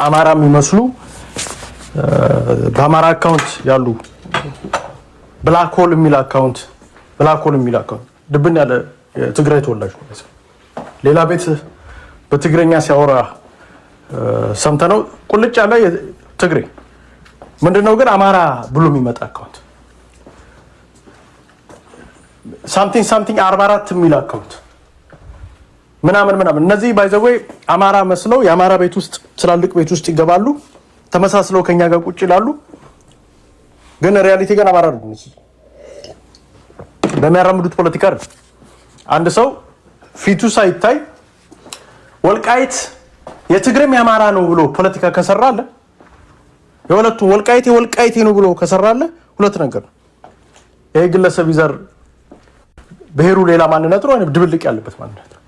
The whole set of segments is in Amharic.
አማራ የሚመስሉ በአማራ አካውንት ያሉ ብላክ ሆል የሚል አካውንት ድብን ያለ ትግራይ ተወላጅ ነው። ሌላ ቤት በትግረኛ ሲያወራ ሰምተነው ቁልጭ ያለ ትግሬ ምንድነው ግን አማራ ብሎ የሚመጣ አካውንት ሳምቲንግ 44 የሚል አካውንት ምናምን እነዚህ ባይዘው አማራ መስለው የአማራ ቤት ውስጥ ትላልቅ ቤት ውስጥ ይገባሉ። ተመሳስለው ከኛ ጋር ቁጭ ይላሉ። ግን ሪያሊቲ ግን አማራ ነው። በሚያራምዱት ፖለቲካ አንድ ሰው ፊቱ ሳይታይ ወልቃይት የትግሬም የአማራ ነው ብሎ ፖለቲካ ከሰራለ የሁለቱ ወልቃይቴ ነው ብሎ ከሰራለ ሁለት ነገር ነው። ይሄ ግለሰብ ይዘር ብሔሩ ሌላ ማንነት ነው ወይንም ድብልቅ ያለበት ማንነት ነው።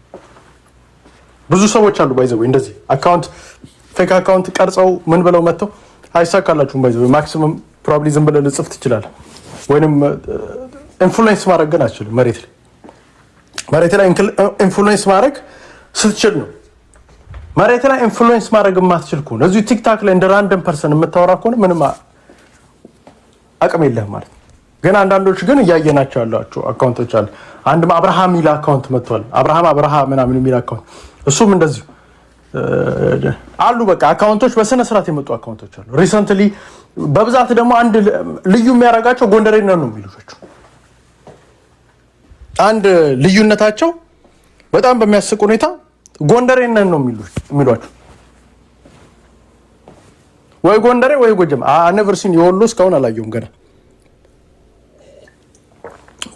ብዙ ሰዎች አሉ ባይዘው እንደዚህ አካውንት ፌክ አካውንት ቀርጸው ምን ብለው መጥተው አይሳካላችሁም። ባይዘው ማክሲመም ፕሮባብሊ ዝም ብለህ ልጽፍ ትችላለህ ወይንም ኢንፍሉዌንስ ማድረግ ግን አትችልም። መሬት ላይ ኢንፍሉዌንስ ማድረግ ስትችል ነው። መሬት ላይ ኢንፍሉዌንስ ማድረግ የማትችል ከሆነ እዚሁ ቲክታክ ላይ እንደ ራንደም ፐርሰን የምታወራ ከሆነ ምንም አቅም የለህም ማለት ነው። ግን አንዳንዶች ግን እያየናቸው ያሏቸው አካውንቶች አሉ። አንድም አብርሃም ሚል አካውንት መጥቷል። አብርሃም ምናምን የሚል አካውንት እሱም እንደዚሁ አሉ። በቃ አካውንቶች በስነ ስርዓት የመጡ አካውንቶች አሉ። ሪሰንትሊ በብዛት ደግሞ አንድ ልዩ የሚያደርጋቸው ጎንደሬ ነው የሚሉት። አንድ ልዩነታቸው በጣም በሚያስቅ ሁኔታ ጎንደሬ ነው የሚሏቸው። ወይ ጎንደሬ ወይ ጎጃም አነቨርሲን የወሎ እስካሁን አላየሁም ገና።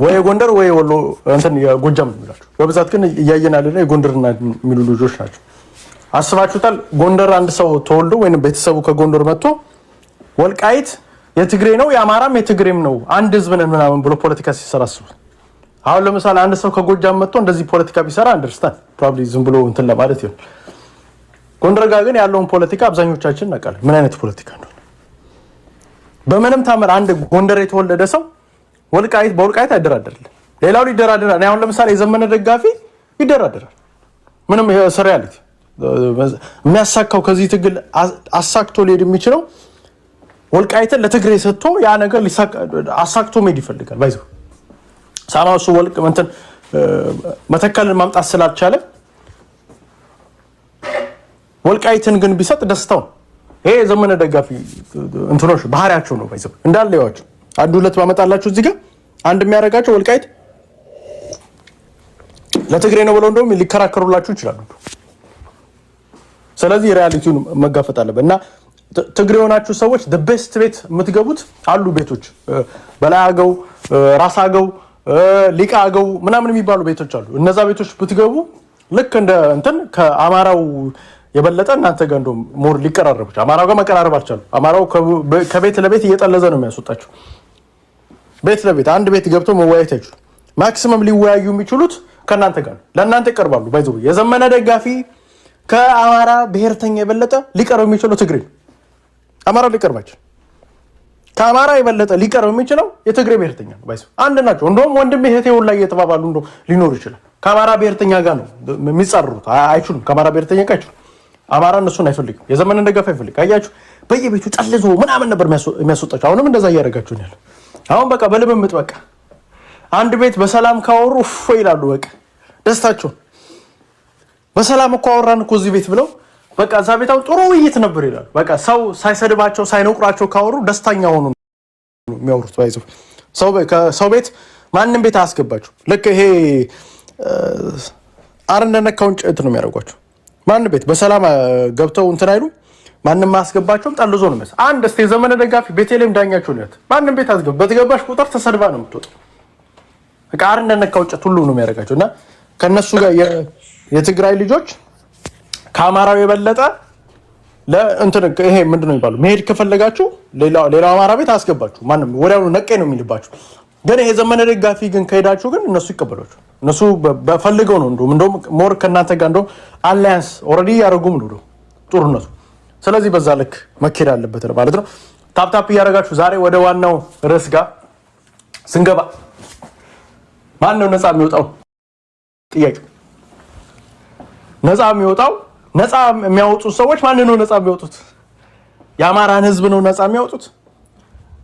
ወይ ጎንደር ወይ ወሎ እንትን የጎጃም ነው የሚሏቸው። በብዛት ግን እያየናልና የጎንደርና የሚሉ ልጆች ናቸው። አስባችሁታል? ጎንደር አንድ ሰው ተወልዶ ወይንም ቤተሰቡ ከጎንደር መጥቶ ወልቃይት የትግሬ ነው የአማራም የትግሬም ነው አንድ ህዝብ ነን ምናምን ብሎ ፖለቲካ ሲሰራ አስቡት። አሁን ለምሳሌ አንድ ሰው ከጎጃም መጥቶ እንደዚህ ፖለቲካ ቢሰራ አንደርስታንድ ፕሮባብሊ ዝም ብሎ እንትን ለማለት ይሆን። ጎንደር ጋር ግን ያለውን ፖለቲካ አብዛኞቻችን እናውቃለን ምን አይነት ፖለቲካ እንደሆነ። በምንም ታምር አንድ ጎንደር የተወለደ ሰው በወልቃይት አይደራደርልም። ሌላው ሊደራደራል። አሁን ለምሳሌ የዘመነ ደጋፊ ይደራደራል። ምንም ሪያሊቲ የሚያሳካው ከዚህ ትግል አሳክቶ ሊሄድ የሚችለው ወልቃይትን ለትግሬ ሰጥቶ ያ ነገር አሳክቶ መሄድ ይፈልጋል። ባይዘው ሳማሱ ወልቅ እንትን መተከልን ማምጣት ስላልቻለ ወልቃይትን ግን ቢሰጥ ደስታው ይሄ የዘመነ ደጋፊ እንትኖች ባህሪያቸው ነው። ባይዘው እንዳለ ያዋቸው አንድ ሁለት ባመጣላችሁ እዚህ ጋር አንድ የሚያደርጋቸው ወልቃይት ለትግሬ ነው ብለው እንደውም ሊከራከሩላችሁ ይችላሉ። ስለዚህ ሪያሊቲውን መጋፈጥ አለበት እና ትግሬ ሆናችሁ ሰዎች the best ቤት የምትገቡት አሉ ቤቶች በላይ አገው ራስ አገው ሊቃ አገው ምናምን የሚባሉ ቤቶች አሉ። እነዛ ቤቶች ብትገቡ ልክ እንደ እንትን ከአማራው የበለጠ እናንተ ጋር እንደውም ሞር ሊቀራረቡ አማራው ጋር መቀራረብ አልቻሉ። አማራው ከቤት ለቤት እየጠለዘ ነው የሚያስወጣቸው። ቤት ለቤት አንድ ቤት ገብቶ መወያየት አይችሉም። ማክሲመም ሊወያዩ የሚችሉት ከእናንተ ጋር ነው። ለእናንተ ይቀርባሉ። ባይዘው የዘመነ ደጋፊ ከአማራ ብሔርተኛ የበለጠ ሊቀርብ የሚችለው ትግሬ ነው። አማራ ሊቀርባቸው ከአማራ የበለጠ ሊቀርብ የሚችለው የትግሬ ብሔርተኛ ነው። ባይዘው አንድ ናቸው። እንደውም ወንድም እህቴ ሁላ እየተባባሉ እንደው ሊኖር ይችላል። ከአማራ ብሔርተኛ ጋር ነው የሚጻሩት። አይችሉም። ከአማራ ብሔርተኛ ጋር አይችሉም። አማራ እነሱን አይፈልግም። የዘመነ ደጋፊ አይፈልግም። አያችሁ በየቤቱ ጠልዞ ምናምን ነበር የሚያስወጣቸው። አሁንም እንደዛ እያደረጋችሁ ነው ያለው። አሁን በቃ በልምምጥ በቃ አንድ ቤት በሰላም ካወሩ እፎ ይላሉ። በቃ ደስታቸው በሰላም እኮ አወራን እኮ እዚህ ቤት ብለው በቃ እዛ ቤታው ጥሩ ውይይት ነበር ይላሉ። በቃ ሰው ሳይሰድባቸው ሳይነቁራቸው ካወሩ ደስተኛ ሆኑ የሚያወሩት። ባይዘው ሰው ቤት ማንንም ቤት አያስገባቸው። ልክ ይሄ አረንደነካውን ጭት ነው የሚያደርጓቸው። ማንንም ቤት በሰላም ገብተው እንትን አይሉ ማንንም ማስገባቸውም ጠልዞ ነው መሰለኝ። አንድ እስቲ የዘመነ ደጋፊ ቤቴሌም ዳኛቸው ነው። ማንንም ቤት አስገባ በተገባሽ ቁጥር ተሰድባ ነው የምትወጣው። በቃ አረንደነካው ጭት ሁሉ ነው የሚያደርጋቸውና ከነሱ ጋር የትግራይ ልጆች ከአማራው የበለጠ ለእንትን ይሄ ምንድነው የሚባለው መሄድ ከፈለጋችሁ ሌላው አማራ ቤት አስገባችሁ ማንንም ወዲያውኑ ነቄ ነው የሚልባችሁ። ግን ይሄ ዘመነ ደጋፊ ግን ከሄዳችሁ ግን እነሱ ይቀበሏችሁ። እነሱ በፈልገው ነው እንደውም ሞር ከእናንተ ጋር እንደውም አላያንስ ኦልሬዲ ያደረጉም ነው ጦርነቱ። ስለዚህ በዛ ልክ መኬድ አለበት ማለት ነው። ታፕታፕ እያደረጋችሁ ዛሬ ወደ ዋናው ርዕስ ጋር ስንገባ ማን ነው ነፃ የሚወጣው? ጥያቄ ነፃ የሚወጣው ነፃ የሚያወጡት ሰዎች ማን ነው ነፃ የሚወጡት? የአማራን ህዝብ ነው ነፃ የሚያወጡት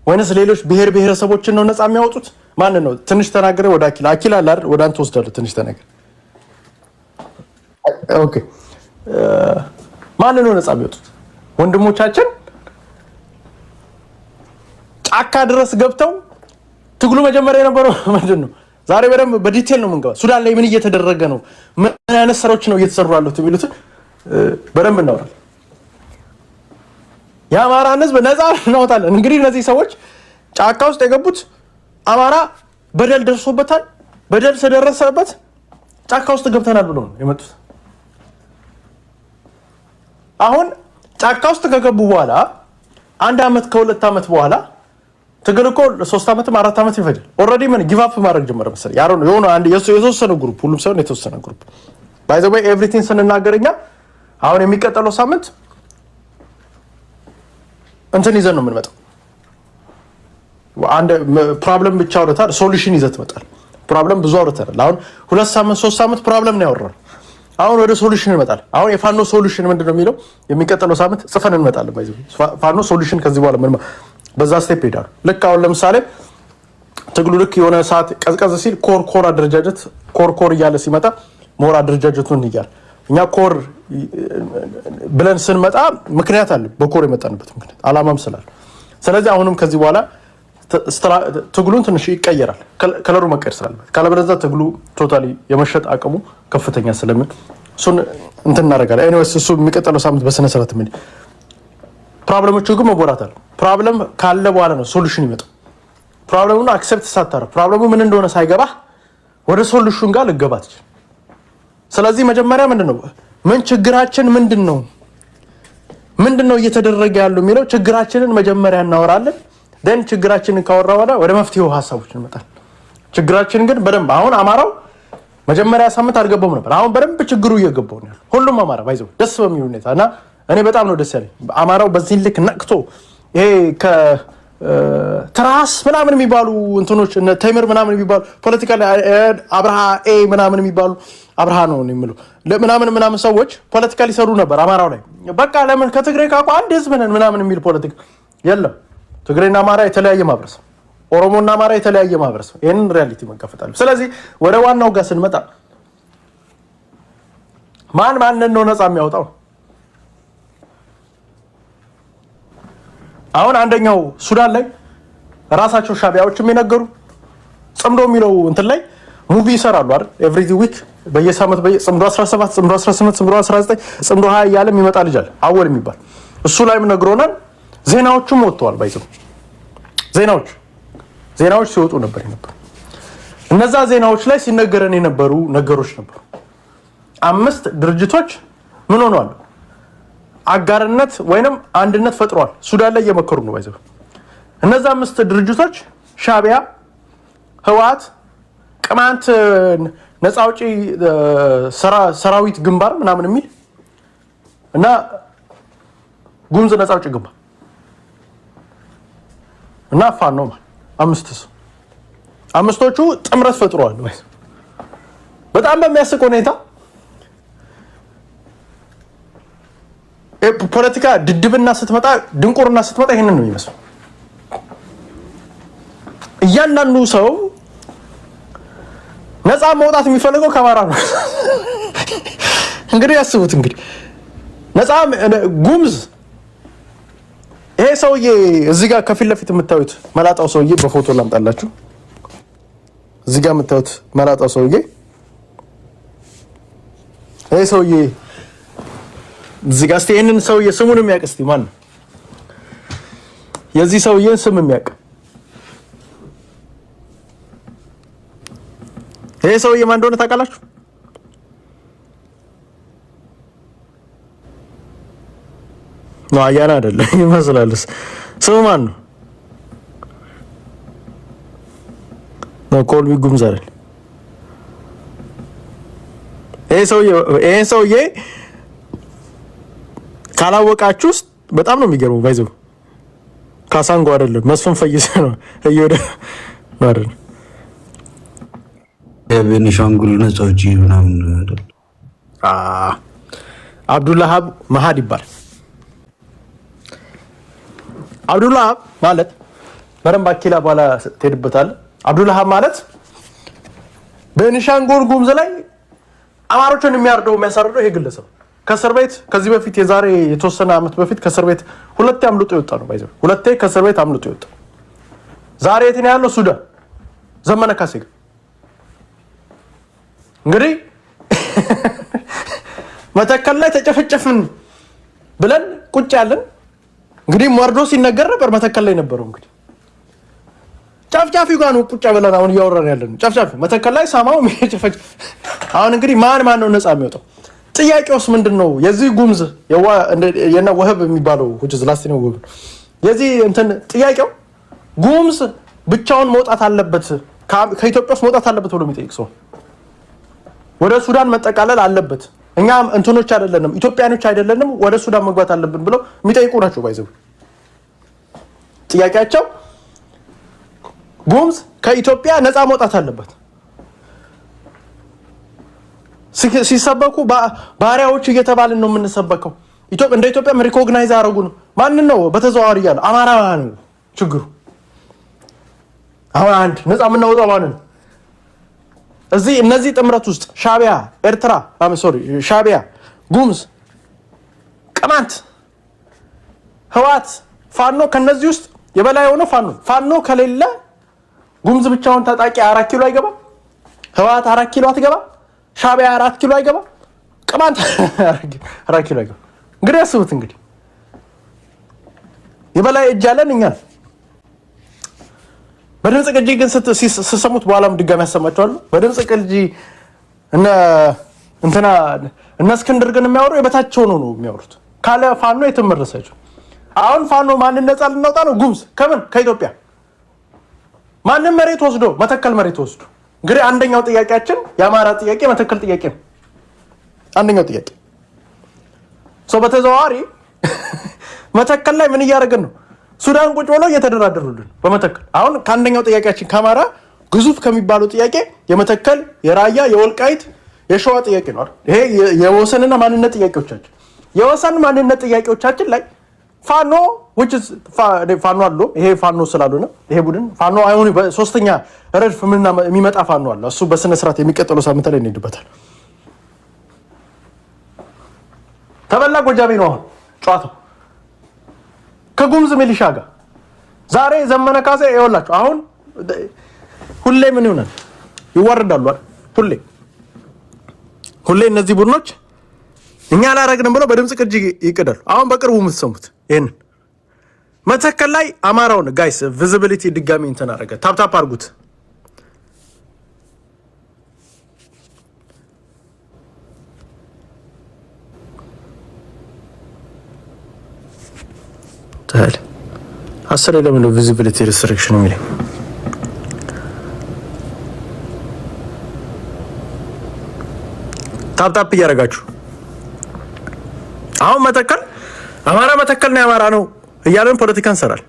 ወይንስ ሌሎች ብሔር ብሔረሰቦችን ነው ነፃ የሚያወጡት? ማን ነው? ትንሽ ተናገረ። ወደ አኪላ አለ አይደል? ወደ አንተ ወስዳለሁ። ትንሽ ተናገረ። ኦኬ ማን ነው ነፃ የሚወጡት? ወንድሞቻችን ጫካ ድረስ ገብተው ትግሉ መጀመሪያ የነበረው ምንድን ነው? ዛሬ በደንብ በዲቴል ነው የምንገባ። ሱዳን ላይ ምን እየተደረገ ነው፣ ምን አይነት ስራዎች ነው እየተሰሩ ያሉት የሚሉትን በደንብ እናወራለን። የአማራን ህዝብ ነፃ እናወጣለን። እንግዲህ እነዚህ ሰዎች ጫካ ውስጥ የገቡት አማራ በደል ደርሶበታል፣ በደል ስለደረሰበት ጫካ ውስጥ ገብተናል ብሎ ነው የመጡት። አሁን ጫካ ውስጥ ከገቡ በኋላ 1 ዓመት ከ2 ዓመት በኋላ ትግል እኮ 3 ዓመትም 4 ዓመት ይፈጃል። ኦልሬዲ ምን ጊቭ አፕ ማድረግ ጀመረ መሰለኝ። ያው ነው የሆነ አንድ የተወሰነ ግሩፕ፣ ሁሉም ሳይሆን የተወሰነ ግሩፕ ባይ ዘ ወይ ኤቭሪቲንግ ስንናገርኛ አሁን የሚቀጥለው ሳምንት እንትን ይዘን ነው የምንመጣው። አንድ ፕሮብለም ብቻ አውርተን ሶሉሽን ይዘህ ትመጣለህ። ፕሮብለም ብዙ አውርተናል። አሁን 2 ሳምንት 3 ሳምንት ፕሮብለም ነው ያወራነው። አሁን ወደ ሶሉሽን እንመጣለን። አሁን የፋኖ ሶሉሽን ምንድነው የሚለው የሚቀጥለው ሳምንት ጽፈን እንመጣለን። ባይዘው ፋኖ ሶሉሽን ከዚህ በኋላ ምን በዛ ስቴፕ ሄዳሉ። ልክ አሁን ለምሳሌ ትግሉ ልክ የሆነ ሰዓት ቀዝቀዝ ሲል ኮር አደረጃጀት ኮር እያለ ሲመጣ ሞር አደረጃጀቱን እያለ እኛ ኮር ብለን ስንመጣ ምክንያት አለ። በኮር የመጣንበት ምክንያት አላማም ስላለ፣ ስለዚህ አሁንም ከዚህ በኋላ ትግሉን ትንሽ ይቀየራል። ከለሩ መቀየር ስላለበት፣ ካለበለዚያ ትግሉ ቶታሊ የመሸጥ አቅሙ ከፍተኛ ስለምን እሱን እንትን እናደርጋለን። ኤኒዌይስ እሱ የሚቀጥለው ሳምንት በስነ ስርዓት ምን ፕሮብሌሞቹ ግን መወራት አለ። ፕሮብሌም ካለ በኋላ ነው ሶሉሽን ይመጣው። ፕሮብሌሙን አክሰፕት ሳታረግ ፕሮብሌሙ ምን እንደሆነ ሳይገባ ወደ ሶሉሽን ጋር ልገባ ትችል። ስለዚህ መጀመሪያ ምንድነው ምን ችግራችን ምንድነው እየተደረገ ያለው የሚለው ችግራችንን መጀመሪያ እናወራለን። ደን ችግራችንን ካወራ በኋላ ወደ መፍትሄው ሀሳቦች እንመጣለን። ችግራችን ግን በደንብ አሁን አማራው መጀመሪያ ሳምንት አልገባውም ነበር። አሁን በደንብ ችግሩ እየገባው ነው ያለው ሁሉም አማራ ባይዘው ደስ በሚል ሁኔታ እና እኔ በጣም ነው ደስ ያለኝ አማራው በዚህ ልክ ነቅቶ ይሄ ከትራስ ምናምን የሚባሉ እንትኖች እነ ተይምር ምናምን የሚባሉ ፖለቲካ አብርሃ ምናምን የሚባሉ አብርሃ ነው የሚለው ምናምን ሰዎች ፖለቲካ ሊሰሩ ነበር አማራው ላይ። በቃ ለምን ከትግሬ ካቋ አንድ ህዝብ ነን ምናምን የሚል ፖለቲካ የለም። ትግሬና አማራ የተለያየ ማህበረሰብ፣ ኦሮሞና አማራ የተለያየ ማህበረሰብ። ይሄንን ሪያሊቲ መጋፈጥ። ስለዚህ ወደ ዋናው ጋር ስንመጣ ማንን ነው ነፃ የሚያወጣው? አሁን አንደኛው ሱዳን ላይ ራሳቸው ሻቢያዎችም የነገሩ ጽምዶ የሚለው እንትን ላይ ሙቪ ይሰራሉ አይደል? ኤቭሪ ዊክ በየሳምንት ጽምዶ 17 ጽምዶ 18 ጽምዶ 19 ጽምዶ 20 እያለ የሚመጣ ልጅ አለ አወል የሚባል እሱ ላይም ነግሮናል። ዜናዎቹም ወጥተዋል። ባይዘው ዜናዎች ሲወጡ ነበር። እነዛ ዜናዎች ላይ ሲነገረን የነበሩ ነገሮች ነበሩ። 5 ድርጅቶች ምን ሆነዋል? አጋርነት ወይንም አንድነት ፈጥሯል። ሱዳን ላይ እየመከሩ ነው። ባይዘው እነዛ 5 ድርጅቶች ሻቢያ፣ ህወሓት፣ ቅማንት ነፃ አውጪ ሰራዊት ግንባር ምናምን የሚል እና ጉምዝ ነፃ አውጪ ግንባር እና ፋኖ ነው 5ቶቹ ጥምረት ፈጥሯል። በጣም በሚያስቅ ሁኔታ ፖለቲካ ድድብና ስትመጣ ድንቁርና ስትመጣ ይሄንን ነው የሚመስለው። እያንዳንዱ ሰው ነፃ መውጣት የሚፈልገው ከአማራ ነው። እንግዲህ ያስቡት። እንግዲህ ነፃ ጉምዝ ይሄ ሰውዬ እዚህ ጋር ከፊት ለፊት የምታዩት መላጣው ሰውዬ በፎቶ ላምጣላችሁ። እዚህ ጋር የምታዩት መላጣው ሰውዬ ይሄ ሰውዬ እዚህ ጋር እስቲ ይሄንን ሰውዬ ስሙን የሚያውቅ እስቲ ማን ነው? የዚህ ሰውዬን ስም የሚያውቅ ይሄ ሰውዬ ማን እንደሆነ ታውቃላችሁ? ነው አያና አይደለም ይመስላልስ። ስሙ ማን ነው? ነው ኮልሚ ጉምዝ አይደል? ይሄ ሰውዬ ካላወቃችሁ ውስጥ በጣም ነው የሚገርመው። ባይዘው ካሳንጎ አይደለም መስፍን ፈይሰ ነው እየወደ ነው አይደል? የቤኒሻንጉል ነፃ አውጪ ምናምን አይደል? አብዱልሃብ መሀድ ይባላል። አብዱልሃብ ማለት በረምባ ኪላ በኋላ ትሄድበታለህ። አብዱልሃብ ማለት ቤኒሻንጉል ጉሙዝ ላይ አማሮችን የሚያሳርደው ይሄ ግለሰብ ከእስር ቤት ከዚህ በፊት የዛሬ የተወሰነ ዓመት በፊት ከእስር ቤት ሁለቴ አምልጦ የወጣ ነው። ባይዘው ሁለቴ ከእስር ቤት አምልጦ የወጣ ዛሬ የት ነው ያለው? ሱዳን ዘመነ ካሴ ጋር። እንግዲህ መተከል ላይ ተጨፈጨፍን ብለን ቁጭ ያለን እንግዲህ ወርዶ ሲነገር ነበር። መተከል ላይ ነበረው እንግዲህ ጫፍጫፊ ጋር ነው ቁጭ ብለን አሁን እያወራን ያለን። ጫፍጫፊ መተከል ላይ ሳማው የሚጨፈጭ አሁን እንግዲህ ማን ነው ነፃ የሚወጣው? ጥያቄውስ ምንድነው? የዚህ ጉሙዝ የና ወህብ የሚባለው ወጭ ዝላስቲ ነው ወህብ የዚህ እንትን ጥያቄው ጉሙዝ ብቻውን መውጣት አለበት ከኢትዮጵያ ውስጥ መውጣት አለበት ብሎ የሚጠይቅ ሰው ወደ ሱዳን መጠቃለል አለበት። እኛ እንትኖች አይደለንም ኢትዮጵያኖች አይደለንም ወደ ሱዳን መግባት አለብን ብለው የሚጠይቁ ናቸው። ባይዘው ጥያቄያቸው ጉሙዝ ከኢትዮጵያ ነፃ መውጣት አለበት። ሲሰበኩ ባሪያዎች እየተባልን ነው የምንሰበከው። እንደ ኢትዮጵያ ሪኮግናይዝ አደረጉ ነው። ማንን ነው በተዘዋዋሪ ያለ አማራ ነው ችግሩ። አሁን አንድ ነፃ የምናወጣው ማንን? እዚህ እነዚህ ጥምረት ውስጥ ሻቢያ፣ ኤርትራ ሻቢያ፣ ጉሙዝ፣ ቅማንት፣ ህዋት፣ ፋኖ ከነዚህ ውስጥ የበላይ ሆኖ ፋኖ ከሌለ ጉሙዝ ብቻውን ታጣቂ 4 ኪሎ አይገባ፣ ህዋት 4 ኪሎ አትገባ፣ ሻቢያ 4 ኪሎ አይገባ፣ ቅማንት 4 ኪሎ አይገባ። እንግዲህ አስቡት እንግዲህ የበላይ እጅ ያለን እኛ ነን። በድምጽ ቅጂ ግን ስትሰሙት በኋላም ድጋሚ ያሰማቸዋለሁ። በድምጽ ቅጂ እነ እስክንድር ግን የሚያወሩ የበታቸው ነው የሚያወሩት። ካለ ፋኖ የትም መድረሳቸው። አሁን ፋኖ ማንን ነፃ ልናውጣ ነው? ጉሙዝ ከምን ከኢትዮጵያ ማንም መሬት ወስዶ መተከል መሬት ወስዶ እንግዲህ አንደኛው ጥያቄያችን የአማራ ጥያቄ መተከል ጥያቄ ነው። አንደኛው ጥያቄ በተዘዋዋሪ መተከል ላይ ምን እያደረግን ነው? ሱዳን ቁጭ ብለው እየተደራደሩልን በመተከል አሁን ከአንደኛው ጥያቄያችን ከአማራ ግዙፍ ከሚባለው ጥያቄ የመተከል የራያ የወልቃይት የሸዋ ጥያቄ ነው። ይሄ የወሰንና ማንነት ጥያቄዎቻችን የወሰን ማንነት ጥያቄዎቻችን ላይ ፋኖ ፋኖ አለ። ይሄ ፋኖ ስላልሆነ ይሄ ቡድን ፋኖ አይሆን በሶስተኛ ረድፍ የሚመጣ ፋኖ አለ። እሱ በስነ ስርዓት የሚቀጥለው ሳምንት ላይ እንሄድበታል። ተበላ ጎጃሜ ነው አሁን ጨዋታው ከጉሙዝ ሚሊሻ ጋር ዛሬ ዘመነ ካሴ ይወላችሁ። አሁን ሁሌ ምን ይሆናል? ይዋረዳሉ አይደል? ሁሌ እነዚህ ቡድኖች እኛ አላረግንም ብለው በድምጽ ቅጂ ይቀዳሉ። አሁን በቅርቡ የምትሰሙት ይሄን መተከል ላይ አማራውን ጋይስ ቪዚቢሊቲ ድጋሚ እንትን አደረገ። ታፕታፕ አድርጉት። ታል አሰረ ለምን ቪዚቢሊቲ ሪስትሪክሽን የሚል ታፕታፕ እያደረጋችሁ አሁን መተከል አማራ መተከል ነው አማራ ነው እያለን ፖለቲካ እንሰራል።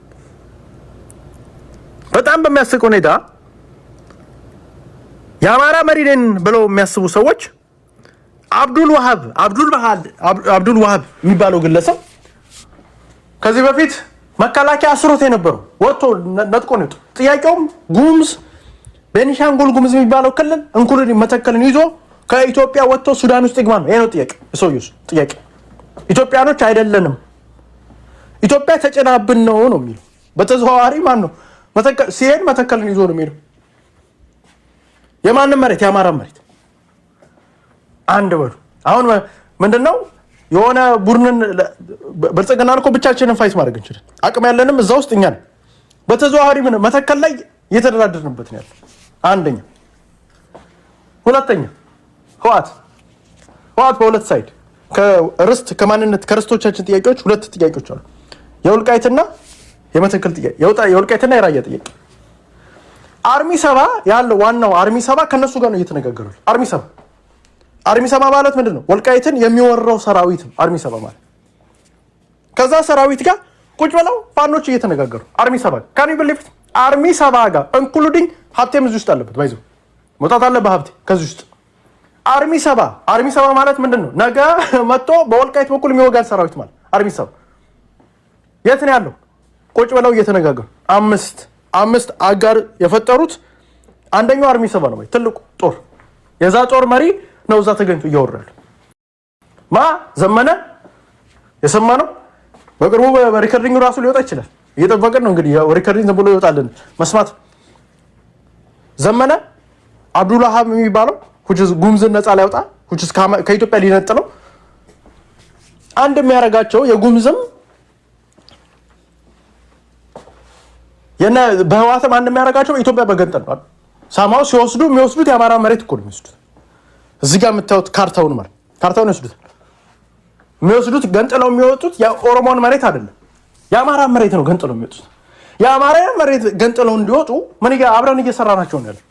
በጣም በሚያስቅ ሁኔታ የአማራ መሪ ነን ብለው የሚያስቡ ሰዎች አብዱል ዋሃብ የሚባለው ግለሰብ ከዚህ በፊት መከላከያ አስሮት የነበረው ወጥቶ ነጥቆ ነው። ጥያቄውም ጉሙዝ ቤኒሻንጉል ጉሙዝ የሚባለው ክልል እንኩልን መተከልን ይዞ ከኢትዮጵያ ወጥቶ ሱዳን ውስጥ ይግባ ነው። ይሄ ነው ጥያቄ። እሶዩስ ጥያቄ ኢትዮጵያኖች አይደለንም ኢትዮጵያ ተጨናብን ነው የሚለው። በተዘዋዋሪ ማን ነው መተከል ሲሄድ መተከልን ይዞ ነው የሚለው። የማንም መሬት የአማራ መሬት አንድ በሉ። አሁን ምንድነው የሆነ ቡድንን ብልጽግና እኮ ብቻችንን ፋይት ማድረግ እንችላለን። አቅም ያለንም እዛ ውስጥ እኛ ነን። በተዘዋዋሪ ምን መተከል ላይ እየተደራደርንበት ነው ያለው። አንደኛ። ሁለተኛ ህዋት በሁለት ሳይድ ከርስት ከማንነት ከርስቶቻችን ጥያቄዎች ሁለት ጥያቄዎች አሉ። የወልቃይትና የመተከል ጥያቄ የወልቃይትና የራያ ጥያቄ። አርሚ ሰባ ያለው ዋናው አርሚ ሰባ ከነሱ ጋር ነው እየተነጋገሩ። አርሚ ሰባ አርሚ ሰባ ማለት ምንድነው? ወልቃይትን የሚወረው ሰራዊት አርሚ ሰባ ማለት። ከዛ ሰራዊት ጋር ቁጭ ብለው ፋኖች እየተነጋገሩ አርሚ ሰባ ካን ዩ ቢሊቭ አርሚ ሰባ ጋር ኢንክሉዲንግ ሀብቴም እዚህ ውስጥ አለበት። ባይዘው መውጣት አለበት ሀብቴ ከዚህ ውስጥ። አርሚ ሰባ ማለት ምንድነው? ነገ መጥቶ በወልቃይት በኩል የሚወጋን ሰራዊት ማለት አርሚ ሰባ የት ነው ያለው? ቁጭ ብለው እየተነጋገሩ አምስት አጋር የፈጠሩት አንደኛው አርሚ ሰባ ነው። ትልቁ ጦር የዛ ጦር መሪ ነው እዛ ተገኝቶ እያወራል። ዘመነ የሰማ ነው። በቅርቡ በሪከርዲንግ ራሱ ሊወጣ ይችላል። እየጠበቀን ነው እንግዲህ ሪከርዲንግ ዝም ብሎ ይወጣልን መስማት። ዘመነ አብዱልሃብ የሚባለው ጉምዝን ነፃ ሊያወጣ ከኢትዮጵያ ሊነጥለው አንድ የሚያደርጋቸው የጉምዝም በህዋትም አንድ የሚያደርጋቸው ኢትዮጵያ በገንጠል ነው። ሳማው ሲወስዱ የሚወስዱት የአማራ መሬት እኮ ነው የሚወስዱት። እዚህ ጋር የምታዩት ካርታውን ይወስዱት። የሚወስዱት ገንጥለው የሚወጡት የኦሮሞን መሬት አይደለም፣ የአማራ መሬት ነው ገንጥለው የሚወጡት። የአማራ መሬት ገንጥለው እንዲወጡ አብረን እየሰራናቸው ነው ያለው።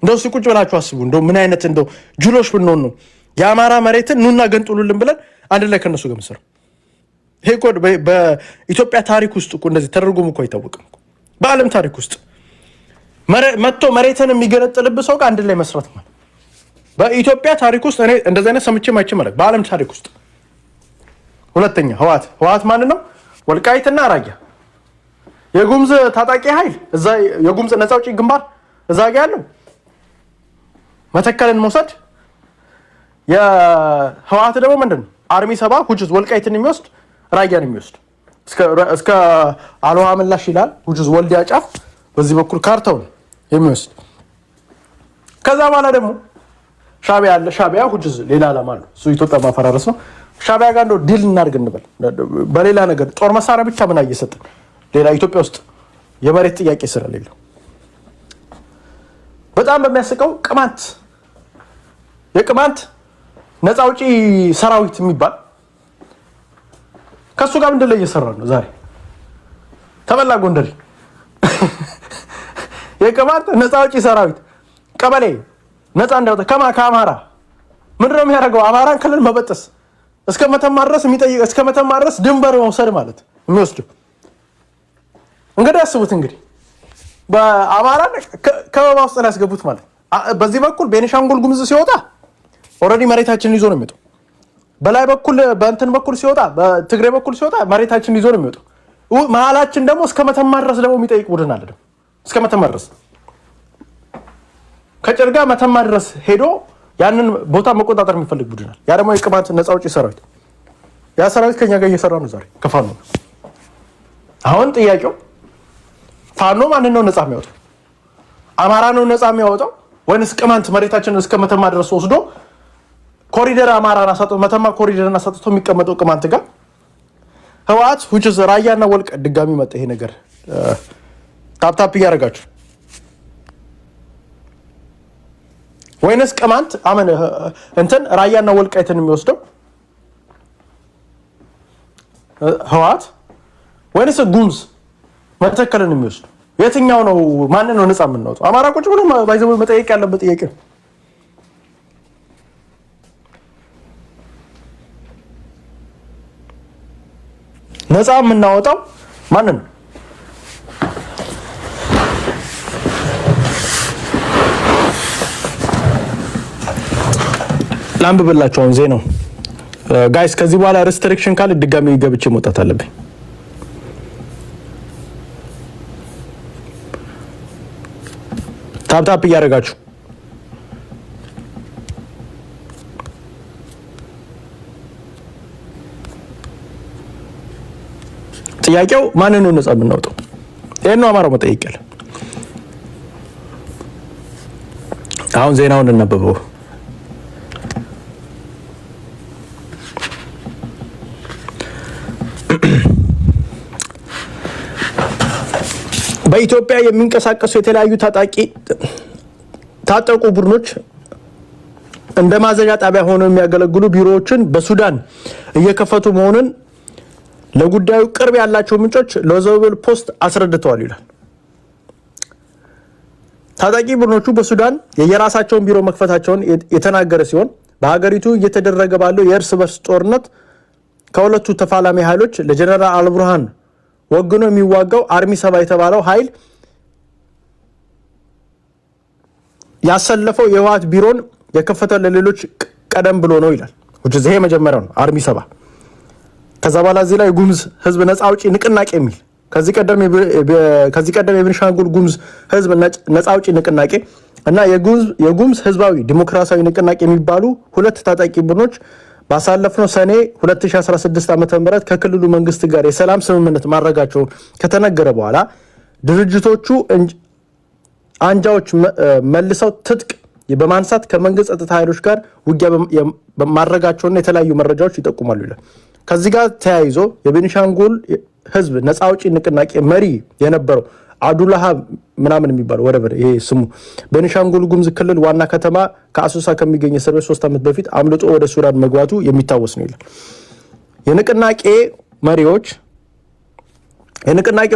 እንደው ሲቁጭ ብላችሁ አስቡ። እንደው ምን አይነት እንደው ጅሎሽ ብንሆን ነው የአማራ መሬትን ኑና ገንጥሉልን ብለን አንድ ላይ ከነሱ ጋር መስራት። ይሄ እኮ በኢትዮጵያ ታሪክ ውስጥ እኮ እንደዚህ ተደርጎም እኮ አይታወቅም። በዓለም ታሪክ ውስጥ መጥቶ መሬትን የሚገነጥልብህ ሰው ጋር አንድ ላይ መስራት ማለት በኢትዮጵያ ታሪክ ውስጥ እኔ እንደዚህ አይነት ሰምቼም አይቼም ማለት በዓለም ታሪክ ውስጥ። ሁለተኛ ህወሓት ማን ነው? ወልቃይትና ራያ የጉምዝ ታጣቂ ኃይል እዛ የጉምዝ ነፃ አውጪ ግንባር እዛ ጋር ያለው መተከልን መውሰድ። የህወሓት ደግሞ ምንድነው? አርሚ ሰባ ሁጭስ ወልቃይትን የሚወስድ ራያን የሚወስድ እስከ አልዋ ምላሽ ይላል ሁጭስ ወልዲያ ጫፍ በዚህ በኩል ካርታውን የሚወስድ። ከዛ በኋላ ደግሞ ሻቢያ አለ። ሻቢያ ሁጭስ ሌላ ዓላማ አለው። እሱ ኢትዮጵያ ማፈራረስ ነው። ሻቢያ ጋር እንደው ዲል እናድርግ እንበል በሌላ ነገር ጦር መሳሪያ ብቻ ምን እየሰጠን ሌላ ኢትዮጵያ ውስጥ የመሬት ጥያቄ ስለሌለው በጣም በሚያስቀው የቅማንት ነፃ አውጪ ሰራዊት የሚባል ከሱ ጋር ምንድን ላይ እየሰራ ነው ዛሬ? ተበላ ጎንደሪ የቅማንት ነፃ አውጪ ሰራዊት ቀበሌ ነፃ እንዳወጣ ከአማራ ምንድን ነው የሚያደርገው? አማራን ክልል መበጠስ እስከ መተማ ድረስ የሚጠይቅ እስከ መተማ ድረስ ድንበር መውሰድ ማለት የሚወስደው እንግዲህ አስቡት። እንግዲህ በአማራን ከበባ ውስጥ ላይ ያስገቡት ማለት በዚህ በኩል ቤኒሻንጉል ጉሙዝ ሲወጣ ኦልሬዲ መሬታችንን ይዞ ነው የሚወጣው። በላይ በኩል በእንትን በኩል ሲወጣ በትግሬ በኩል ሲወጣ መሬታችንን ይዞ ነው የሚወጣው። መሀላችን ደግሞ እስከ መተማ ድረስ ደግሞ የሚጠይቅ ቡድን አለ። ደግሞ እስከ መተማ ድረስ ከጭርጋ መተማ ድረስ ሄዶ ያንን ቦታ መቆጣጠር የሚፈልግ ቡድን አለ። ያ ደግሞ የቅማንት ነፃ አውጪ ሰራዊት። ያ ሰራዊት ከኛ ጋር እየሰራ ነው ዛሬ ከፋኖ። አሁን ጥያቄው ፋኖ ማንን ነው ነፃ የሚያወጣው? አማራ ነው ነፃ የሚያወጣው ወይንስ ቅማንት መሬታችንን እስከ መተማ ድረስ ወስዶ ኮሪደር አማራን አሳጥቶ መተማ ኮሪደርን አሳጥቶ የሚቀመጠው ቅማንት ጋር ህወሓት ሁጭስ ራያና ወልቃይት ድጋሚ መጣ። ይሄ ነገር ታፕታፕ እያደረጋችሁ ወይንስ ቅማንት እንትን ራያና ወልቃይትን የሚወስደው ህወሓት ወይንስ ጉሙዝ መተከልን የሚወስደው የትኛው ነው? ማንን ነው ነፃ የምናወጣው? አማራ ቁጭ ብሎ ባይዘው መጠየቅ ያለበት ጥያቄ ነው። ነፃ የምናወጣው ማንን ነው? ላንብብላችሁ አሁን ዜናው ጋይስ። ከዚህ በኋላ ሪስትሪክሽን ካለ ድጋሚ ገብቼ መውጣት አለብኝ። ታፕታፕ እያደረጋችሁ ጥያቄው ማንን ነው ነፃ የምናወጣው? ይሄን ነው አማራው መጠየቅ ያለ። አሁን ዜናውን እናበበው። በኢትዮጵያ የሚንቀሳቀሱ የተለያዩ ታጠቁ ቡድኖች እንደ ማዘዣ ጣቢያ ሆነው የሚያገለግሉ ቢሮዎችን በሱዳን እየከፈቱ መሆኑን ለጉዳዩ ቅርብ ያላቸው ምንጮች ለዘውብል ፖስት አስረድተዋል ይላል። ታጣቂ ቡድኖቹ በሱዳን የየራሳቸውን ቢሮ መክፈታቸውን የተናገረ ሲሆን በሀገሪቱ እየተደረገ ባለው የእርስ በርስ ጦርነት ከሁለቱ ተፋላሚ ኃይሎች ለጀነራል አልቡርሃን ወግኖ የሚዋጋው አርሚ 7 የተባለው ኃይል ያሰለፈው የህወሓት ቢሮን የከፈተው ለሌሎች ቀደም ብሎ ነው ይላል። ይሄ መጀመሪያው ነው አርሚ 7። ከዛ በኋላ እዚህ ላይ ጉምዝ ህዝብ ነፃ አውጪ ንቅናቄ የሚል ከዚህ ቀደም የቤኒሻንጉል ጉምዝ ህዝብ ነፃ አውጪ ንቅናቄ እና የጉምዝ ህዝባዊ ዲሞክራሲያዊ ንቅናቄ የሚባሉ ሁለት ታጣቂ ቡድኖች ባሳለፍነው ሰኔ 2016 ዓ.ም ከክልሉ መንግስት ጋር የሰላም ስምምነት ማድረጋቸውን ከተነገረ በኋላ ድርጅቶቹ አንጃዎች መልሰው ትጥቅ በማንሳት ከመንግስት ጸጥታ ኃይሎች ጋር ውጊያ ማድረጋቸውና የተለያዩ መረጃዎች ይጠቁማሉ ይላል። ከዚህ ጋር ተያይዞ የቤኒሻንጉል ህዝብ ነፃ አውጪ ንቅናቄ መሪ የነበረው አዱላሃ ምናምን የሚባለው ወረበር ይሄ ስሙ ቤኒሻንጉል ጉምዝ ክልል ዋና ከተማ ከአሶሳ ከሚገኝ እስር ቤት 3 ዓመት በፊት አምልጦ ወደ ሱዳን መግባቱ የሚታወስ ነው ይላል። የንቅናቄው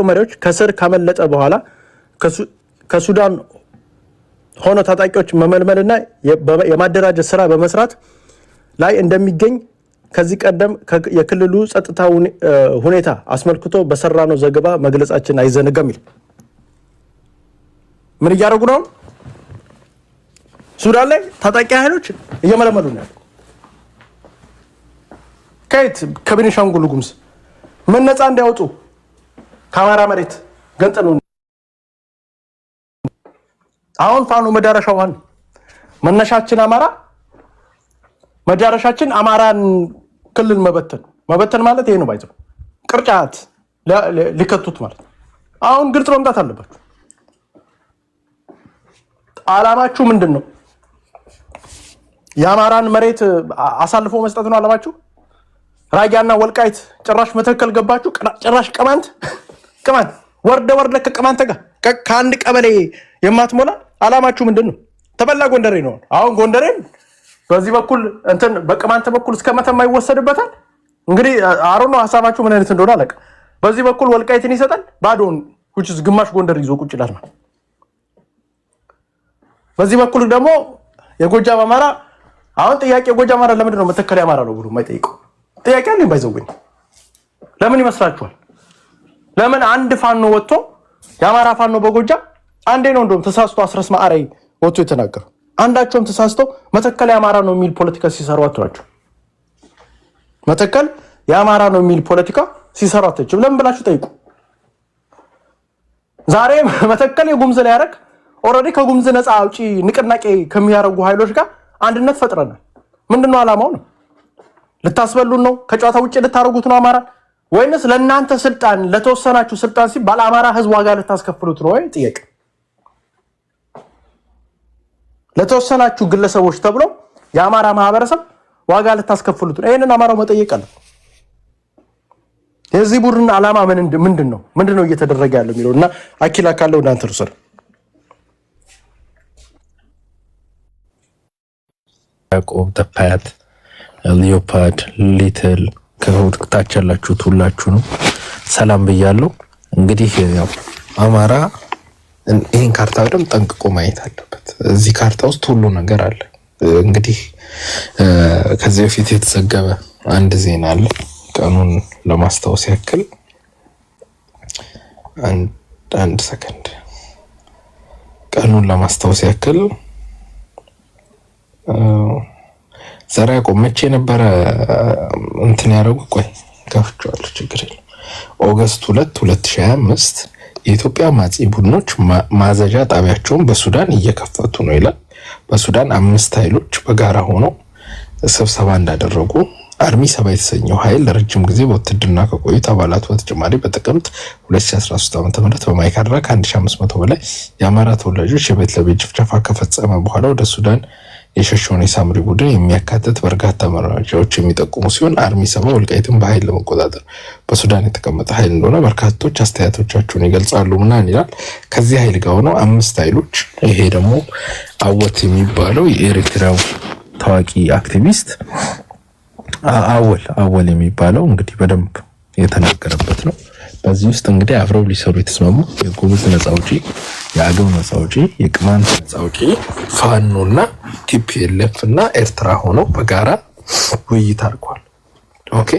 መሪዎች ከስር ካመለጠ በኋላ ከሱዳን ሆኖ ታጣቂዎች መመልመልና የማደራጀት ስራ በመስራት ላይ እንደሚገኝ ከዚህ ቀደም የክልሉ ጸጥታ ሁኔታ አስመልክቶ በሰራነው ዘገባ መግለጻችን አይዘነጋም ይላል። ምን እያደረጉ ነው? ሱዳን ላይ ታጣቂ ኃይሎች እየመለመሉ ነው። ከየት? ከቤኒሻንጉል ጉሙዝ ምን ነፃ እንዲያወጡ ከአማራ መሬት ገንጥሉ። አሁን ፋኖ መዳረሻው ዋን መነሻችን አማራ፣ መዳረሻችን አማራን ክልል መበተን ማለት ይሄ ነው። ባይዘው ቅርጫት ሊከቱት ማለት አሁን ግልጽ መምጣት አለባችሁ። አላማችሁ ምንድነው? የአማራን መሬት አሳልፎ መስጠት ነው አላማችሁ? ራያና ወልቃይት ጭራሽ መተከል ገባችሁ። ጭራሽ ቅማንት ወርደ ከቅማንት ጋር ከአንድ ቀበሌ የማትሞላ አላማችሁ ምንድነው? ተበላ ጎንደሬ ነው። አሁን ጎንደሬን በዚህ በኩል እንትን በቅማንት በኩል እስከ መተማ ይወሰድበታል። እንግዲህ አሮ ነው ሐሳባችሁ ምን አይነት እንደሆነ አለቀ። በዚህ በኩል ወልቃይትን ይሰጣል ባዶን ኩችስ ግማሽ ጎንደር ይዞ ቁጭ ይላል ማለት። በዚህ በኩል ደግሞ የጎጃም አማራ አሁን ጥያቄ የጎጃም አማራ ለምንድን ነው መተከል አማራ ነው ብሎ የማይጠይቀው ጥያቄ አለኝ። ባይዘውኝ ለምን ይመስላችኋል? ለምን አንድ ፋኖ ወጥቶ የአማራ ፋኖ በጎጃም አንዴ ነው እንደውም ተሳስቶ አስረስ ማዕራይ ወጥቶ የተናገረው። አንዳቸውም ተሳስተው መተከል የአማራ ነው የሚል ፖለቲካ ሲሰሩ አትሏቸው። መተከል የአማራ ነው የሚል ፖለቲካ ሲሰሩ አትችም። ለምን ብላችሁ ጠይቁ። ዛሬ መተከል የጉምዝ ላይ ያረክ ኦልሬዲ ከጉምዝ ነፃ አውጪ ንቅናቄ ከሚያረጉ ኃይሎች ጋር አንድነት ፈጥረናል። ምንድነው አላማው? ነው ልታስበሉን ነው? ከጨዋታ ውጪ ልታረጉት ነው አማራ? ወይንስ ለእናንተ ስልጣን ለተወሰናችሁ ስልጣን ሲባል አማራ ህዝብ ዋጋ ልታስከፍሉት ነው ወይ? ጥያቄ ለተወሰናችሁ ግለሰቦች ተብሎ የአማራ ማህበረሰብ ዋጋ ልታስከፍሉት ነው? ይሄንን አማራው መጠየቅ አለ። የዚህ ቡድን አላማ ምንድነው እየተደረገ ያለው የሚለው እና አኪላ ካለው እናንተ ሩሰር ያዕቆብ ተፓያት ሊዮፓርድ ሊትል ከሁታች ያላችሁት ሁላችሁንም ሰላም ብያለሁ። እንግዲህ ያው አማራ ይሄን ካርታ በደንብ ጠንቅቆ ማየት አለበት። እዚህ ካርታ ውስጥ ሁሉ ነገር አለ። እንግዲህ ከዚህ በፊት የተዘገበ አንድ ዜና አለ። ቀኑን ለማስታወስ ያክል አንድ ሰከንድ ቀኑን ለማስታወስ ያክል ዛሬ ቆመቼ ነበረ እንትን ያደረጉ ቆይ ከፍቼዋለሁ፣ ችግር የለም። ኦገስት 2 2025 የኢትዮጵያ ማጺ ቡድኖች ማዘዣ ጣቢያቸውን በሱዳን እየከፈቱ ነው ይላል። በሱዳን 5 ኃይሎች በጋራ ሆነው ስብሰባ እንዳደረጉ አርሚ 7 የተሰኘው ኃይል ለረጅም ጊዜ በውትድርና ከቆዩት አባላቱ በተጨማሪ በጥቅምት 2013 ዓ.ም በማይካድራ ከ1500 በላይ የአማራ ተወላጆች የቤት ለቤት ጭፍጨፋ ከፈጸመ በኋላ ወደ ሱዳን የሸሸውን የሳምሪ ቡድን የሚያካትት በርካታ መረጃዎች የሚጠቁሙ ሲሆን አርሚ 7 ወልቃይትን በኃይል ለመቆጣጠር በሱዳን የተቀመጠ ኃይል እንደሆነ በርካቶች አስተያየቶቻቸውን ይገልጻሉ። ምናምን ይላል። ከዚህ ኃይል ጋር ሆነው 5 ኃይሎች ይሄ ደግሞ አወት የሚባለው የኤርትራው ታዋቂ አክቲቪስት አወል የሚባለው እንግዲህ በደንብ የተናገረበት ነው። በዚህ ውስጥ እንግዲህ አብረው ሊሰሩ የተስማሙ የጉሙዝ ነፃ አውጪ፣ የአገው ነፃ አውጪ፣ የቅማንት ነፃ አውጪ፣ ፋኖና ቲፒኤልኤፍ እና ኤርትራ ሆነው በጋራ ውይይት አድርገዋል። ኦኬ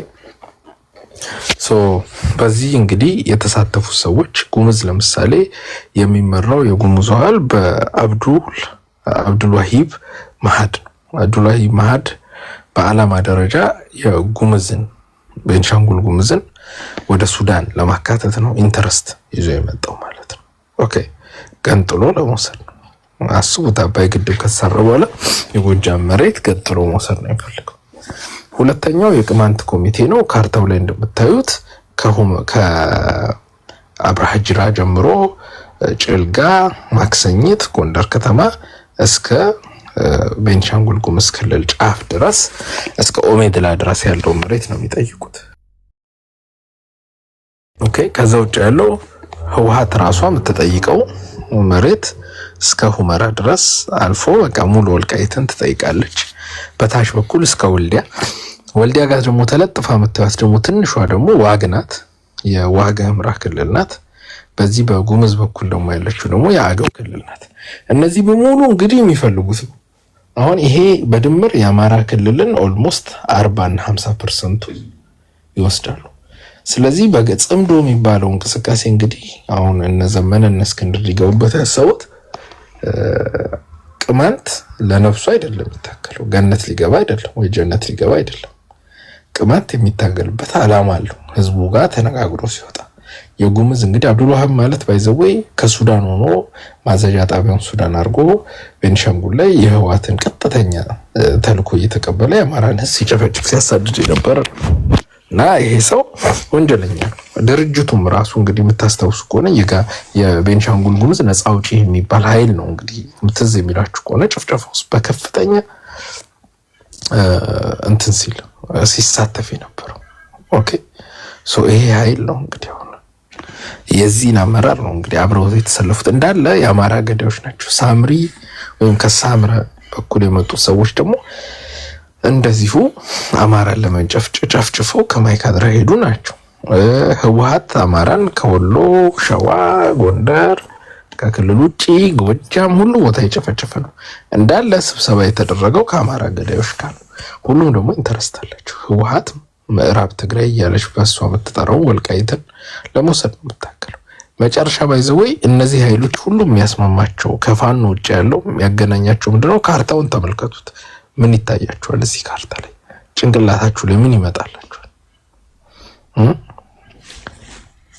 ሶ በዚህ እንግዲህ የተሳተፉ ሰዎች ጉሙዝ ለምሳሌ የሚመራው የጉሙዝ ኃይል በአብዱልዋሂብ መሐድ ነው። አብዱልዋሂብ መሐድ በዓላማ ደረጃ የጉሙዝን ቤንሻንጉል ጉሙዝን ወደ ሱዳን ለማካተት ነው ኢንተረስት ይዞ የመጣው ማለት ነው። ኦኬ ገንጥሎ ለመውሰድ ነው። አስቡት፣ አባይ ግድብ ከተሰራ በኋላ የጎጃም መሬት ገንጥሎ መውሰድ ነው የሚፈልገው። ሁለተኛው የቅማንት ኮሚቴ ነው። ካርታው ላይ እንደምታዩት ከአብርሃ ጅራ ጀምሮ ጭልጋ፣ ማክሰኝት፣ ጎንደር ከተማ እስከ ቤንሻንጉል ጉሙዝ ክልል ጫፍ ድረስ እስከ ኦሜድላ ድረስ ያለው መሬት ነው የሚጠይቁት። ኦኬ ከዛ ውጭ ያለው ህወሓት ራሷ የምትጠይቀው መሬት እስከ ሁመራ ድረስ አልፎ በቃ ሙሉ ወልቃይትን ትጠይቃለች። በታች በኩል እስከ ወልዲያ ጋር ደግሞ ተለጥፋ የምታዩት ደግሞ ትንሿ ደግሞ ዋግ ናት፣ የዋግ ኽምራ ክልል ናት። በዚህ በጉሙዝ በኩል ደግሞ ያለችው ደግሞ የአገው ክልል ናት። እነዚህ በሙሉ እንግዲህ የሚፈልጉት አሁን ይሄ በድምር የአማራ ክልልን ኦልሞስት 40 እና 50% ይወስዳሉ። ስለዚህ በጽምዶ የሚባለው እንቅስቃሴ እንግዲህ አሁን እነ ዘመነ እነ እስክንድር ሊገቡበት ያሰቡት ቅማንት ለነፍሱ አይደለም የሚታገለው፣ ገነት ሊገባ አይደለም ወይ ጀነት ሊገባ አይደለም። ቅማንት የሚታገልበት ዓላማ አለው ህዝቡ ጋር ተነጋግሮ ሲወጣ። የጉሙዝ እንግዲህ አብዱልዋሃብ ማለት ባይዘወይ ከሱዳን ሆኖ ማዘዣ ጣቢያውን ሱዳን አድርጎ ቤንሻንጉል ላይ የህወሓትን ቀጥተኛ ተልዕኮ እየተቀበለ የአማራን ህዝብ ሲጨፈጭፍ ሲያሳድድ የነበረ እና ይሄ ሰው ወንጀለኛ ነው። ድርጅቱም ራሱ እንግዲህ የምታስታውሱ ከሆነ የቤንሻንጉል ጉሙዝ ነፃ አውጪ የሚባል ኃይል ነው እንግዲህ ምትዝ የሚላችሁ ከሆነ ጭፍጨፋ ውስጥ በከፍተኛ እንትን ሲሳተፍ የነበረው። ኦኬ ሶ ይሄ ኃይል ነው እንግዲህ አሁን የዚህን አመራር ነው እንግዲህ አብረው የተሰለፉት እንዳለ የአማራ ገዳዮች ናቸው። ሳምሪ ወይም ከሳምረ በኩል የመጡት ሰዎች ደግሞ እንደዚሁ አማራን ለመጨፍጨፍው ከማይካድራ ሄዱ ናቸው። ህወሓት አማራን ከወሎ፣ ሸዋ፣ ጎንደር ከክልል ውጪ ጎጃም ሁሉ ቦታ የጨፈጨፈ ነው። እንዳለ ስብሰባ የተደረገው ከአማራ ገዳዮች ጋር ነው። ሁሉም ደግሞ ኢንተረስት አላቸው። ህወሓት ምዕራብ ትግራይ እያለች በሷ የምትጠራው ወልቃይትን ለመውሰድ ነው የምታከለው። መጨረሻ ባይዘወይ እነዚህ ኃይሎች ሁሉ የሚያስማማቸው ከፋኖ ውጭ ያለው የሚያገናኛቸው ምንድነው? ካርታውን ተመልከቱት። ምን ይታያችኋል? እዚህ ካርታ ላይ ጭንቅላታችሁ ላይ ምን ይመጣላችኋል?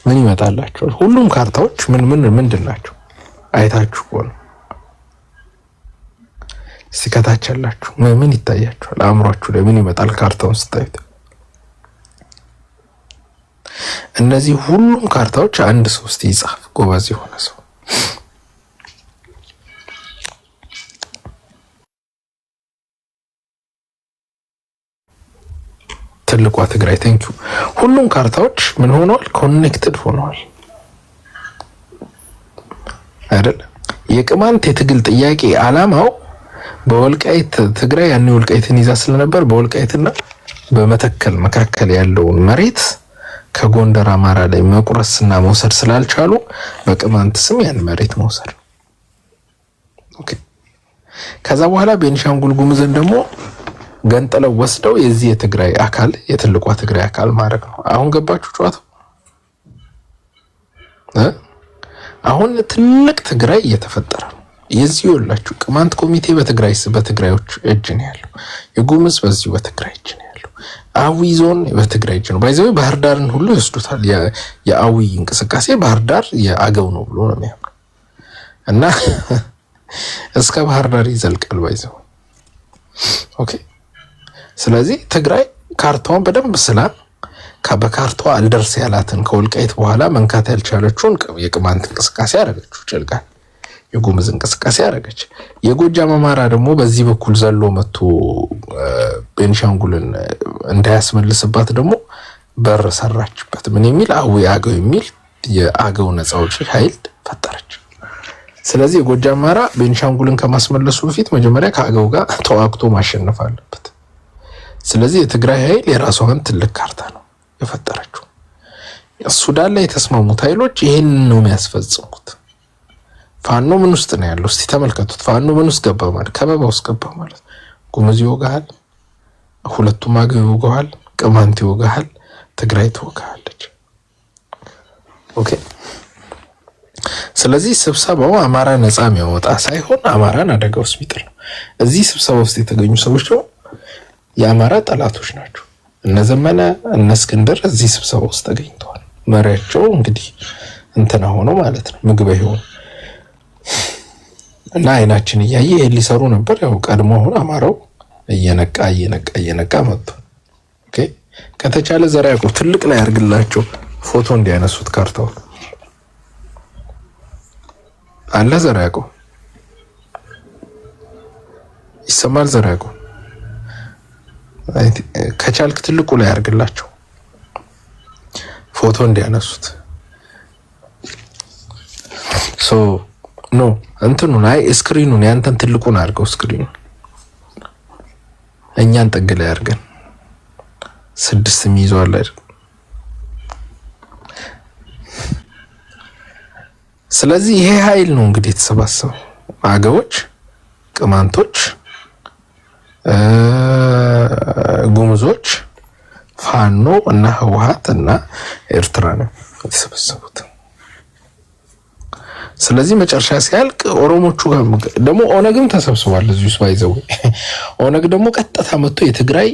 ምን ይመጣላችኋል? ሁሉም ካርታዎች ምንድን ናቸው? አይታችሁ ከሆነ እስቲ ከታች ያላችሁ ምን ይታያችኋል? አእምሯችሁ ላይ ምን ይመጣል? ካርታውን ስታዩት እነዚህ ሁሉም ካርታዎች አንድ ሰው እስቲ ይጻፍ፣ ጎበዝ የሆነ ሰው ትልቋ ትግራይ ቴንኪው። ሁሉም ካርታዎች ምን ሆነዋል? ኮኔክትድ ሆነዋል አይደል? የቅማንት የትግል ጥያቄ ዓላማው በወልቃይት ትግራይ ያን ወልቃይትን ይዛ ስለነበር በወልቃይትና በመተከል መካከል ያለውን መሬት ከጎንደር አማራ ላይ መቁረስና መውሰድ ስላልቻሉ በቅማንት ስም ያን መሬት መውሰድ። ኦኬ ከዛ በኋላ ቤንሻንጉል ጉሙዝን ደግሞ ገንጥለው ወስደው የዚህ የትግራይ አካል የትልቋ ትግራይ አካል ማድረግ ነው። አሁን ገባችሁ ጨዋታው? አሁን ትልቅ ትግራይ እየተፈጠረ ነው። የዚህ ይኸውላችሁ ቅማንት ኮሚቴ በትግራዮች እጅ ነው ያለው። የጉሙዝ በዚሁ በትግራይ እጅ ነው ያለው። አዊ ዞን በትግራይ እጅ ነው። ባይዘው ባህር ዳርን ሁሉ ይወስዱታል። የአዊ እንቅስቃሴ ባህር ዳር የአገው ነው ብሎ ነው የሚያምነው እና እስከ ባህር ዳር ይዘልቃል ባይዘው። ኦኬ ስለዚህ ትግራይ ካርታውን በደንብ በካርታዋ አልደርስ ያላትን ከወልቃይት በኋላ መንካት ያልቻለችውን የቅማንት እንቅስቃሴ አደረገችው። ጭልጋል የጉሙዝ እንቅስቃሴ አደረገች። የጎጃም አማራ ደግሞ በዚህ በኩል ዘሎ መጥቶ ቤንሻንጉልን እንዳያስመልስባት ደግሞ በር ሰራችበት። ምን የሚል አገው የሚል የአገው ነፃ አውጪ ኃይል ፈጠረች። ስለዚህ የጎጃም አማራ ቤንሻንጉልን ከማስመለሱ በፊት መጀመሪያ ከአገው ጋር ተዋግቶ ማሸነፍ አለበት። ስለዚህ የትግራይ ኃይል የራሷን ትልቅ ካርታ ነው የፈጠረችው። ሱዳን ላይ የተስማሙት ኃይሎች ይሄን ነው የሚያስፈጽሙት። ፋኖ ምን ውስጥ ነው ያለው? እስቲ ተመልከቱት። ፋኖ ምን ውስጥ ገባ ማለት ከበባ ውስጥ ገባ ማለት ጉሙዝ ይወጋሃል፣ ሁለቱም አገው ይወጋሃል፣ ቅማንት ይወጋሃል፣ ትግራይ ትወጋሃለች። ኦኬ። ስለዚህ ስብሰባው አማራ ነፃ የሚያወጣ ሳይሆን አማራን አደጋ ውስጥ የሚጥል ነው። እዚህ ስብሰባ ውስጥ የተገኙ ሰዎች ደግሞ የአማራ ጠላቶች ናቸው። እነ ዘመነ እነ እስክንድር እዚህ ስብሰባ ውስጥ ተገኝተዋል። መሪያቸው እንግዲህ እንትና ሆኖ ማለት ነው ምግበ ይሆን እና አይናችን እያየ ሊሰሩ ነበር። ያው ቀድሞ አሁን አማራው እየነቃ መጥቶ ኦኬ። ከተቻለ ዘራ ያዕቆብ ትልቅ ላይ ያርግላቸው ፎቶ እንዲያነሱት ካርታው አለ። ዘራ ያዕቆብ ይሰማል። ዘራ ያዕቆብ ከቻልክ ትልቁ ላይ ያርግላቸው ፎቶ እንዲያነሱት ኖ እንትኑን አይ ስክሪኑን ያንተን ትልቁን አድርገው ስክሪኑን እኛን ጥግ ላይ አድርገን 6 የሚይዘዋል አይደል? ስለዚህ ይሄ ኃይል ነው እንግዲህ የተሰባሰበው አገዎች፣ ቅማንቶች፣ ጉሙዞች፣ ፋኖ እና ህወሓት እና ኤርትራ ነው የተሰበሰቡት። ስለዚህ መጨረሻ ሲያልቅ ኦሮሞቹ ደግሞ ኦነግም ተሰብስቧል እዚህ ውስጥ ባይዘው። ኦነግ ደግሞ ቀጥታ መጥቶ የትግራይ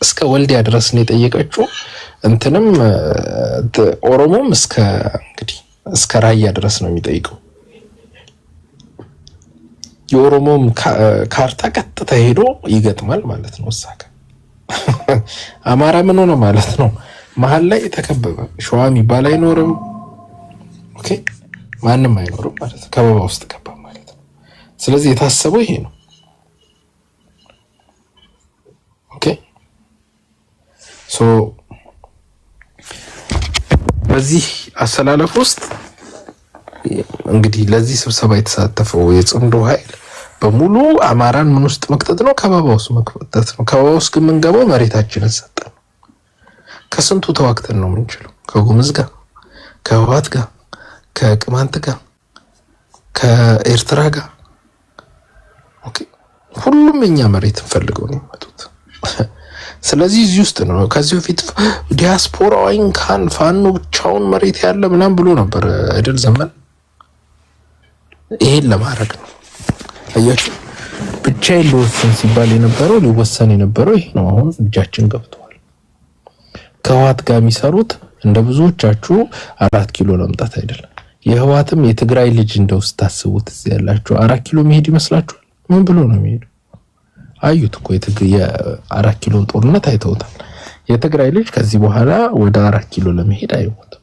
እስከ ወልዲያ ድረስ ነው የጠየቀችው። እንትንም ኦሮሞም እስከ ራያ ድረስ ነው የሚጠይቀው። የኦሮሞም ካርታ ቀጥታ ሄዶ ይገጥማል ማለት ነው። እሳከ አማራ ምን ሆነ ማለት ነው? መሀል ላይ ተከበበ። ሸዋ የሚባል አይኖርም። ኦኬ ማንም አይኖርም ማለት ነው። ከበባ ውስጥ ገባ ማለት ነው። ስለዚህ የታሰበው ይሄ ነው። ኦኬ በዚህ አሰላለፍ ውስጥ እንግዲህ ለዚህ ስብሰባ የተሳተፈው የጽምዶ ኃይል በሙሉ አማራን ምን ውስጥ መክተት ነው? ከበባ ውስጥ መክተት ነው። ከበባ ውስጥ ግን የምንገባው መሬታችንን ሰጠን። ከስንቱ ተዋክተን ነው የምንችለው? ከጉምዝ ጋር፣ ከህወሓት ጋር፣ ከቅማንት ጋር፣ ከኤርትራ ጋር። ኦኬ ሁሉም የኛ መሬት ፈልገው ነው የመጡት። ስለዚህ እዚህ ውስጥ ነው ከዚህ በፊት ዲያስፖራው አይንካን ፋኖ ብቻውን መሬት ያለ ምናምን ብሎ ነበር አይደል ዘመን። ይሄን ለማድረግ ነው አያችሁ። ብቻዬን ልወሰን ሲባል የነበረው ሊወሰን የነበረው ይሄ ነው። አሁን እጃችን ገብቷል። ከህወሓት ጋር የሚሰሩት እንደ ብዙዎቻችሁ 4 ኪሎ ለመምጣት አይደለም። የህወሓትም የትግራይ ልጅ እንደውስ ታስቡት እዚህ ያላችሁ 4 ኪሎ መሄድ ይመስላችኋል? ምን ብሎ ነው የሚሄዱ? አዩት እኮ የ4 ኪሎን ጦርነት አይተውታል። የትግራይ ልጅ ከዚህ በኋላ ወደ 4 ኪሎ ለመሄድ አይሞትም።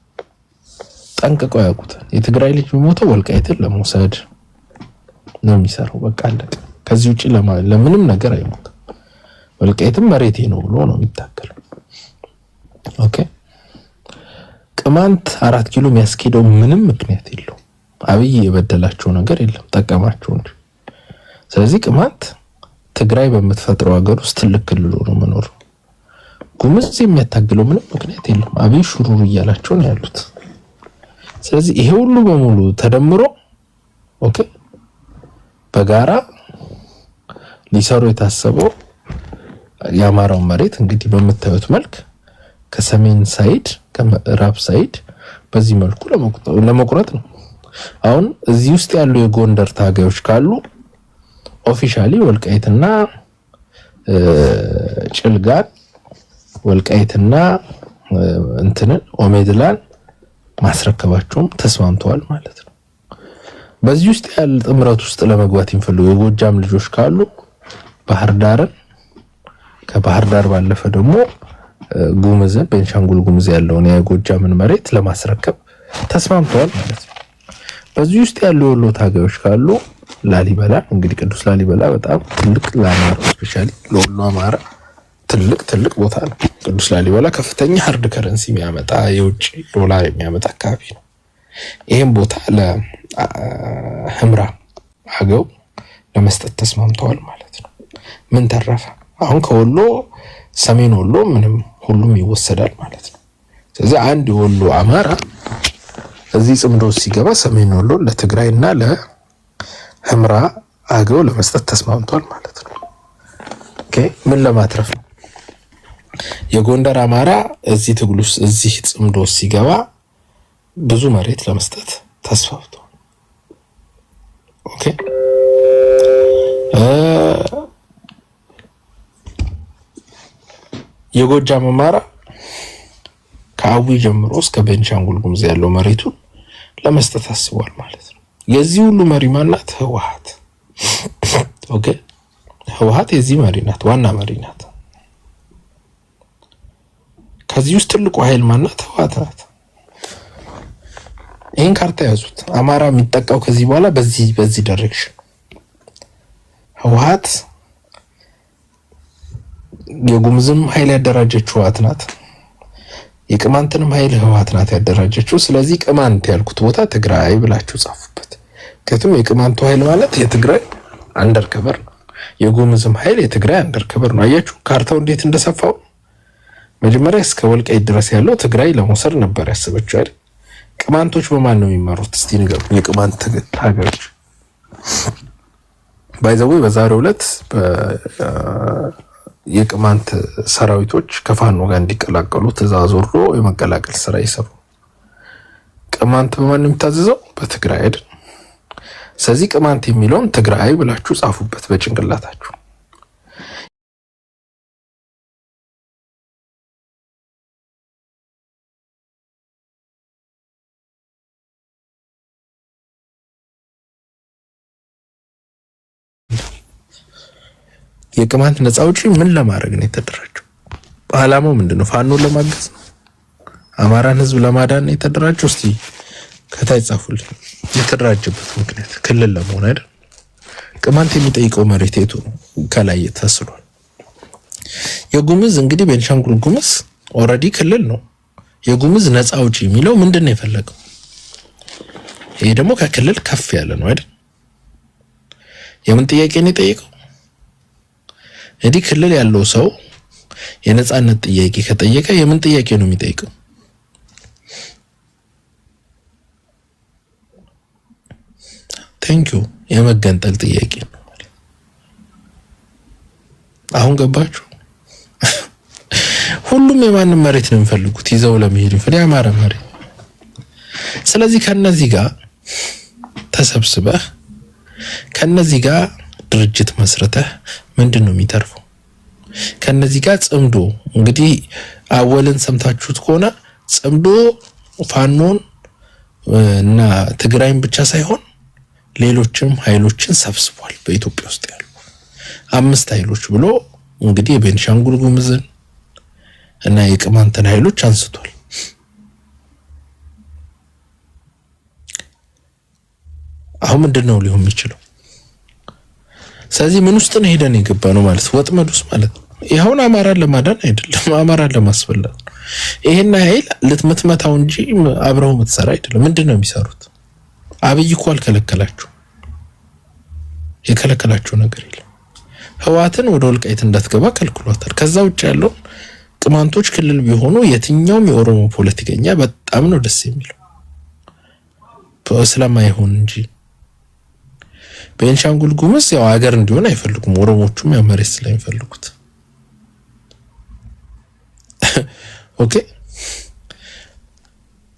ጠንቅቀው ያውቁታል። የትግራይ ልጅ የሚሞተው ወልቃይትን ለመውሰድ ነው የሚሰራው። በቃ አለቀ። ከዚህ ውጪ ለምንም ነገር አይሞትም። ወልቃይትም መሬቴ ነው ብሎ ነው የሚታገለው። ኦኬ ቅማንት 4 ኪሎ የሚያስኬደው ምንም ምክንያት የለው። አብይ የበደላቸው ነገር የለም፣ ጠቀማቸው እንጂ። ስለዚህ ቅማንት ትግራይ በምትፈጥረው ሀገር ውስጥ ትልቅ ክልል ነው መኖር። ጉምዝ የሚያታግለው ምንም ምክንያት የለም። አብይ ሹሩሩ እያላቸው ነው ያሉት። ስለዚህ ይሄ ሁሉ በሙሉ ተደምሮ ኦኬ በጋራ ሊሰሩ የታሰበው የአማራው መሬት እንግዲህ በምታዩት መልክ ከሰሜን ሳይድ ከምዕራብ ሳይድ በዚህ መልኩ ለመቁረጥ ነው። አሁን እዚህ ውስጥ ያሉ የጎንደር ታጋዮች ካሉ ኦፊሻሊ ወልቃይትና ጭልጋን ወልቃይትና እንትንን ኦሜድላን ማስረከባቸውም ተስማምተዋል ማለት ነው። በዚህ ውስጥ ያለ ጥምረት ውስጥ ለመግባት የሚፈልጉ የጎጃም ልጆች ካሉ ባህር ዳርን ከባህር ዳር ባለፈ ደግሞ ጉምዝን ቤንሻንጉል ጉምዝ ያለውን የጎጃምን መሬት ለማስረከብ ተስማምተዋል ማለት ነው። በዚህ ውስጥ ያሉ የወሎ ታጋዮች ካሉ ላሊበላ እንግዲህ ቅዱስ ላሊበላ በጣም ትልቅ ለአማራ ስፔሻሊ ለወሎ አማራ ትልቅ ቦታ ነው። ቅዱስ ላሊበላ ከፍተኛ ሃርድ ከረንሲ የሚያመጣ የውጭ ዶላር የሚያመጣ አካባቢ ነው። ይሄን ቦታ ለህምራ አገው ለመስጠት ተስማምተዋል ማለት ነው። ምን ተረፈ? አሁን ከወሎ ሰሜን ወሎ ምንም ሁሉም ይወሰዳል ማለት ነው። ስለዚህ አንድ የወሎ አማራ እዚህ ጽምዶ ሲገባ ሰሜን ወሎ ለትግራይና ለህምራ አገው ለመስጠት ተስማምቷል ማለት ነው። ኦኬ ምን ለማትረፍ ነው? የጎንደር አማራ እዚህ ትግል ውስጥ እዚህ ጽምዶ ሲገባ ብዙ መሬት ለመስጠት ተስፋፍቷል። ኦኬ የጎጃም አማራ ከአዊ ጀምሮ እስከ ቤንሻንጉል ጉሙዝ ያለው መሬቱን ለመስጠት አስቧል ማለት ነው። የዚህ ሁሉ መሪ ማናት? ህወሓት። ኦኬ ህወሓት የዚህ መሪ ናት፣ ዋና መሪ ናት። ከዚህ ውስጥ ትልቁ ኃይል ማናት? ህወሓት ናት። ይሄን ካርታ ያዙት። አማራ የሚጠቃው ከዚህ በኋላ በዚህ ዳይሬክሽን ህወሓት የጉሙዝም ኃይል ያደራጀችው ህወሓት ናት። የቅማንትንም ኃይል ህወሓት ናት ያደራጀችው። ስለዚህ ቅማንት ያልኩት ቦታ ትግራይ ብላችሁ ጻፉበት። ከቱም የቅማንቱ ኃይል ማለት የትግራይ አንደርከቨር ነው። የጉሙዝም ኃይል የትግራይ አንደርከቨር ነው። አያችሁ ካርታው እንዴት እንደሰፋው። መጀመሪያ እስከ ወልቃይት ድረስ ያለው ትግራይ ለመውሰድ ነበር ያሰበችው አይደል? ቅማንቶች በማን ነው የሚመሩት? እስቲ ንገሩ። የቅማንት ታጋዮች ባይዘው በዛሬው ዕለት የቅማንት ሰራዊቶች ከፋኖ ጋር እንዲቀላቀሉ ትዕዛዝ ወርዶ የመቀላቀል ስራ ይሰሩ። ቅማንት በማን ነው የሚታዘዘው? በትግራይ አይደል? ስለዚህ ቅማንት የሚለውን ትግራይ ብላችሁ ጻፉበት በጭንቅላታችሁ። የቅማንት ነፃ አውጪ ምን ለማድረግ ነው የተደራጀው? ዓላማው ምንድነው? ፋኖን ለማገዝ ነው? አማራን ህዝብ ለማዳን ነው የተደራጀው? እስቲ ከታይ ጻፉልኝ። የተደራጀበት ምክንያት ክልል ለመሆን አይደል? ቅማንት የሚጠይቀው መሬት የቱ ነው? ከላይ ተስሏል። የጉሙዝ እንግዲህ ቤንሻንጉል ጉሙዝ ኦልሬዲ ክልል ነው። የጉሙዝ ነፃ አውጪ የሚለው ምንድነው የፈለገው? ይሄ ደግሞ ከክልል ከፍ ያለ ነው አይደል? የምን ጥያቄ ነው የጠየቀው? እንግዲህ ክልል ያለው ሰው የነፃነት ጥያቄ ከጠየቀ የምን ጥያቄ ነው የሚጠይቀው? ቴንኪው የመገንጠል ጥያቄ ነው። አሁን ገባችሁ? ሁሉም የማንም መሬት ነው የሚፈልጉት ይዘው ለመሄድ ይፈልጋል፣ የአማራ መሬት። ስለዚህ ከነዚህ ጋር ተሰብስበህ ከነዚህ ጋር ድርጅት መስርተህ ምንድነው የሚተርፈው? ከነዚህ ጋር ጽምዶ እንግዲህ አወልን ሰምታችሁት ከሆነ ጽምዶ ፋኖን እና ትግራይን ብቻ ሳይሆን ሌሎችም ኃይሎችን ሰብስቧል። በኢትዮጵያ ውስጥ ያሉ 5 ኃይሎች ብሎ እንግዲህ የቤንሻንጉል ጉሙዝን እና የቅማንትን ኃይሎች አንስቷል። አሁን ምንድነው ሊሆን የሚችለው? ስለዚህ ምን ውስጥ ነው ሄደን የገባ ነው ማለት ወጥመድ ውስጥ ማለት ነው። ይሁን አማራን ለማዳን አይደለም፣ አማራን ለማስበላት ይሄን ኃይል ልትመታው እንጂ አብረው የምትሰራ አይደለም። ምንድነው የሚሰሩት? አብይ እኮ አልከለከላችሁ፣ የከለከላችሁ ነገር የለም። ህወሓትን ወደ ወልቃይት እንዳትገባ ከልክሏታል። ከዛ ውጭ ያለው ቅማንቶች ክልል ቢሆኑ የትኛውም የኦሮሞ ፖለቲከኛ በጣም ነው ደስ የሚለው ስለማይሆን እንጂ ቤንሻንጉል ጉሙዝ ያው ሀገር እንዲሆን አይፈልጉም። ኦሮሞቹም ያው መሬት ስለሚፈልጉት ኦኬ።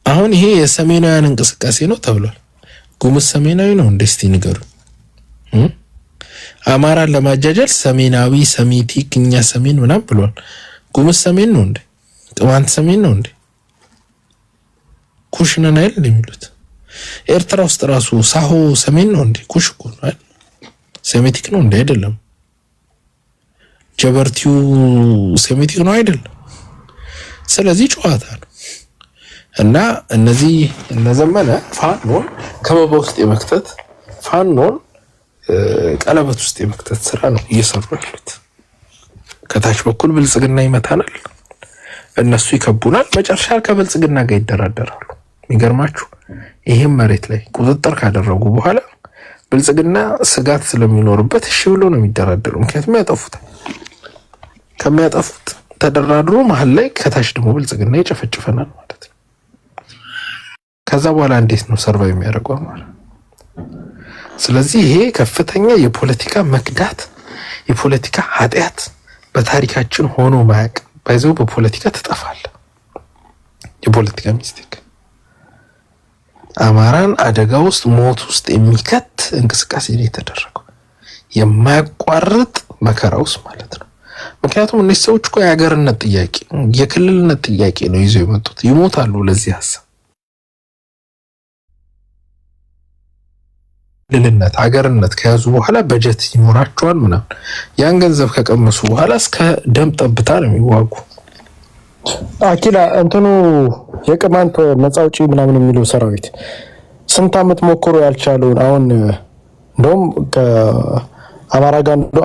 አሁን ይሄ የሰሜናውያን እንቅስቃሴ ነው ተብሏል። ጉሙዝ ሰሜናዊ ነው እንዴ? እስቲ ንገሩ። አማራን ለማጃጀል ሰሜናዊ ሰሜቲክ እኛ ሰሜን ምናምን ብሏል። ጉሙዝ ሰሜን ነው እንዴ? ቅማንት ሰሜን ነው እንዴ? ኩሽ ነን አይደል የሚሉት? ኤርትራ ውስጥ ራሱ ሳሆ ሰሜን ነው እንዴ? ኩሽ እኮ ነው አይደል? ሴሜቲክ ነው እንዴ? አይደለም። ጀበርቲው ሴሜቲክ ነው አይደለም። ስለዚህ ጨዋታ ነው እና እነዚህ እነዘመነ ፋኖን ከበባ ውስጥ የመክተት ፋኖን ቀለበት ውስጥ የመክተት ስራ ነው እየሰሩ ያሉት። ከታች በኩል ብልጽግና ይመታናል፣ እነሱ ይከቡናል፣ መጨረሻ ከብልጽግና ጋር ይደራደራሉ። የሚገርማችሁ ይሄን መሬት ላይ ቁጥጥር ካደረጉ በኋላ ብልጽግና ስጋት ስለሚኖርበት እሺ ብሎ ነው የሚደራደሩ። ምክንያቱም ያጠፉታል። ከሚያጠፉት ተደራድሮ መሀል ላይ ከታች ደግሞ ብልጽግና ይጨፈጭፈናል ማለት ከዛ በኋላ እንዴት ነው ሰርቫይቭ የሚያደርገው አማራ? ስለዚህ ይሄ ከፍተኛ የፖለቲካ መክዳት፣ የፖለቲካ ኃጢአት በታሪካችን ሆኖ ማያቅ ባይዘው በፖለቲካ ተጠፋለ። የፖለቲካ ሚስቴክ አማራን አደጋ ውስጥ ሞት ውስጥ የሚከት እንቅስቃሴ ነው የተደረገው፣ የማያቋርጥ መከራ ውስጥ ማለት ነው። ምክንያቱም እነዚህ ሰዎች እኮ የሀገርነት ጥያቄ የክልልነት ጥያቄ ነው ይዘው የመጡት። ይሞታሉ ለዚህ ሀሳብ። ክልልነት ሀገርነት ከያዙ በኋላ በጀት ይኖራቸዋል ምናምን። ያን ገንዘብ ከቀመሱ በኋላ እስከ ደም ጠብታ ነው የሚዋጉ። አኪላ እንትኑ የቅማንት ነፃ አውጪ ምናምን የሚለው ሰራዊት ስንት ዓመት ሞክሮ ያልቻለውን አሁን እንደውም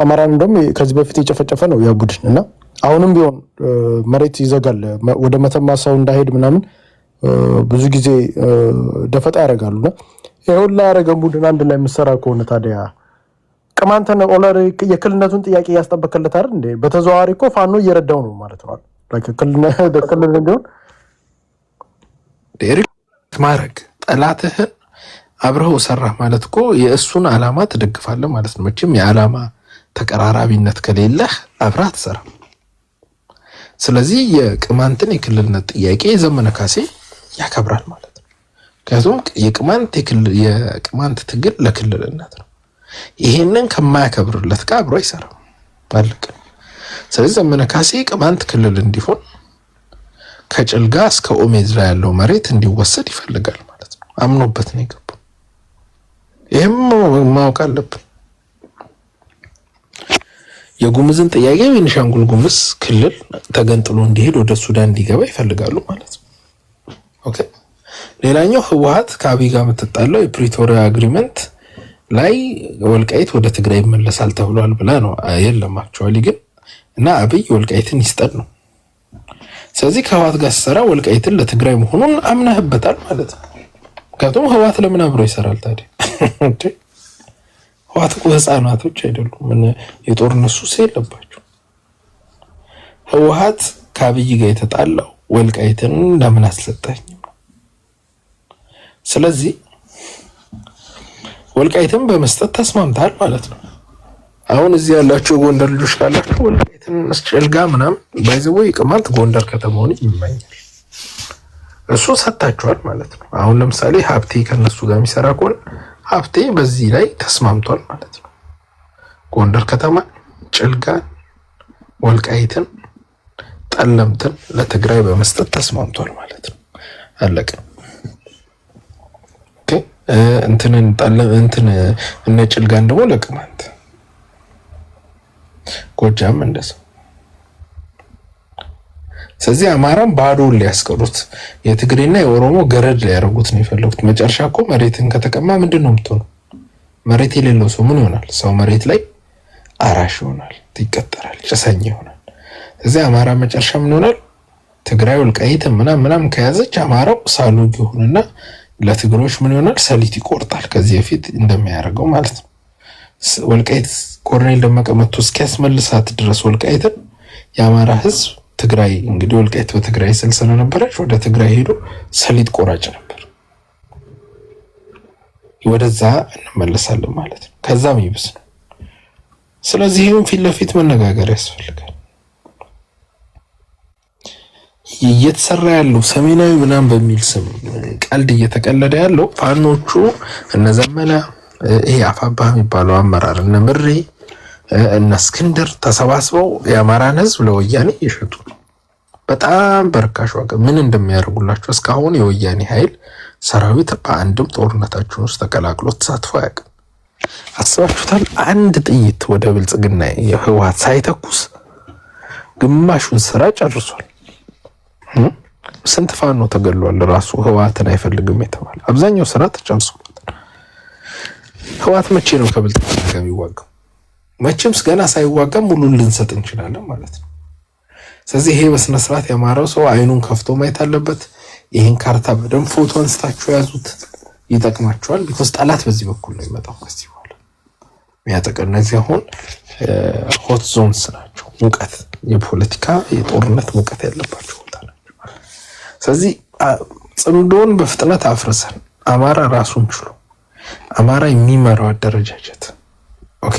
አማራን እንደውም ከዚህ በፊት የጨፈጨፈ ነው ያ ቡድን እና አሁንም ቢሆን መሬት ይዘጋል ወደ መተማ ሰው እንዳይሄድ ምናምን ብዙ ጊዜ ደፈጣ ያደርጋሉና ይሁን ላይ ያደረገ ቡድን አንድ ላይ መሰራ ከሆነ ታዲያ ቅማንተን ኦልሬዲ የክልልነቱን ጥያቄ ያስጠበቀለት አይደል እንዴ? በተዘዋዋሪ እኮ ፋኖ እየረዳው ነው ማለት ነው። ክልል እንዲሆን ዴሪክ ማረግ ጠላትህን አብረው ሰራህ ማለት እኮ የእሱን ዓላማ ትደግፋለህ ማለት ነው። መቼም የዓላማ ተቀራራቢነት ከሌለህ አብረህ አትሰራም። ስለዚህ የቅማንትን የክልልነት ጥያቄ ዘመነ ካሴ ያከብራል ማለት ነው። ምክንያቱም የቅማንት ትግል ለክልልነት ነው። ይሄንን ከማያከብርለት ጋር አብሮ አይሰራም ባልክ። ስለዚህ ዘመነ ካሴ ቅማንት ክልል እንዲሆን ከጭልጋ እስከ ኦሜድላ ያለው መሬት እንዲወሰድ ይፈልጋል ማለት ነው። አምኖበት ነው የገባው። ይሄም ማወቅ አለብን። የጉምዝን ጥያቄ ቤኒሻንጉል ጉምዝ ክልል ተገንጥሎ እንዲሄድ ወደ ሱዳን እንዲገባ ይፈልጋሉ ማለት ነው። ኦኬ። ሌላኛው ህወሓት ከአብይ ጋር የምትጣለው የፕሪቶሪያ አግሪመንት ላይ ወልቃይት ወደ ትግራይ ይመለሳል ተብሏል ብላ ነው። የለም አክቹአሊ ግን እና አብይ ወልቃይትን ይስጠን ነው። ስለዚህ ከህወሓት ጋር ሰራ ወልቃይትን ለትግራይ መሆኑን አምነህበታል ማለት ነው። ምክንያቱም ህወሓት ለምን አብሮ ይሰራል ታዲያ? ህወሓት እኮ ህፃናቶች አይደሉም። ምን የጦርነት ሱስ የለባቸው። ህወሓት ከአብይ ጋር የተጣላው ወልቃይትን ለምን አስሰጠኝ? ስለዚህ ወልቃይትን በመስጠት ተስማምታል ማለት ነው። አሁን እዚህ ያላችሁ ጎንደር ልጆች ካላችሁ ወልቃይትን ጭልጋ ምናምን ባይዘው ቅማንት ጎንደር ከተማውን ይመኛል። እሱ ሰጣቸዋል ማለት ነው። አሁን ለምሳሌ ሀብቴ ከነሱ ጋር የሚሰራ ከሆነ ሀብቴ በዚህ ላይ ተስማምቷል ማለት ነው። ጎንደር ከተማ፣ ጭልጋን፣ ወልቃይትን፣ ጠለምትን ለትግራይ በመስጠት ተስማምቷል ማለት ነው። አለቀ። እንትን እነ ጭልጋን ደግሞ ለቅማንት፣ ጎጃም እንደሰው። ስለዚህ አማራም ባዶን ሊያስቀሩት የትግሬና የኦሮሞ ገረድ ሊያደርጉት ነው የፈለጉት። መጨረሻ እኮ መሬትን ከተቀማ ምንድን ነው የምትሆነው? መሬት የሌለው ሰው ምን ይሆናል? ሰው መሬት ላይ አራሽ ይሆናል፣ ይቀጠራል፣ ጭሰኛ ይሆናል። ስለዚህ አማራ መጨረሻ ምን ይሆናል? ትግራይ ወልቃይት ምናምን ከያዘች አማራው ሳሉግ ይሆንና ለትግሮች ምን ይሆናል? ሰሊጥ ይቆርጣል። ከዚህ በፊት እንደሚያደርገው ማለት ነው። ወልቃይት ኮሎኔል ደመቀ መጥቶ እስኪያስመልሳት ድረስ ወልቃይትን የአማራ ህዝብ ትግራይ እንግዲህ ወልቃይት በትግራይ ስል ስለነበረች ወደ ትግራይ ሄዶ ሰሊጥ ቆራጭ ነበር። ወደዛ እንመለሳለን ማለት ነው። ከዛም ይብስ ነው። ስለዚህ ይሄን ፊት ለፊት መነጋገር ያስፈልጋል። እየተሰራ ያለው ሰሜናዊ ምናምን በሚል ስም ቀልድ እየተቀለደ ያለው ፋኖቹ እነዘመነ ይሄ አፋባ የሚባለው አመራር እነ ምሬ እነ እስክንድር ተሰባስበው የአማራን ህዝብ ለወያኔ ይሸጡ በጣም በርካሽ ዋጋ ምን እንደሚያደርጉላቸው እስካሁን የወያኔ ኃይል ሰራዊት በአንድም ጦርነታችን ውስጥ ተቀላቅሎ ተሳትፎ አያውቅም። አስባችሁታል? አንድ ጥይት ወደ ብልጽግና የህወሓት ሳይተኩስ ግማሹን ስራ ጨርሷል። ስንት ፋኖ ተገሏል? ራሱ ህወሓትን አይፈልግም የተባለ አብዛኛው ስራ ተጨርሷል። ህወሓት መቼ ነው ከብልጽግና ጋር የሚዋጋው? መቼም ገና ሳይዋጋ ሙሉ ልንሰጥ እንችላለን ማለት ነው። ስለዚህ ይሄ በስነ ስርዓት ያማረው ሰው አይኑን ከፍቶ ማየት አለበት። ይሄን ካርታ በደንብ ፎቶ አንስታችሁ ያዙት፣ ይጠቅማችኋል። ቢኮዝ ጠላት በዚህ በኩል ነው የሚመጣው። ከዚህ በኋላ የሚያጠቀው እነዚህ አሁን ሆት ዞንስ ናቸው። ሙቀት፣ የፖለቲካ የጦርነት ሙቀት ያለባቸው ቦታ ናቸው። ስለዚህ ጽምዶን በፍጥነት አፍርሰን አማራ ራሱን ችሎ አማራ የሚመራው አደረጃጀት ኦኬ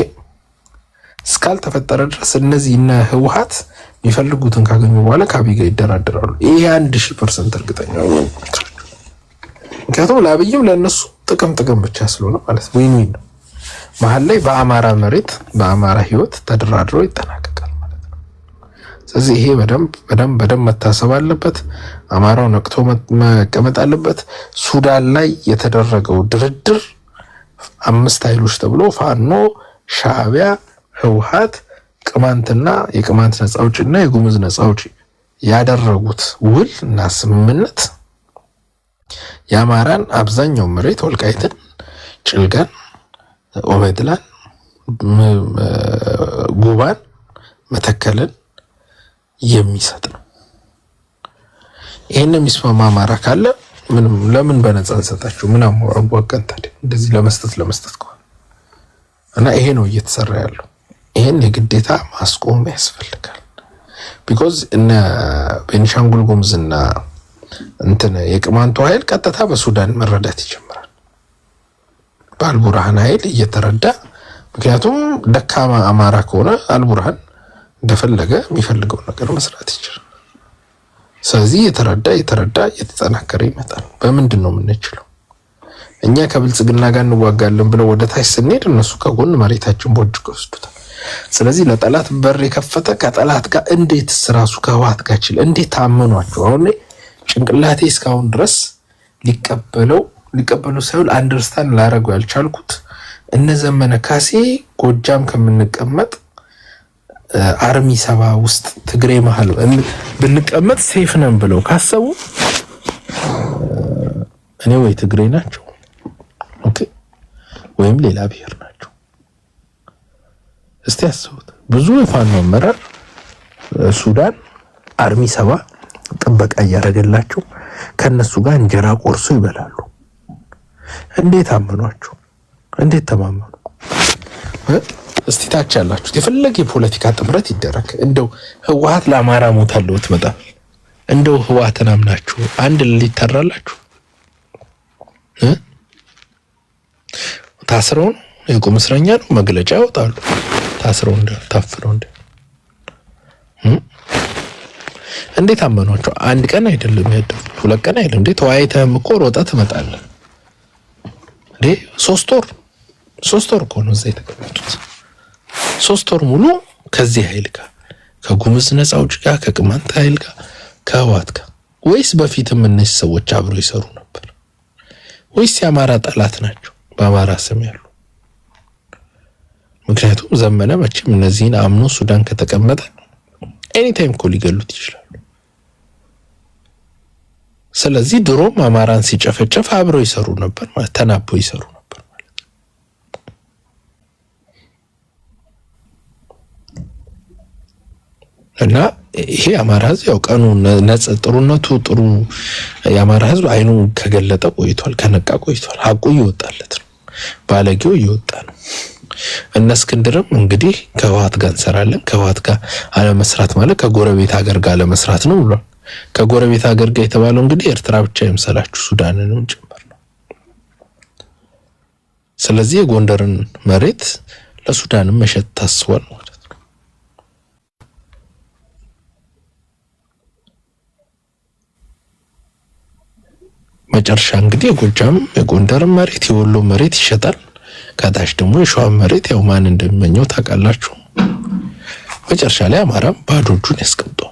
እስካልተፈጠረ ድረስ እነዚህ እና ህወሓት የሚፈልጉትን ካገኙ በኋላ ከአብይ ጋር ይደራደራሉ። ይሄ 1000% እርግጠኛ ነው። ምክንያቱም ለአብይም ለነሱ ጥቅም ብቻ ስለሆነ ማለት ዊን ዊን ነው። መሀል ላይ በአማራ መሬት በአማራ ህይወት ተደራድሮ ይጠናቀቃል ማለት ነው። ስለዚህ ይሄ በደንብ መታሰብ አለበት። አማራው ነቅቶ መቀመጥ አለበት። ሱዳን ላይ የተደረገው ድርድር 5 ኃይሎች ተብሎ ፋኖ፣ ሻዕቢያ፣ ህወሓት፣ ቅማንትና የቅማንት ነፃ አውጪና የጉሙዝ ነፃ አውጪ ያደረጉት ውል እና ስምምነት የአማራን አብዛኛው መሬት ወልቃይትን፣ ጭልጋን፣ ኦሜድላን፣ ጉባን፣ መተከልን የሚሰጥ ነው። ይሄን የሚስማማ አማራ ካለ ምንም ለምን በነፃ እንሰጣችሁ? ምን አሟቀን ታዲያ እንደዚህ ለመስጠት ከሆነ እና ይሄ ነው እየተሰራ ያለው። ይሄን የግዴታ ማስቆም ያስፈልጋል። ቢኮዝ እነ ቤኒሻንጉል ጉሙዝና እንትን የቅማንቱ ኃይል ቀጥታ በሱዳን መረዳት ይጀምራል። በአልቡርሃን ኃይል እየተረዳ ምክንያቱም ደካማ አማራ ከሆነ አልቡርሃን እንደፈለገ የሚፈልገው ነገር መስራት ይችላል። ስለዚህ የተረዳ እየተጠናከረ ይመጣል። በምንድን ነው የምንችለው? እኛ ከብልጽግና ጋር እንዋጋለን ብለው ወደ ታች ስንሄድ እነሱ ከጎን መሬታችን ቦጅቆ ይወስዱታል። ስለዚህ ለጠላት በር የከፈተ ከጠላት ጋር እንዴት ራሱ ከህወሓት ጋር ይችላል? እንዴት ታመኗቸው? አሁን ጭንቅላቴ እስካሁን ድረስ ሊቀበሉ ሳይሆን አንደርስታንድ ላደርገው ያልቻልኩት እነ ዘመነ ካሴ ጎጃም ከምንቀመጥ አርሚ 70 ውስጥ ትግሬ መሃል ብንቀመጥ ሴፍ ነን ብለው ካሰቡ እኔ ወይ ትግሬ ናቸው ኦኬ ወይም ሌላ ብሔር ናቸው። እስቲ አስቡት። ብዙ የፋኖ አመራር ሱዳን አርሚ 70 ጥበቃ እያደረገላቸው ከነሱ ጋር እንጀራ ቆርሶ ይበላሉ። እንዴት አመኗቸው? እንዴት ተማመኑ? እስቲ ታች ያላችሁት የፈለገ የፖለቲካ ጥምረት ይደረግ እንደው ህወሓት ለአማራ ሞታለው ትመጣ እንደው ህወሓትን አምናችሁ አንድ ሊተራላችሁ ታስረው የቁም እስረኛ ነው መግለጫ ያወጣሉ። ታስረው ታፍረው እንዴት አመኗቸው? አንድ ቀን አይደለም ያደሩ 2 ቀን አይደለም እንዴ ተዋይተህም እኮ ሮጠህ ትመጣለህ እንዴ 3 ወር እኮ ነው እዛ የተቀመጡት። 3 ወር ሙሉ ከዚህ ኃይል ጋር ከጉሙዝ ነፃ አውጪ ጋር ከቅማንት ኃይል ጋር ከህወሓት ጋር ወይስ በፊትም እነዚህ ሰዎች አብረው ይሰሩ ነበር? ወይስ የአማራ ጠላት ናቸው በአማራ ስም ያሉ? ምክንያቱም ዘመነ መቼም እነዚህን አምኖ ሱዳን ከተቀመጠ ኤኒታይም እኮ ሊገሉት ይችላሉ። ስለዚህ ድሮም አማራን ሲጨፈጨፍ አብረው ይሰሩ ነበር ማለት ተናበው ይሰሩ ነበር ማለት ነው። እና ይሄ አማራ ህዝብ ያው ቀኑ ጥሩነቱ ጥሩ የአማራ ህዝብ አይኑ ከገለጠ ቆይቷል፣ ከነቃ ቆይቷል። ሀቁ እየወጣለት ነው፣ ባለጌው እየወጣ ነው። እነ እስክንድርም እንግዲህ ከህወሓት ጋር እንሰራለን፣ ከህወሓት ጋር አለመስራት ማለት ከጎረቤት ሀገር ጋር አለመስራት ነው ብሏል። ከጎረቤት ሀገር ጋር የተባለው እንግዲህ ኤርትራ ብቻ ይምሰላችሁ ሱዳንንም ጭምር ነው። ስለዚህ የጎንደርን መሬት ለሱዳንም መሸጥ ታስቧል ማለት ነው። መጨረሻ እንግዲህ የጎጃም የጎንደር መሬት የወሎ መሬት ይሸጣል። ከታች ደግሞ የሸዋ መሬት ያው ማን እንደሚመኘው ታውቃላችሁ። መጨረሻ ላይ አማራም ባዶ እጁን ያስቀምጠው።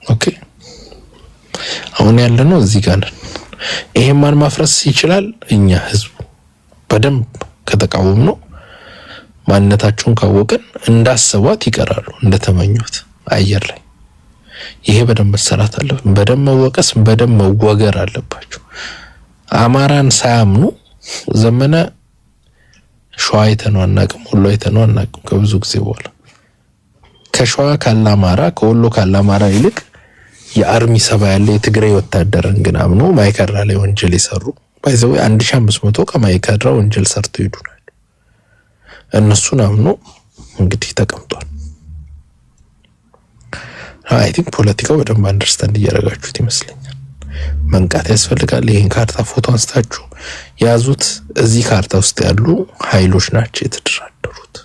ኦኬ አሁን ያለነው እዚህ ጋር ነን። ይሄን ማን ማፍረስ ይችላል? እኛ ህዝቡ በደንብ ከተቃወም ነው ማንነታቸውን ካወቀን እንዳሰቧት ይቀራሉ እንደተመኙት አየር ላይ። ይሄ በደንብ መሰራት አለበት። በደንብ መወቀስ፣ በደንብ መወገር አለባቸው። አማራን ሳያምኑ ዘመነ ሸዋ አይተነው አናውቅም፣ ወሎ አይተነው አናውቅም። ከብዙ ጊዜ በኋላ ከሸዋ ካለ አማራ ከወሎ ካለ አማራ ይልቅ የአርሚ 70 ያለ የትግራይ ወታደርን ግን አምኖ ማይካድራ ላይ ወንጀል ይሰሩ ባይዘው 1500 ከማይካድራ ወንጀል ሰርተው ይዱናል። እነሱን አምኖ እንግዲህ ተቀምጧል። አይ ቲንክ ፖለቲካው በደንብ አንደርስታንድ እያደረጋችሁት ይመስለኛል። መንቃት ያስፈልጋል። ይሄን ካርታ ፎቶ አንስታችሁ ያዙት። እዚህ ካርታ ውስጥ ያሉ ኃይሎች ናቸው የተደራደሩት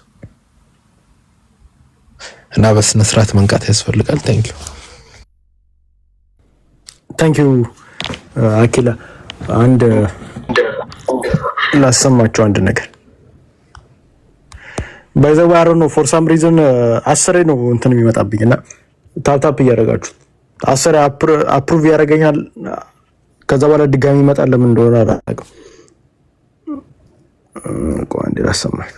እና በስነ ስርዓት መንቃት ያስፈልጋል። ታንኪዩ አኪላ። አንድ ላሰማችሁ አንድ ነገር ባይዘዋሮ ነው ፎር ሳም ሪዝን 10 ነው እንትን የሚመጣብኝና ታፕታፕ እያደረጋችሁት 10 አፕሩቭ ያደርገኛል። ከዛ በኋላ ድጋሚ ይመጣል። ለምን እንደሆነ አላውቅም። ቆይ አንዴ ላሰማኝ።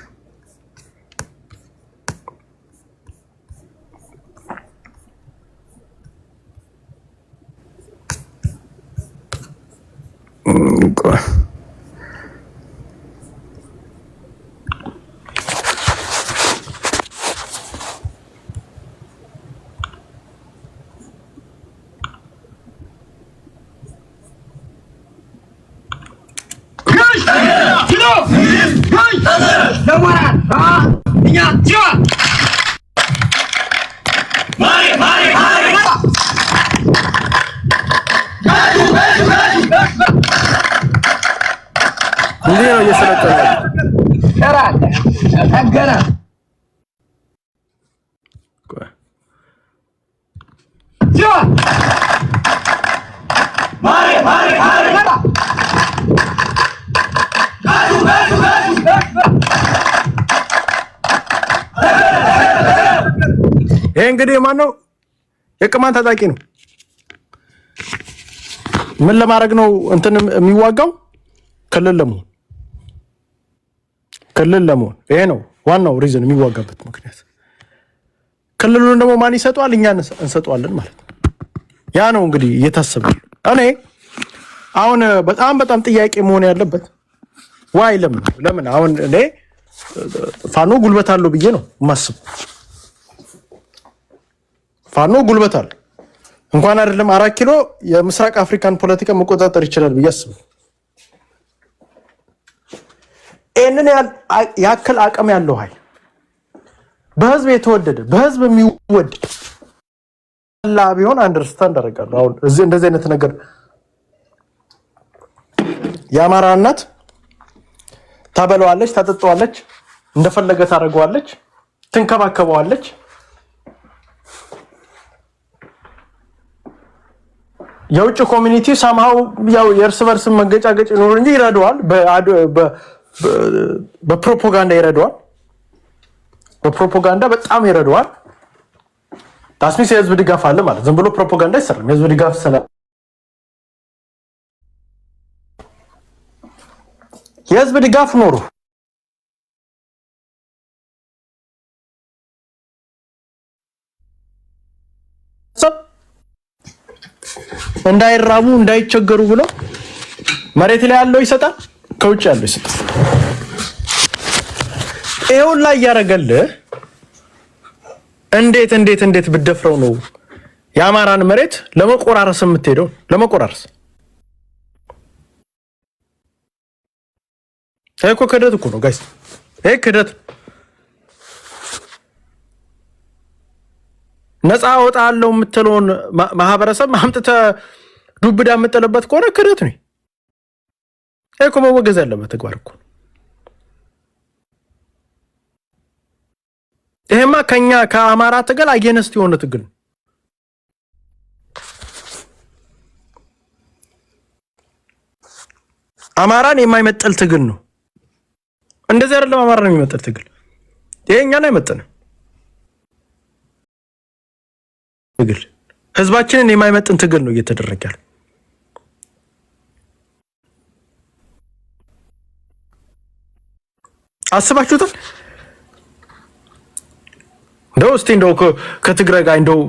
ቆይ ይሄ እንግዲህ ማን ነው? የቅማን ታጣቂ ነው። ምን ለማድረግ ነው እንትን የሚዋጋው? ክልል ለመሆን ይሄ ነው ዋናው ሪዝን የሚዋጋበት ምክንያት። ክልሉን ደግሞ ማን ይሰጠዋል? እኛ እንሰጠዋለን ማለት ነው። ያ ነው እንግዲህ እየታሰበ። እኔ አሁን በጣም ጥያቄ መሆን ያለበት ዋይ ለምን አሁን እኔ ፋኖ ጉልበት አለው ብዬ ነው የማስበው። ፋኖ ጉልበት አለው እንኳን አይደለም 4 ኪሎ የምስራቅ አፍሪካን ፖለቲካ መቆጣጠር ይችላል ብዬ አስባለሁ። እነን ያክል አቅም ያለው ኃይል በህዝብ የተወደደ በህዝብ የሚወደድ ቢሆን አንደርስታንድ አደርጋለሁ። አሁን እንደዚህ አይነት ነገር የአማራ እናት ታበለዋለች፣ ታጠጣዋለች፣ እንደፈለገ ታደርገዋለች፣ ትንከባከበዋለች። የውጭ ኮሚኒቲ ሳምሃው ያው የእርስ በርስ መገጫገጭ ነው እንጂ ይረዳዋል። በፕሮፓጋንዳ ይረዳዋል። በፕሮፓጋንዳ በጣም ይረዳዋል። ታስሚስ የህዝብ ድጋፍ አለ ማለት ዝም ብሎ ፕሮፓጋንዳ አይሰራም። የህዝብ ድጋፍ የህዝብ ድጋፍ ኖሩ እንዳይራቡ እንዳይቸገሩ ብሎ መሬት ላይ ያለው ይሰጣል፣ ከውጭ ያለው ይሰጣል። ይሄውን ላይ ያረጋልህ እንዴት ብደፍረው ነው የአማራን መሬት ለመቆራረስ የምትሄደው? ለመቆራረስ እኮ ክደት እኮ ነው ጋይስ፣ ይሄ ክደት። ነፃ አወጣለሁ የምትለውን ማህበረሰብ አምጥተህ ዱብዳ የምትጥልበት ከሆነ ክደት ነው። ይሄ እኮ መወገዝ ያለበት ተግባር እኮ። ይሄማ ከኛ ከአማራ ትግል አጌነስት የሆነ ትግል ነው። አማራን የማይመጠል ትግል ነው። እንደዚህ አይደለም አማራን የሚመጠል ትግል። ይሄ እኛን አይመጥንም። ትግል ህዝባችንን የማይመጥን ትግል ነው እየተደረገ ያለው። አስባችሁታል? እንደው ከትግራይ ጋር እንደው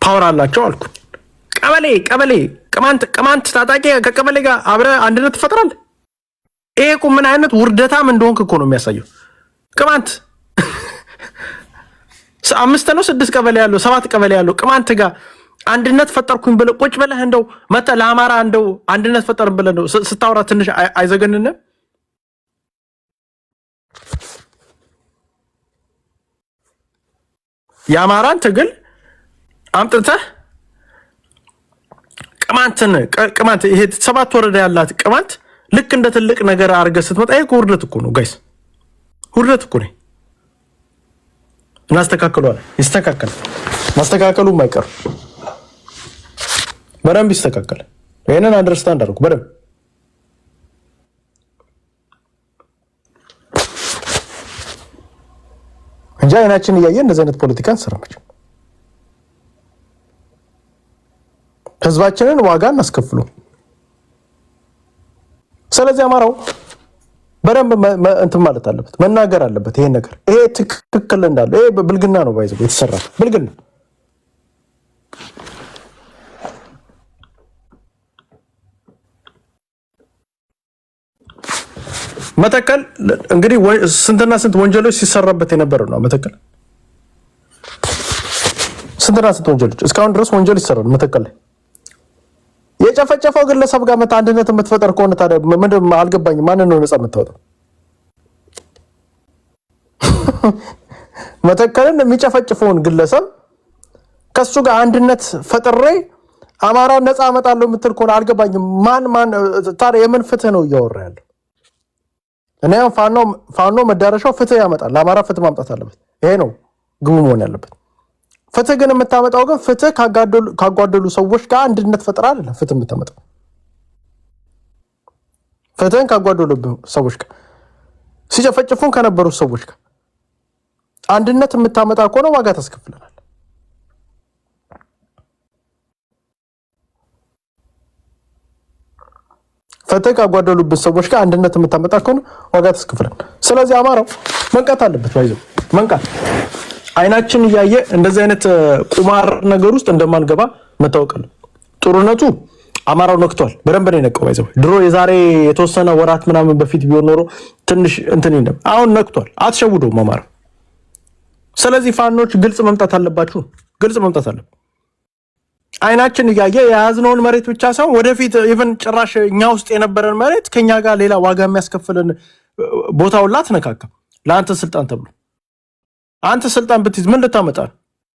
ፓወር አላቸው አልኩ። ቀበሌ ቅማንት ታጣቂ ከቀበሌ ጋር አብረ አንድነት ትፈጥራለህ? ይሄ እኮ ምን አይነት ውርደታም እንደሆንክ እኮ ነው የሚያሳየው። ቅማንት 5 ነው 6 ቀበሌ ያለው 7 ቀበሌ ያለው ቅማንት ጋር አንድነት ፈጠርኩኝ ብለህ ቁጭ ብለህ እንደው መተህ ለአማራ እንደው አንድነት ፈጠርን ብለህ ነው ስታወራ ትንሽ አይዘገንንም? የአማራን ትግል አምጥተህ ቅማንት ይሄ 7 ወረዳ ያላት ቅማንት ልክ እንደ ትልቅ ነገር አድርገህ ስትመጣ ይሄ ውርደት እኮ ነው ጋይስ፣ ውርደት እኮ ነው። እናስተካክለዋለን። ይስተካከል፣ ማስተካከሉ የማይቀር በደንብ ይስተካከል። ይሄንን አንደርስታንድ አድርጉ በደንብ። እንጂ አይናችን እያየ እንደዚህ አይነት ፖለቲካ እንሰራመች። ህዝባችንን ዋጋ እናስከፍሉ። ስለዚህ አማራው በደንብ እንትን ማለት አለበት፣ መናገር አለበት። ይሄን ነገር ይሄ ትክክል እንዳለ ይሄ ብልግና ነው ባይዘው የተሰራ ብልግና። መተከል እንግዲህ ስንትና ስንት ወንጀሎች ሲሰራበት የነበረ ነው። መተከል ስንትና ስንት ወንጀሎች እስካሁን ድረስ ወንጀል ይሰራል መተከል ላይ። የጨፈጨፈው ግለሰብ ጋር መታ አንድነት የምትፈጠር ከሆነ ታዲያ ምንድን አልገባኝም። ማንን ነው ነፃ የምታወጣው? መተከልን የሚጨፈጭፈውን ግለሰብ ከሱ ጋር አንድነት ፈጥሬ አማራውን ነፃ አመጣለሁ የምትል ከሆነ አልገባኝም። ማን ታዲያ የምን ፍትህ ነው እያወራ ያለው? እኔ ፋኖ መዳረሻው ፍትህ ያመጣል። ለአማራ ፍትህ ማምጣት አለበት። ይሄ ነው ግቡ መሆን ያለበት። ፍትህ ግን የምታመጣው ግን ፍትህ ካጓደሉ ሰዎች ጋር አንድነት ፈጥራ አይደለም። ፍትህ የምታመጣው ፍትህን ካጓደሉ ሰዎች ጋር ሲጨፈጭፉን ከነበሩ ሰዎች ጋር አንድነት የምታመጣ ከሆነ ዋጋ ታስከፍለናል። ፍትህ ካጓደሉብን ሰዎች ጋር አንድነት የምታመጣ ከሆነ ዋጋ ታስከፍለን። ስለዚህ አማራው መንቃት አለበት። ባይዘው መንቃት አይናችን እያየ እንደዚህ አይነት ቁማር ነገር ውስጥ እንደማንገባ መታወቅ አለ። ጥሩነቱ አማራው ነክቷል። በደንብ ነው የነቀው። ባይዘው ድሮ የዛሬ የተወሰነ ወራት ምናምን በፊት ቢሆን ኖሮ ትንሽ እንትን እንደም አሁን ነክቷል። አትሸውደውም አማራው። ስለዚህ ፋኖች ግልጽ መምጣት አለባችሁ። ግልጽ መምጣት አለ። አይናችን እያየ የያዝነውን መሬት ብቻ ሳይሆን ወደፊት ኢቭን ጭራሽ እኛ ውስጥ የነበረን መሬት ከኛ ጋር ሌላ ዋጋ የሚያስከፍልን ቦታውን ላትነካከም ለአንተ ስልጣን ተብሎ አንተ ስልጣን ብትይዝ ምን ልታመጣ ነው?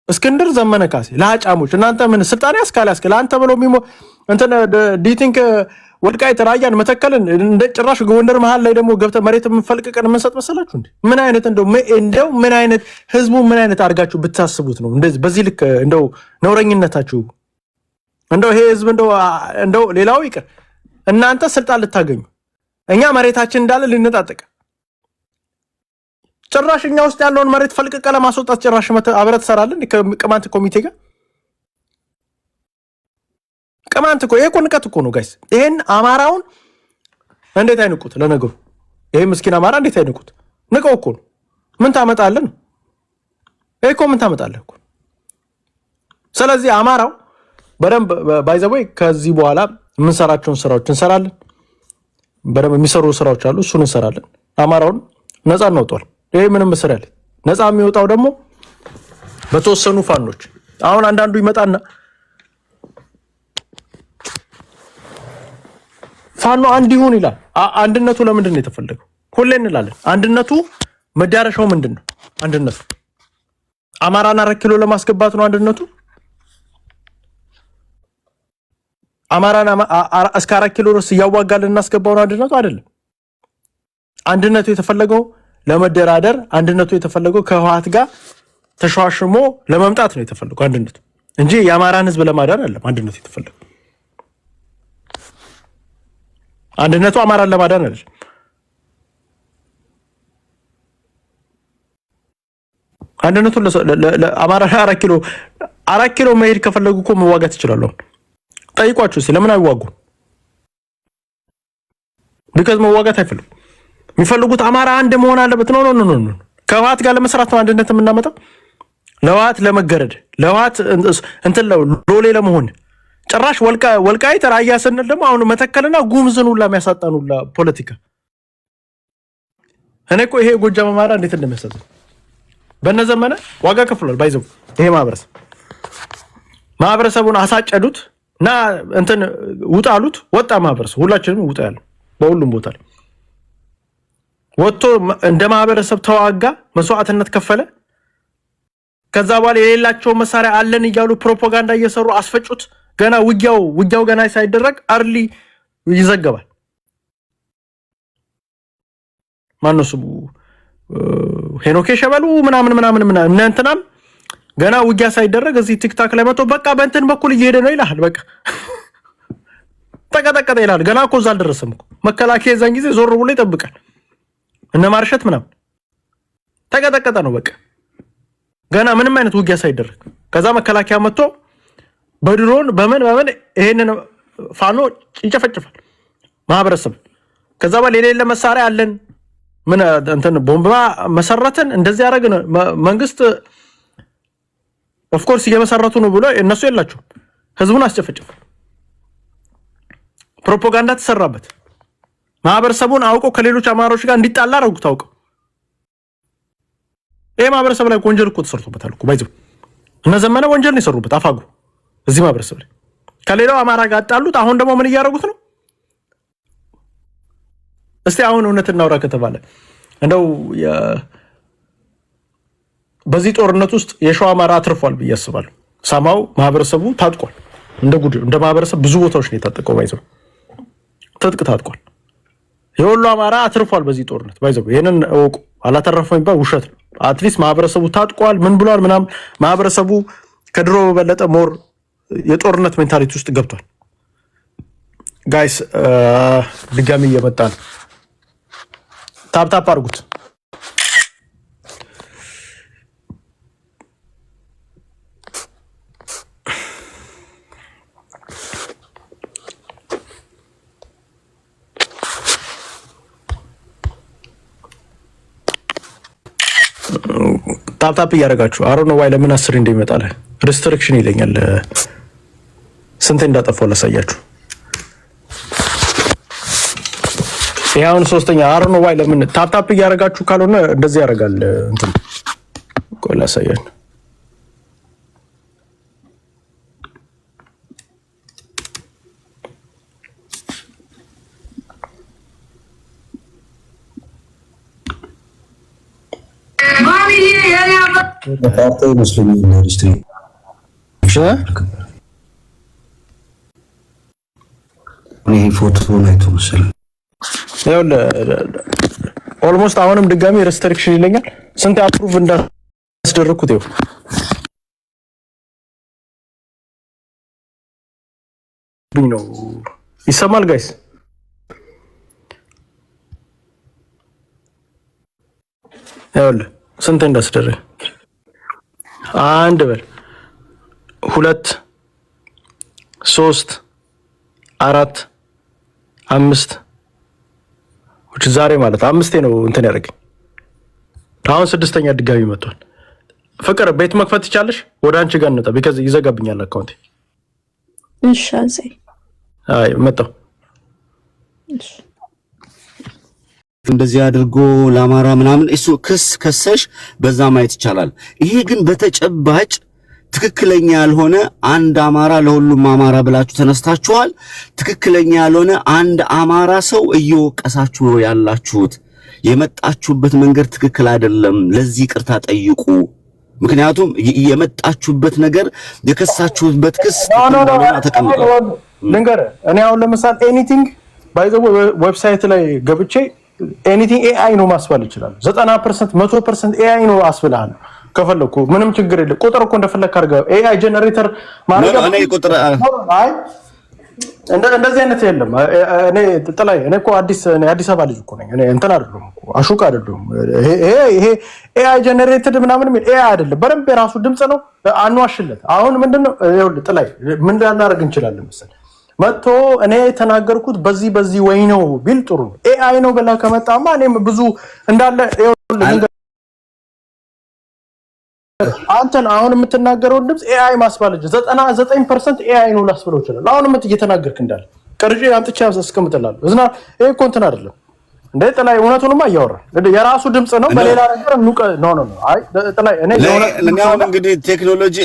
እስክንድር ዘመነ ካሴ ለአጫሞች እናንተ ምን ስልጣን ያስካላስከ ለአንተ ብሎ ሚሞ እንትን ዲቲንክ ወልቃይት ራያን መተከልን እንደ ጭራሽ ጎንደር መሃል ላይ ደግሞ ገብተ መሬት የምንፈልቅቀን የምንሰጥ መሰላችሁ እንዴ? ምን አይነት እንደው ምን አይነት ህዝቡ ምን አይነት አድርጋችሁ ብታስቡት ነው እንደዚህ በዚህ ልክ እንደው ነውረኝነታችሁ እንደው ይሄ ህዝብ እንደው ሌላው ይቅር እናንተ ስልጣን ልታገኙ እኛ መሬታችን እንዳለ ልንጣጠቅ ጭራሽ እኛ ውስጥ ያለውን መሬት ፈልቅቀ ለማስወጣት ጭራሽ አብረት ሰራልን ከቅማንት ኮሚቴ ጋር ቅማንት እኮ ይሄ ንቀት እኮ ነው ጋይስ። ይሄን አማራውን እንዴት አይንቁት? ለነገሩ ይሄ ምስኪን አማራ እንዴት አይንቁት? ንቀው እኮ ነው። ምን ታመጣለን? ይሄ እኮ ምን ታመጣለህ እኮ። ስለዚህ አማራው በደንብ ባይዘቦይ ከዚህ በኋላ የምንሰራቸውን ስራዎች እንሰራለን። በደንብ የሚሰሩ ስራዎች አሉ፣ እሱን እንሰራለን። አማራውን ነፃ እናውጣለን። ይሄ ምንም መስሪያ ያለ ነፃ የሚወጣው ደግሞ በተወሰኑ ፋኖች። አሁን አንዳንዱ ይመጣና ፋኖ አንድ ይሁን ይላል። አንድነቱ ለምንድን ነው የተፈለገው? ሁሌ እንላለን። አንድነቱ መዳረሻው ምንድን ነው? አንድነቱ አማራን 4 ኪሎ ለማስገባት ነው አንድነቱ። አማራን እስከ 4 ኪሎ ድረስ እያዋጋልን እናስገባው ነው አንድነቱ አይደለም። አንድነቱ የተፈለገው ለመደራደር፣ አንድነቱ የተፈለገው ከህወሓት ጋር ተሿሽሞ ለመምጣት ነው የተፈለገው አንድነቱ እንጂ የአማራን ህዝብ ለማዳን አይደለም አንድነቱ የተፈለገው። አንድነቱ አማራን ለማዳን አይደለም። አንድነቱ ለአማራ 4 ኪሎ መሄድ ከፈለጉ እኮ መዋጋት ይችላሉ። ጠይቋችሁ ለምን አይዋጉ? ቢካዝ መዋጋት አይፈልጉ። የሚፈልጉት አማራ አንድ መሆን አለበት። ኖ ከህወሓት ጋር ለመስራት ነው አንድነት የምናመጣው። ለህወሓት ለመገረድ ለህወሓት እንትን ሎሌ ለመሆን ጭራሽ ወልቃይት ራያ ስንል ደግሞ አሁን መተከልና ጉምዝን ሁላ የሚያሳጣን ሁላ ፖለቲካ። እኔ እኮ ይሄ ጎጃም አማራ እንዴት እንደሚያሳዝን በነዘመነ ዋጋ ከፍሏል። ባይዘው ይሄ ማህበረሰቡን አሳጨዱት እና እንትን ውጣ አሉት። ወጣ ማህበረሰብ ሁላችንም ውጣ ያለው በሁሉም ቦታ ላይ ወጥቶ እንደ ማህበረሰብ ተዋጋ፣ መስዋዕትነት ከፈለ። ከዛ በኋላ የሌላቸው መሳሪያ አለን እያሉ ፕሮፓጋንዳ እየሰሩ አስፈጩት። ገና ውጊያው ገና ሳይደረግ አርሊ ይዘገባል። ማነው ስሙ ሄኖክ ሸበሉ ምናምን እንትናም ገና ውጊያ ሳይደረግ እዚህ ቲክታክ ላይ መጥቶ በቃ በእንትን በኩል እየሄደ ነው ይላል። በቃ ተቀጠቀጠ ይላል። ገና እኮ እዛ አልደረሰም እኮ መከላከያ የዛን ጊዜ ዞር ብሎ ይጠብቃል። እነ ማርሸት ምናምን ተቀጠቀጠ ነው በቃ ገና ምንም አይነት ውጊያ ሳይደረግ። ከዛ መከላከያ መጥቶ በድሮን በምን ይሄንን ፋኖ ይጨፈጭፋል ማህበረሰብ። ከዛ በኋላ የሌለ መሳሪያ አለን ምን እንትን ቦምባ መሰረትን እንደዚህ ያደረግን መንግስት ኦፍ ኮርስ እየመሰረቱ ነው ብሎ እነሱ የላቸው ህዝቡን አስጨፈጨፈ። ፕሮፓጋንዳ ተሰራበት። ማህበረሰቡን አውቆ ከሌሎች አማራዎች ጋር እንዲጣላ አረጉት አውቀው። ይሄ ማህበረሰብ ላይ ወንጀል እኮ ተሰርቶበታል እኮ ባይዘው እነ ዘመነ ወንጀል ነው የሰሩበት አፋጉ እዚህ ማህበረሰብ ላይ ከሌላው አማራ ጋር አጣሉት። አሁን ደግሞ ምን እያደረጉት ነው? እስቲ አሁን እውነት እናውራ ከተባለ እንደው በዚህ ጦርነት ውስጥ የሸዋ አማራ አትርፏል ብዬ አስባለሁ። ሰማው ማህበረሰቡ ታጥቋል። እንደ ማህበረሰብ ብዙ ቦታዎች ነው የታጠቀው ባይዘው ትጥቅ ታጥቋል። የወሎ አማራ አትርፏል በዚህ ጦርነት ባይዘው ይሄንን እወቁ። አላተረፈም የሚባል ውሸት ነው። አትሊስት ማህበረሰቡ ታጥቋል። ምን ብሏል ምናምን ማህበረሰቡ ከድሮ በበለጠ ሞር የጦርነት ሜንታሊቲ ውስጥ ገብቷል። ጋይስ ድጋሚ እየመጣ ነው። ታፕ አድርጉት። ታፕ እያደረጋችሁ አሮ ነው ዋይ ለምን 10 እንደሚመጣለ ሪስትሪክሽን ይለኛል። ስንት እንዳጠፋው ላሳያችሁ። ያውን ሶስተኛ አሮ ነው ዋይ ለምን ታፕ እያደረጋችሁ ካልሆነ እንደዚህ ያደርጋል። እንትን ቆይ ላሳያችሁ። ፓርቲ ሙስሊም ኢንዱስትሪ ይሄ ፎቶ ናይቶ መሰለኝ። ኦልሞስት አሁንም ድጋሚ ሬስትሪክሽን ይለኛል። ስንት አፕሩቭ እንዳስደረኩት ይኸው ነው። ይሰማል ጋይስ? ይኸውልህ ስንት እንዳስደረግ 1 በል 2 3 4 5 ዛሬ ማለት 5 ነው እንትን ያደርገኝ። አሁን 6ኛ ድጋሚ መጥቷል። ፍቅር ቤት መክፈት ትቻለሽ? ወደ አንቺ ጋር እንጣ ቢካዝ ይዘጋብኛል አካውንቴ። እሺ አይ መጣሁ። እንደዚህ አድርጎ ለአማራ ምናምን እሱ ክስ ከሰሽ በዛ ማየት ይቻላል። ይሄ ግን በተጨባጭ ትክክለኛ ያልሆነ አንድ አማራ ለሁሉም አማራ ብላችሁ ተነስታችኋል። ትክክለኛ ያልሆነ አንድ አማራ ሰው እየወቀሳችሁ ነው ያላችሁት። የመጣችሁበት መንገድ ትክክል አይደለም። ለዚህ ይቅርታ ጠይቁ። ምክንያቱም የመጣችሁበት ነገር የከሳችሁበት ክስ ተቀምጧል። ልንገርህ እኔ አሁን ለምሳሌ ኤኒቲንግ ባይ ዘ ዌብሳይት ላይ ገብቼ ኤኒቲንግ ኤአይ ነው ማስባል ይችላል። 90% 100% ኤአይ ነው አስብልሃለሁ ከፈለኩ ምንም ችግር የለም። ቁጥር እኮ እንደፈለክ አድርገው ኤአይ ጀነሬተር ማለት ነው። እኔ ቁጥር አይ እንደዚህ አይነት የለም። እኔ ጥላይ እኔ እኮ አዲስ አበባ ልጅ እኮ ነኝ። እኔ እንትን አይደለም እኮ አሹቅ አይደለም። ይሄ ኤአይ ጀነሬተር ምናምን ኤአይ አይደለም። በደንብ የራሱ ድምጽ ነው። አንዋሽለት። አሁን ምንድነው ይኸውልህ ጥላይ ምን እንዳናደርግ እንችላለን መሰለህ መጥቶ እኔ የተናገርኩት በዚህ ወይ ነው ቢል ጥሩ ነው። ኤአይ ነው ብላ ከመጣማ እኔም ብዙ እንዳለ አንተን አሁን የምትናገረው ድምጽ ኤአይ ማስባለች 99% ኤአይ ነው ላስብለው ይችላል። አሁን እየተናገርክ እንዳለ ቅርጬ አምጥቼ አስቀምጥላለሁ። እዝና ይሄ እኮ እንትን አይደለም እንደ ጥላይ እውነቱንማ እያወራ የራሱ ድምጽ ነው። በሌላ ነገር ኖ አይ ጥላይ እኔ ለኛው እንግዲህ ቴክኖሎጂ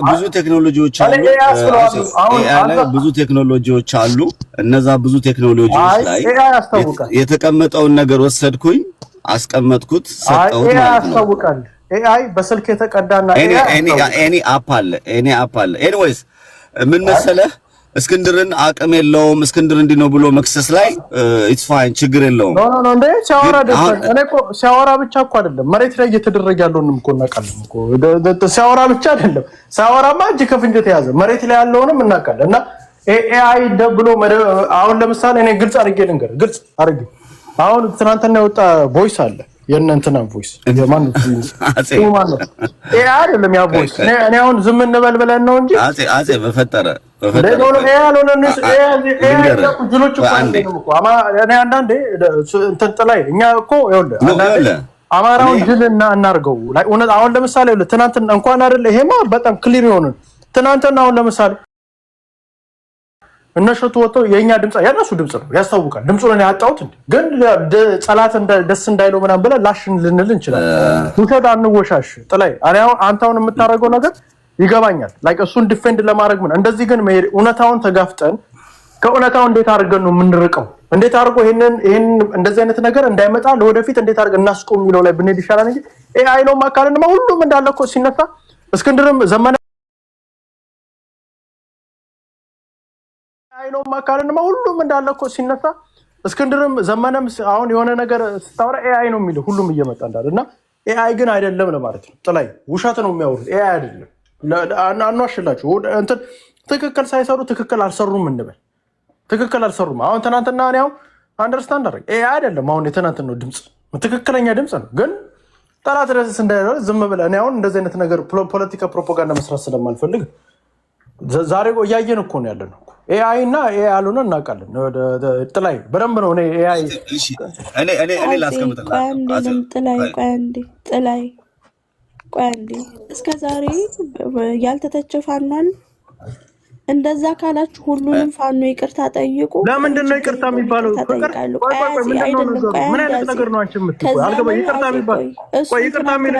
ብዙ ቴክኖሎጂዎች አሉ። ብዙ ቴክኖሎጂዎች አሉ። እነዛ ብዙ ቴክኖሎጂዎች ላይ የተቀመጠውን ነገር ወሰድኩኝ አስቀመጥኩት ሰጠሁት ማለት ነው። ኤአይ በስልክ የተቀዳና ኤኒ አፕ አለ ኤኒዌይስ ምን መሰለህ እስክንድርን አቅም የለውም እስክንድር እንዲህ ነው ብሎ መክሰስ ላይ ኢትስ ፋይን ችግር የለውም ኖ እንደ ሲያወራ ብቻ እኮ አይደለም መሬት ላይ እየተደረገ ያለውንም እኮ እናውቃለን እኮ ሲያወራ ብቻ አይደለም ሲያወራማ እጅ ከፍንጅ ተያዘ መሬት ላይ ያለውንም እናውቃለን እና ኤአይ ደብሎ አሁን ለምሳሌ እኔ ግልጽ አድርጌ አሁን ትናንትና የወጣ ቮይስ አለ የእናንተና ቮይስ የማን ነው ኤአይ አይደለም ያ ቮይስ እኔ አሁን ዝም እንበል ብለን ነው እንጂ አጼ በፈጠረ አማራውን ጅልና እናርገው አሁን ለምሳሌ ትናንትና እንኳን አይደለ ይሄማ በጣም ክሊር የሆነ ትናንትና አሁን ለምሳሌ እነሸቱ ወጥተው የኛ ድምጽ ያነሱ ድምጽ ነው ያስታውቃል ድምጹን ነው ያጣውት ግን ጸላት ደስ እንዳይለው ምናምን ብለ ላሽን ልንል እንችላለን ውሸት አንወሻሽ ጥላይ አንተውን የምታረገው ነገር ይገባኛል ላይክ እሱን ዲፌንድ ለማድረግ ምን እንደዚህ ግን እውነታውን ተጋፍጠን ከእውነታው እንዴት አድርገን ነው የምንርቀው እንዴት አድርጎ ይሄን እንደዚህ አይነት ነገር እንዳይመጣ ለወደፊት እንዴት አድርገን እናስቆም የሚለው ላይ ብንሄድ ይሻላል እንጂ ኤአይ ነው ማካለንማ ሁሉም እንዳለ እኮ ሲነሳ እስክንድርም ዘመነ ኤአይ ነው ማካለንማ ሁሉም እንዳለ እኮ ሲነሳ እስክንድርም ዘመነም አሁን የሆነ ነገር ስታወራ ኤአይ ነው የሚለው ሁሉም እየመጣ እንዳለና ኤአይ ግን አይደለም ለማለት ነው ጥላይ ውሸት ነው የሚያወሩት ኤአይ አይደለም አናሽላችሁ እንትን ትክክል ሳይሰሩ ትክክል አልሰሩም እንበል ትክክል አልሰሩም አሁን ትናንትና ነው አንደርስታንድ አድርግ ኤአይ አይደለም አሁን የተናንተነው ድምጽ ትክክለኛ ድምጽ ነው ግን ጠላት ድረስ እንዳይደረስ ዝም ብለህ እኔ አሁን እንደዚህ አይነት ነገር ፖለቲካ ፕሮፓጋንዳ መስራት ስለማልፈልግ ዛሬ እያየን እኮ ነው ያለነው ኤአይ እና ኤአይ አሉን እናውቃለን ጥላይ በደንብ ነው እኔ ኤአይ እኔ ላስቀምጥልህ ጥላይ ቆይ አንዴ እስከ ዛሬ ያልተተቸ ፋኗን እንደዛ ካላችሁ ሁሉንም ፋኖ ይቅርታ ጠይቁ ለምንድን ነው ይቅርታ የሚባለው ምን አይነት ነገር ነው አንቺ የምትቆይ አልገባኝ ይቅርታ የሚባለው ይቅርታ ምን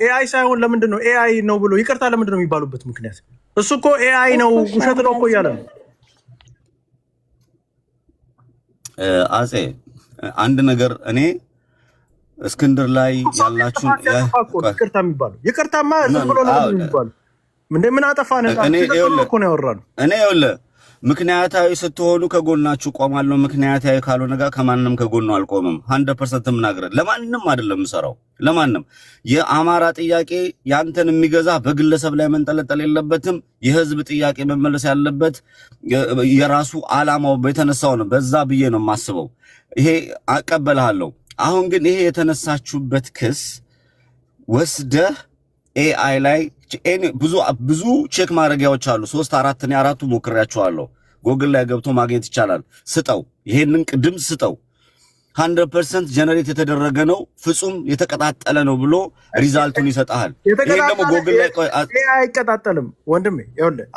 ኤአይ ሳይሆን ለምንድን ነው ኤአይ ነው ብሎ ይቅርታ ለምንድን ነው የሚባሉበት ምክንያት እሱ እኮ ኤአይ ነው ውሸት ነው እኮ እያለ ነው አጼ አንድ ነገር እኔ እስክንድር ላይ ያላችሁን ይቅርታ የሚባለው ይቅርታማ ዝም ብሎ ነው የሚባለው ምን አጠፋ ነው እኮ ነው ያወራነው እኔ ይኸውልህ ምክንያታዊ ስትሆኑ ከጎናችሁ ቆማለሁ ምክንያታዊ ካልሆነ ጋር ከማንንም ከጎኑ አልቆምም 100% ምናገር ለማንንም አይደለም ሰራው ለማንንም የአማራ ጥያቄ ያንተን የሚገዛ በግለሰብ ላይ መንጠለጠል የለበትም የህዝብ ጥያቄ መመለስ ያለበት የራሱ አላማው በተነሳው ነው በዛ ብዬ ነው የማስበው ይሄ አቀበልሃለሁ አሁን ግን ይሄ የተነሳችሁበት ክስ ወስደህ ኤአይ ላይ ብዙ ቼክ ማድረጊያዎች አሉ 3 4 እኔ 4ቱ ሞክሬያቸዋለሁ ጎግል ላይ ገብቶ ማግኘት ይቻላል ስጠው ይሄንን ቅድም ስጠው 100% ጀነሬት የተደረገ ነው ፍጹም የተቀጣጠለ ነው ብሎ ሪዛልቱን ይሰጣል ይሄን ደግሞ ጎግል ላይ ኤአይ አይቀጣጠልም ወንድሜ ይኸውልህ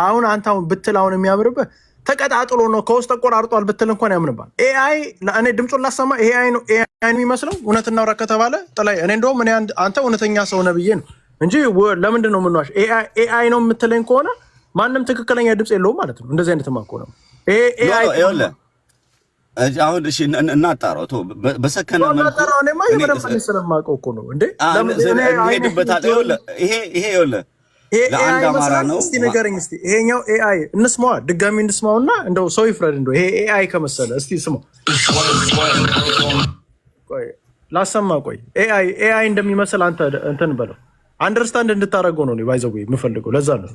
አሁን አንተ አሁን ብትል አሁን የሚያምርብህ ተቀጣጥሎ ነው ከውስጥ ተቆራርጧል ብትል እንኳን ያምንባል ኤአይ ለእኔ ድምጹን ላሰማ ኤአይ ነው የሚመስለው እውነትና ወራ ከተባለ ጥላይ እኔ እንደውም እኔ አንተ እውነተኛ ሰው ነህ ብዬ ነው እንጂ ለምንድን ነው የምንዋሽ ኤአይ ነው የምትለኝ ከሆነ ማንም ትክክለኛ ድምጽ የለውም ማለት ነው እንደዚህ አይነት ማቆ ነው ኤአይ አሁን እሺ እናጣራው በሰከነ መልኩ እኔማ የበረፈኝ ስለማውቀው እኮ ነው እንዴ ለምን ሄድበታል ይሄ ይኸውልህ ለአንድ አማራ ነው እስቲ ንገረኝ እስቲ ይሄኛው ኤአይ እንስማው ድጋሚ እንስማውና እንደው ሰው ይፍረድ እንደው ይሄ ኤአይ ከመሰለ እስቲ ስማው ቆይ ላሰማ ቆይ ኤአይ እንደሚመስል አንተ እንትን በለው አንደርስታንድ እንድታረገው ነው ባይዘው የምፈልገው ለዛ ነው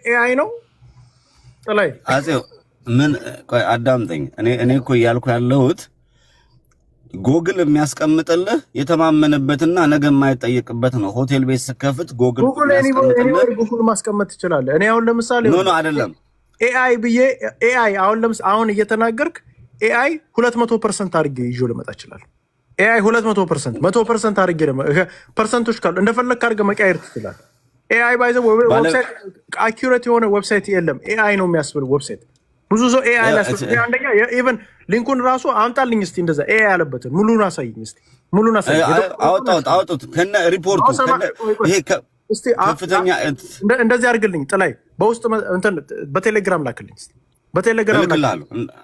ኤአይ ነው ጥላይ አጼው ምን ቆይ አዳምጠኝ እኔ እኮ ያልኩ ያለሁት ጎግል የሚያስቀምጥልህ የተማመነበትና ነገ የማይጠየቅበት ነው። ሆቴል ቤት ስከፍት ጎግል የሚያስቀምጥልህ ጎግል ማስቀመጥ ይችላል። እኔ አሁን ለምሳሌ ኖ አይደለም ኤአይ ብዬ ኤአይ አሁን እየተናገርክ ኤአይ 200% አድርጌ ይዤው ልመጣ ይችላል። ኤአይ 200% 100% አድርጌ ፐርሰንቶች ካሉ እንደፈለክ አድርገህ መቀየር ትችላለህ። ኤአይ ባይዘ ዌብሳይት አኪዩሬት የሆነ ዌብሳይት የለም። ኤአይ ነው የሚያስብል ዌብሳይት ብዙ ሰው ኤአይ ላስፈልግ አንደኛ ኢቭን ሊንኩን ራሱ አምጣልኝ እስቲ እንደዛ ኤአይ ያለበትን ሙሉን አሳይኝ እስቲ ሙሉን አሳይኝ። አውጣው ከነ ሪፖርቱ ይሄ ከፍተኛ እንደዚህ አድርግልኝ ጥላይ በውስጥ እንትን በቴሌግራም ላክልኝ እስቲ በቴሌግራም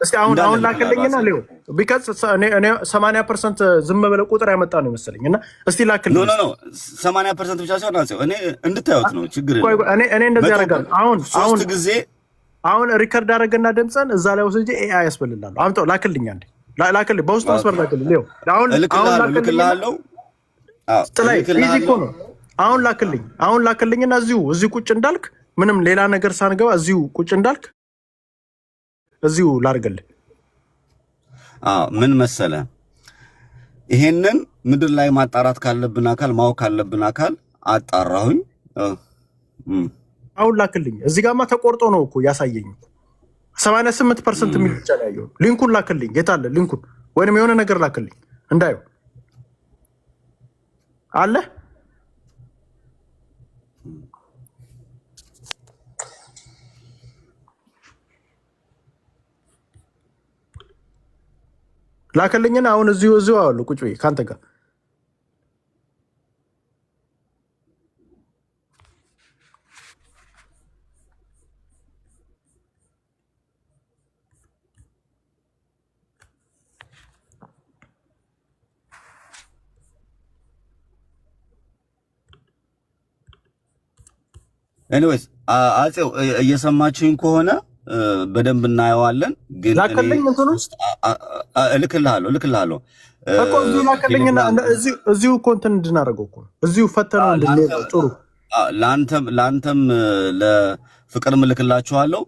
እስቲ አሁን ላክልኝና ሌው ቢካዝ እኔ 80% ዝም ብለህ ቁጥር ያመጣ ነው መሰለኝ እና እስቲ ላክልኝ። ኖ 80% ብቻ ሳይሆን እኔ እንድታዩት ነው ችግር እኔ እንደዚህ አደርጋለሁ። አሁን ጊዜ አሁን ሪከርድ አደረገና ድምፅን እዛ ላይ ወስጄ ኤአይ ያስፈልላል። አምጣው ላክልኝ አንዴ ላክልኝ በውስጥ መስመር ላክልኝ ሌው አሁን ልክልሃለሁ ጥላይ ኢዚ እኮ ነው። አሁን ላክልኝና እዚሁ ቁጭ እንዳልክ ምንም ሌላ ነገር ሳንገባ እዚሁ ቁጭ እንዳልክ እዚሁ ላርገልህ። ምን መሰለ ይሄንን ምድር ላይ ማጣራት ካለብን አካል ማወቅ ካለብን አካል አጣራሁኝ። አሁን ላክልኝ። እዚህ ጋርማ ተቆርጦ ነው እኮ ያሳየኝ 88% የሚል ብቻ ነው ያየው። ሊንኩን ላክልኝ። የት አለ ሊንኩን? ወይንም የሆነ ነገር ላክልኝ እንዳየው አለ ላከልኝና አሁን እዚሁ አሉ ቁጭ ብዬ ካንተ ጋር ኤኒዌይስ አጼው እየሰማችሁኝ ከሆነ በደንብ እናየዋለን። ግን ላከልኝ እንትኑ እልክልሃለሁ እኮ እዚሁ ላከልኝና እዚሁ እኮ እንትን እንድናደርገው እኮ እዚሁ ፈተነው እንድንለው ጥሩ። ለአንተም ለፍቅር እልክላችኋለሁ።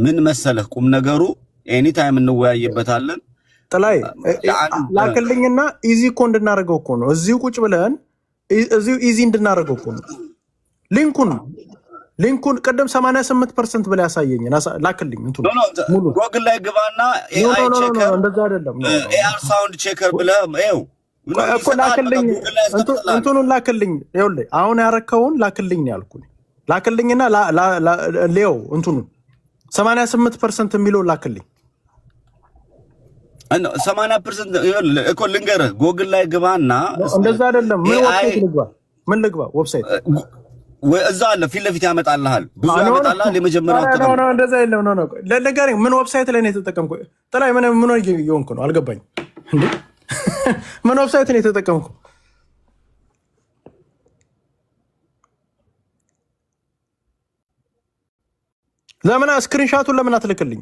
ምን መሰለህ ቁም ነገሩ ኤኒ ታይም እንወያይበታለን። ጥላይ ላከልኝና ኢዚ እኮ እንድናደርገው እኮ ነው። እዚሁ ቁጭ ብለን እዚሁ ኢዚ እንድናደርገው እኮ ነው። ሊንኩን ቅድም 88% ብላ ያሳየኝ ላክልኝ። እንቱ ሙሉ ጎግል ላይ ግባና ኤአይ ቼከር እንደዛ አይደለም ኤአር ሳውንድ ቼከር ብለህ ይኸው እኮ ላክልኝ። እንቱን ላክልኝ። ይኸውልህ አሁን ያረከውን ላክልኝ ነው ያልኩኝ። ላክልኝና ሌው እንቱን 88% የሚለው ላክልኝ። 80% እኮ ልንገርህ ጎግል ላይ ግባና እንደዛ አይደለም ምን ልግባ ዌብሳይት እዛ አለ ፊት ለፊት ያመጣልሃል። ብዙ ያመጣልሃል። የመጀመሪያው ነው እንደዛ የለም ነው ለነገር ምን ዌብሳይት ላይ ነው የተጠቀምኩ? ጥላይ ምን እየሆንኩ ነው አልገባኝ እንዴ? ምን ዌብሳይት ነው የተጠቀምኩ? ለምን ስክሪንሻቱን ለምን አትልክልኝ?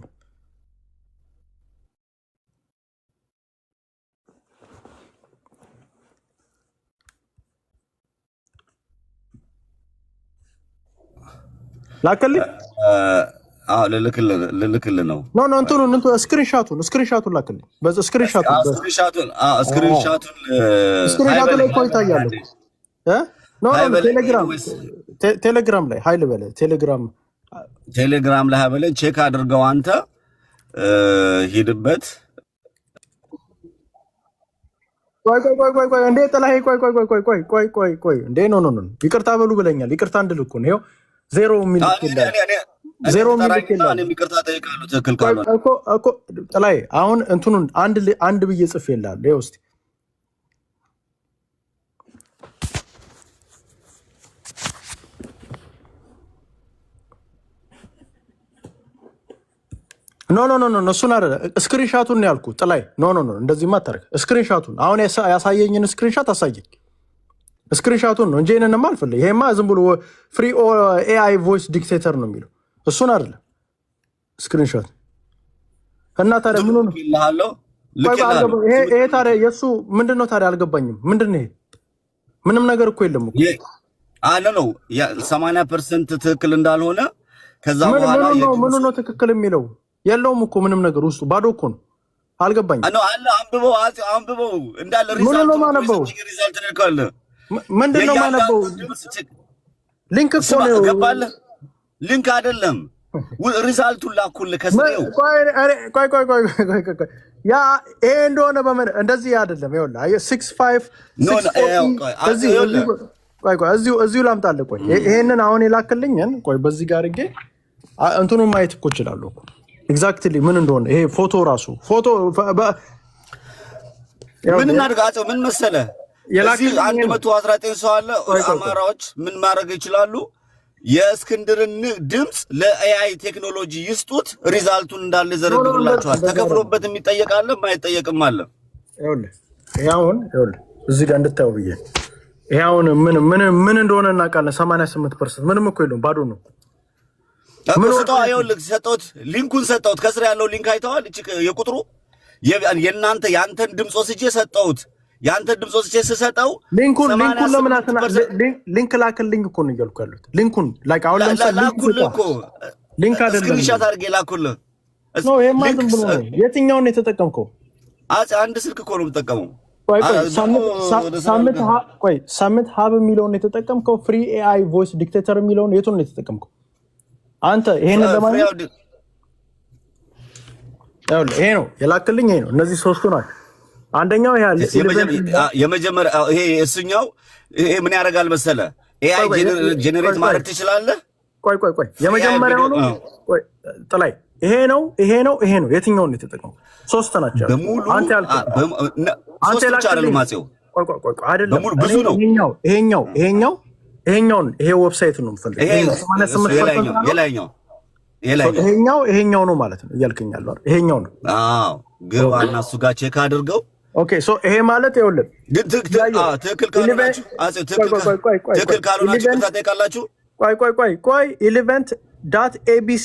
ላከልኝ ልልክልህ ነው። ኖ እንትኑ ስክሪንሻቱን ላከልኝ። በዛ ስክሪንሻቱን ላይ እኮ ይታያል ቴሌግራም ላይ ሀይል በለ ቴሌግራም ላይ ሀይል ቼክ አድርገው አንተ ሂድበት። ቆይ እንዴ ጥላዬ ቆይ እንዴ ኖ ይቅርታ በሉ ብለኛል። ይቅርታ እንድል እኮ ነው ዜሮ ሚል እኮ ጥላዬ አሁን እንትኑን አንድ ብዬ ጽፌልሃለሁ። ይኸው እስኪ ኖ እሱን አይደለ ስክሪንሻቱን ነው ያልኩህ ጥላዬ። ኖ እንደዚህማ አታርግ። ስክሪንሻቱን አሁን ያሳየኝን ስክሪንሻት አሳየኝ። ስክሪንሻቱን ነው እንጂ እኔንማ አልፈልግም። ይሄማ ዝም ብሎ ፍሪ ኤአይ ቮይስ ዲክቴተር ነው የሚለው እሱን አይደለ ስክሪንሻት። እና ታዲያ ምን ነው ይሄ ታዲያ የሱ ምንድነው ታዲያ? አልገባኝም። ምንድነው ይሄ? ምንም ነገር እኮ የለም እኮ አለ ነው 80% ትክክል እንዳልሆነ ከዛ በኋላ ምን ነው ትክክል የሚለው የለውም እኮ ምንም ነገር ውስጡ ባዶ እኮ ነው። አልገባኝም። አኖ አለ አንብበው እንዳለ ሪዛልት ነው ማነበው። ሪዛልት ነው ካለ ምንድነው ማነበው? ሊንክ እኮ ነው ገባለ። ሊንክ አይደለም ሪዛልቱን ላኩልህ ከስሬው። ቆይ ያ ይሄ እንደሆነ በምን እንደዚህ አይደለም። ይኸውልህ 65 እዚሁ ላምጣልህ። ቆይ ይሄንን አሁን የላክልኝን ቆይ በዚህ ጋር አድርጌ እንትኑን ማየት እኮ እችላለሁ እኮ ኤግዛክትሊ ምን እንደሆነ። ይሄ ፎቶ ራሱ ፎቶ ምን እናድርጋቸው? ምን መሰለህ እዚህ 119 ሰው አለ። አማራዎች ምን ማድረግ ይችላሉ? የእስክንድርን ድምፅ ለኤአይ ቴክኖሎጂ ይስጡት። ሪዛልቱን እንዳለ ዘረግሩላችኋል። ተከፍሎበት የሚጠየቅ አለ፣ የማይጠየቅም አለ። ይኸውልህ ይኸውልህ እዚህ ጋር እንድታየው ብዬ ይሄ አሁን ምን እንደሆነ እናውቃለን። 88% ምንም እኮ የለውም፣ ባዶ ነው። ምን ሰጠው? ይኸውልህ ሰጠሁት፣ ሊንኩን ሰጠሁት። ከስር ያለው ሊንክ አይተዋል? እቺ የቁጥሩ የእናንተ ያንተን ድምፅ ወስጄ ሰጠሁት። ያንተን ድምፅ ወስጄ ስሰጠው ሊንኩን ለምን አተና ሊንክ ላክልኝ እኮ ነው እያልኩ ያሉት። ሊንኩን ላይክ አሁን ለምሳሌ ላኩልህ እኮ ሊንክ አይደለም፣ ስክሪንሾት አድርጌ ላኩልህ። ነው ይሄማ ዝም ብሎ ነው። የትኛውን ነው የተጠቀምከው? አንድ ስልክ እኮ ነው የምጠቀመው። ሳምንት ሀብ የሚለውን ነው የተጠቀምከው? ፍሪ ኤአይ ቮይስ ዲክቴተር የሚለውን የቱን ነው የተጠቀምከው አንተ? ይሄንን ለማለት ይሄ ነው የላክልኝ። ይሄ ነው እነዚህ ሶስቱ ናቸው። አንደኛው ይሄ የመጀመሪያ ይሄ እሱኛው ይሄ ምን ያደርጋል መሰለ? ኤአይ ጀነሬት ማድረግ ትችላለህ። ቆይ የመጀመሪያው ነው። ቆይ ጥላይ ይሄ ነው የትኛውን ነው የተጠቀመው? ሶስት ናቸው በሙሉ አንተ ያልከው አንተ ያልከው ማጽው ቆይ አይደለም ብዙ ነው። ይሄኛውን ይሄ ዌብሳይት ነው የምፈልገው። ይሄኛው ነው ማለት ነው እያልከኝ ያለው አይደል? ይሄኛው ነው። አዎ ግባና እሱ ጋር ቼክ አድርገው። ኦኬ ሶ ይሄ ማለት ይኸውልህ ግን ትክክል ካልሆናችሁ ትክክል ካልሆናችሁ ታጠቃላችሁ። ቆይ event.abs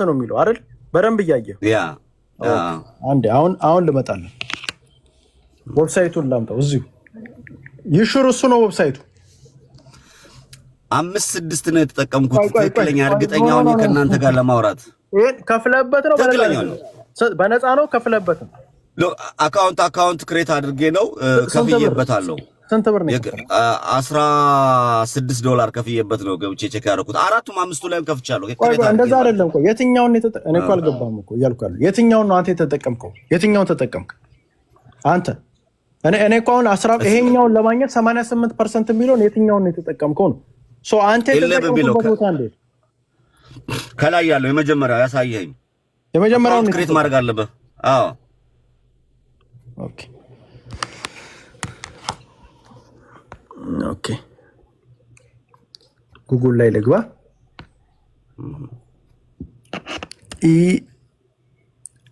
ነው የሚለው አይደል? በደንብ እያየሁ ያ አንዴ አሁን ልመጣለሁ። ዌብሳይቱን ላምጣው እዚሁ ይሽሩ። እሱ ነው ዌብሳይቱ። 5-6 ነው የተጠቀምኩት። ትክክለኛ እርግጠኛ ሆኜ ከእናንተ ጋር ለማውራት ይሄን ከፍለበት ነው በነፃ ነው ከፍለበት ነው። አካውንት ክሬት አድርጌ ነው ከፍዬበታለሁ። ስንት ብር ነው? $16 ከፍዬበት ነው ገብቼ ቼክ ያደረኩት። 4-5ቱ ላይም ከፍቻለሁ። እንደዛ አይደለም። ቆይ የትኛውን ነው የተጠቀምከው? እኔ እኮ አልገባም እኮ እያልኩ ያለው የትኛውን ነው አንተ የተጠቀምከው? የትኛውን ተጠቀምክ አንተ? እኔ እኮ አሁን ይሄኛውን ለማግኘት 88% የሚለውን የትኛውን ነው የተጠቀምከው ነው። ሶ አንተ የተጠቀምከው ቦታ እንዴት ከላይ ያለው የመጀመሪያው ያሳየኝ። የመጀመሪያውን ክሬት ማድረግ አለበት። አዎ ኦኬ ጉግል ላይ ልግባ።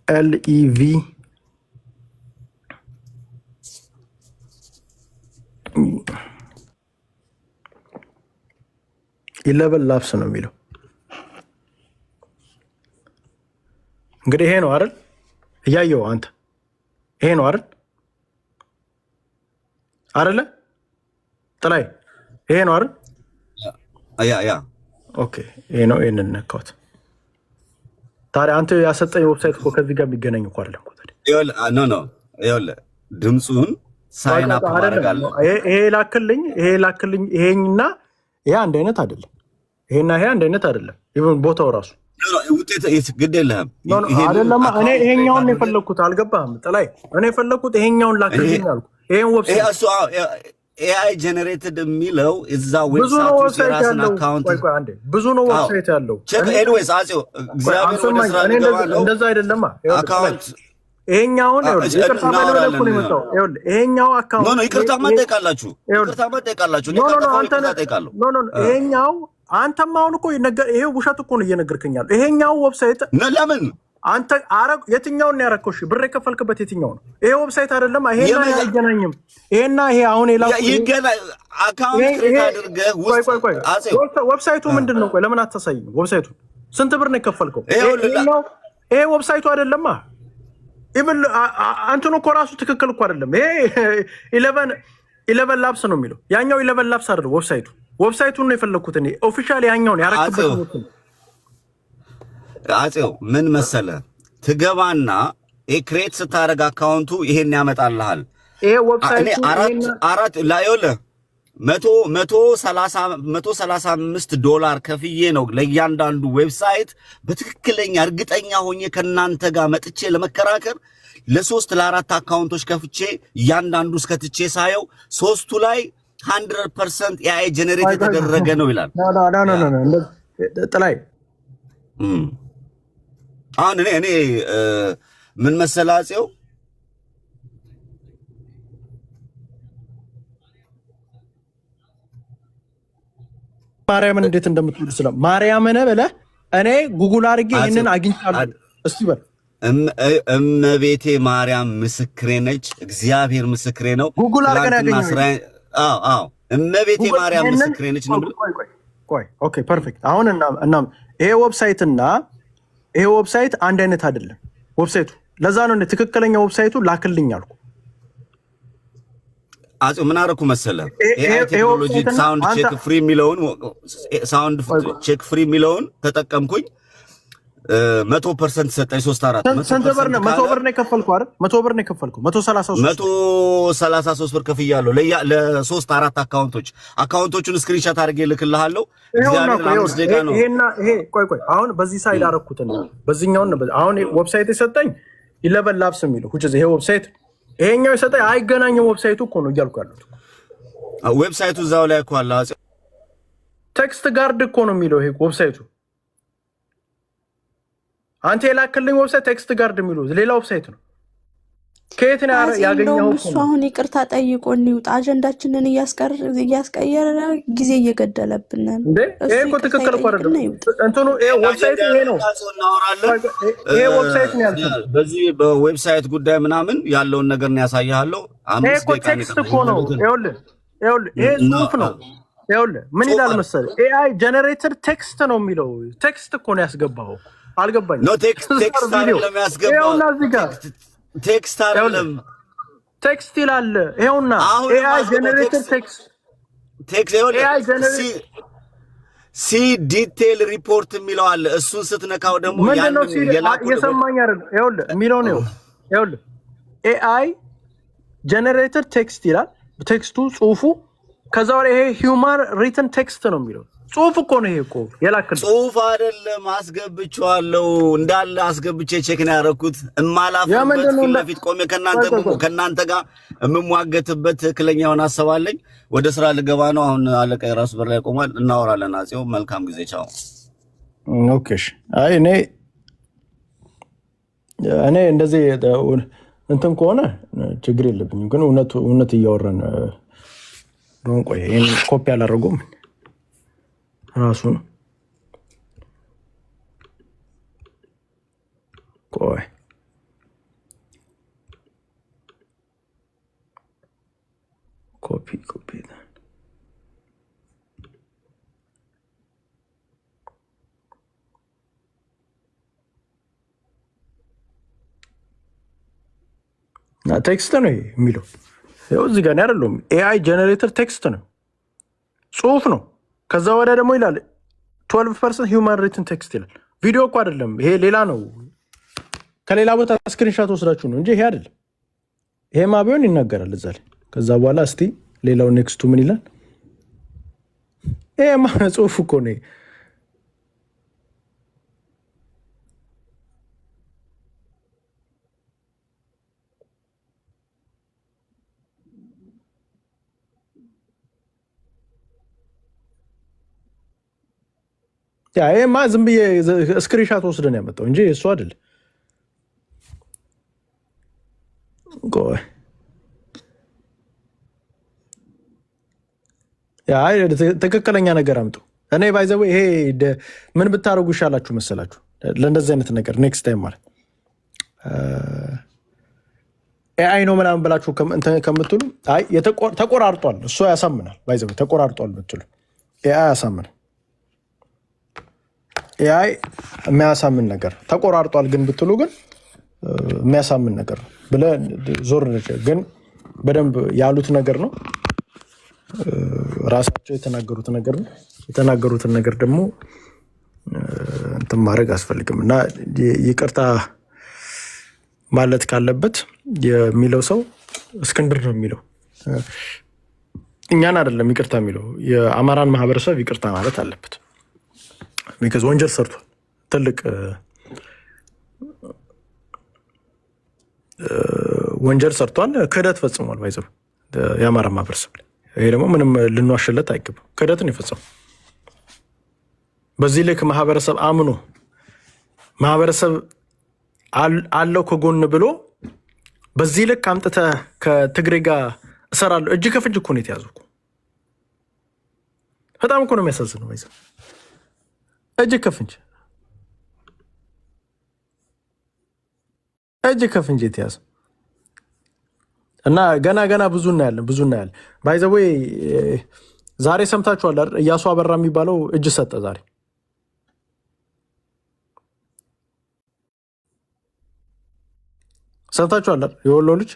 ELEV ኢለቨን ላፕስ ነው የሚለው። እንግዲህ ይሄ ነው አይደል? እያየው አንተ ይሄ ነው አይደል? አይደለ ጥላይ ይሄ ነው አይደል? ያ ኦኬ ይሄ ነው። ይሄንን ነካሁት። ታዲያ አንተ ያሰጠኝ ዌብሳይት እኮ ከዚህ ጋር የሚገናኝ እኮ አይደለም እኮ ታዲያ። ይኸውልህ ድምፁን ሳይን አፕ አደርጋለሁ። ይሄ ላክልኝ ይሄና ይሄ አንድ አይነት አይደለም። ይሄና ይሄ አንድ አይነት አይደለም። ኢቭን ቦታው ራሱ ውጤት ግድ የለህም አይደለም። እኔ ይሄኛውን ነው የፈለኩት። አልገባህም ጥላይ? እኔ የፈለኩት ይሄኛውን ላክልኝ አልኩ። ይሄን ዌብሳይት ኤአይ ጀነሬትድ የሚለው እዛ ብዙ ነው ዌብሳይት ያለው። ብዙ ነው ዌብሳይት ያለው። ኤኒዌይስ አጼው እግዚአብሔር ወደ ስራ ገባለው። እንደዛ አይደለማ አካውንት ይሄኛውን ይቅርታ ማለት ነው እኮ ነው የመጣው። ይሄኛው አካውንት ኖ ይቅርታ ማጠይቃላችሁ። ይሄኛው አንተም አሁን እኮ ይሄ ውሸት እኮ ነው እየነገርከኝ ያለው። ይሄኛው ዌብሳይት ለምን አንተ የትኛውን ነው ያረከው? እሺ ብር የከፈልክበት የትኛው ነው? ይሄ ዌብሳይት አይደለም። ይሄና አይገናኝም። ይሄና ይሄ አሁን አካውንት ክሬት አድርገህ ዌብሳይቱ ምንድን ነው? ቆይ ለምን አታሳይኝ? ዌብሳይቱ ስንት ብር ነው የከፈልከው? ይሄ ዌብሳይቱ አይደለማ። ኢቭን አንተን እኮ ራሱ ትክክል እኮ አይደለም። ይሄ 11 ላፕስ ነው የሚለው። ያኛው 11 ላፕስ አይደለም ዌብሳይቱን ነው የፈለኩት እኔ ኦፊሻሊ ያኛውን ያረክበት ነው። አጼው ምን መሰለ ትገባና ክሬት ስታደርግ አካውንቱ ይሄን ያመጣልሃል። ይሄ እኔ ዌብሳይቱ አራት ላይወለ 135 ዶላር ከፍዬ ነው ለእያንዳንዱ ዌብሳይት በትክክለኛ እርግጠኛ ሆኜ ከናንተ ጋር መጥቼ ለመከራከር ለ3 ለ4 አካውንቶች ከፍቼ እያንዳንዱ እስከትቼ ሳየው ሶስቱ ላይ 100% AI ጀነሬት የተደረገ ነው ይላል። ኖ ጥላይ አሁን እኔ ምን መሰላጼው ማርያምን እንዴት እንደምትወድ ስለም ማርያምን በለ እኔ ጉግል አድርጌ ይሄንን አግኝቻለሁ። እስቲ በል እመቤቴ ማርያም ምስክሬ ነች፣ እግዚአብሔር ምስክሬ ነው። ጉግል አድርገን ያገኘው አዎ እመቤቴ ማርያም ምስክሬ ነች ነው። ቆይ ኦኬ ፐርፌክት። አሁን እና ይሄ ዌብሳይት አንድ አይነት አይደለም ዌብሳይቱ። ለዛ ነው ትክክለኛ ዌብሳይቱ ላክልኝ አልኩ። አጼው ምን አደረኩ መሰለህ? AI ቴክኖሎጂ ሳውንድ ቼክ ፍሪ የሚለውን ተጠቀምኩኝ። 100% ሰጠኝ። 3-4 ስንት ብር ነው? 100 ብር ነው የከፈልኩ አይደል? 100 ብር ነው የከፈልኩ። 133 ብር ከፍያለሁ ለ3-4 አካውንቶቹን ስክሪንሾት አድርጌ ልክልሃለሁ። እግዚአብሔር 5 ደቂቃ ነው። ይሄ ቆይ አሁን በዚህ ሳይድ አደረኩት ነው በዚህኛው ነው። አሁን ዌብሳይት የሰጠኝ 11 ላብስ የሚለው ይሄ ዌብሳይት ይሄኛው የሰጠኝ አይገናኝም። ዌብሳይቱ እኮ ነው እያልኩ ያሉት። ዌብሳይቱ እዛው ላይ እኮ አለ። ቴክስት ጋርድ እኮ ነው የሚለው ይሄ ዌብሳይቱ። አንተ የላክልኝ ዌብሳይት ቴክስት ጋርድ የሚለው ሌላ ዌብሳይት ነው። ከየት ነው ያገኘው? እሱ አሁን ይቅርታ ጠይቆ እንውጣ። አጀንዳችንን እያስቀየረ ጊዜ እየገደለብን ነው። ይሄ እኮ ትክክል እኮ አይደለም። እንትኑ ይሄ ዌብሳይት ይሄ ነው። ይሄ ዌብሳይት ነው ያልኩት። በዚህ በዌብሳይት ጉዳይ ምናምን ያለውን ነገር ነው ያሳያለሁ። 5 ደቂቃ ቴክስት እኮ ነው። ይኸውልህ ይሄ ጽሁፍ ነው። ይኸውልህ ምን ይላል መሰለህ? AI ጀነሬተድ ቴክስት ነው የሚለው። ቴክስት እኮ ነው ያስገባው። አልገባኝም። ነው ቴክስት አይደለም ያስገባው። ይኸውና እዚህ ጋር ቴክስት አይደለም ቴክስት ይላል። ይኸውና AI ጀነሬተድ ቴክስት ሲ ዲቴል ሪፖርት የሚለው አለ። እሱን ስትነካው ደግሞ ያንን የሰማኝ አይደል? ይኸውልህ የሚለው ነው። ይኸውልህ AI ጀነሬተድ ቴክስት ይላል። ቴክስቱ ጽሁፉ ከዛ ወዲያ ይሄ ሂውማን ሪትን ቴክስት ነው የሚለው ጽሁፍ እኮ ነው። ይሄ እኮ የላክልኝ ጽሁፍ አይደለም። አስገብቼዋለሁ እንዳለ አስገብቼ ቼክ ነው ያደረኩት። እማላፍበት ፊት ለፊት ቆሜ ከናንተ ጋር የምሟገትበት ትክክለኛውን አሰባለኝ። ወደ ስራ ልገባ ነው አሁን። አለቃ የራሱ በር ላይ ቆሟል። እናወራለን። አጼው መልካም ጊዜ። ቻው። ኦኬ። አይ እኔ እንደዚህ እንትን ከሆነ ችግር የለብኝም፣ ግን እውነት እያወራን ዶን። ቆይ ይሄን ኮፒ አላደረገውም ራሱ ነው። ቆይ ኮፒ ቴክስት ነው የሚለው። ይኸው እዚህ ጋር አይደለም። AI ጀነሬተር ቴክስት ነው፣ ጽሁፍ ነው። ከዛ ወዲያ ደግሞ ይላል 12% ሂውማን ሪትን ቴክስት ይላል። ቪዲዮ እኮ አይደለም ይሄ፣ ሌላ ነው። ከሌላ ቦታ ስክሪንሻት ወስዳችሁ ነው እንጂ ይሄ አይደለም። ይሄማ ቢሆን ይናገራል እዛ ላይ። ከዛ በኋላ እስቲ ሌላው ኔክስቱ ምን ይላል? ይሄማ ጽሁፍ እኮ ነው። ይሄማ ዝም ብዬ ስክሪንሻት ወስደን ያመጣው እንጂ እሱ አይደል። ቆይ ትክክለኛ ነገር አምጡ። እኔ ባይዘው ይሄ ምን ብታደርጉ ይሻላችሁ መሰላችሁ? ለእንደዚህ አይነት ነገር ኔክስት ታይም ማለት AI ነው ምናምን ብላችሁ ከምትሉ አይ ተቆራርጧል፣ እሱ ያሳምናል። ባይዘው ተቆራርጧል ብትሉ AI ያሳምናል። AI የሚያሳምን ነገር ተቆራርጧል ግን ብትሉ ግን የሚያሳምን ነገር ብለህ ዞር ግን በደንብ ያሉት ነገር ነው። ራሳቸው የተናገሩት ነገር ነው። የተናገሩትን ነገር ደግሞ እንትን ማድረግ አስፈልግም እና ይቅርታ ማለት ካለበት የሚለው ሰው እስክንድር ነው የሚለው እኛን አይደለም ይቅርታ የሚለው የአማራን ማህበረሰብ ይቅርታ ማለት አለበት። ቢካዝ ወንጀል ሰርቷል፣ ትልቅ ወንጀል ሰርቷል፣ ክህደት ፈጽሟል። ባይዘው የአማራ ማህበረሰብ ላይ ይሄ ደግሞ ምንም ልንዋሽለት አይገባም። ክህደትን የፈጸመው በዚህ ልክ ማህበረሰብ አምኖ ማህበረሰብ አለው ከጎን ብሎ በዚህ ልክ አምጥተህ ከትግሬ ጋር እሰራለሁ እጅ ከፍንጅ እኮ ነው የተያዙ። በጣም እኮ ነው የሚያሳዝነው። ባይዘው እጅ ከፍንጅ የተያዘ እና ገና ብዙ እናያለን። ባይዘው ዛሬ ሰምታችኋል አይደል? እያሱ አበራ የሚባለው እጅ ሰጠ ዛሬ። ሰምታችኋል አይደል? የወሎ ልጅ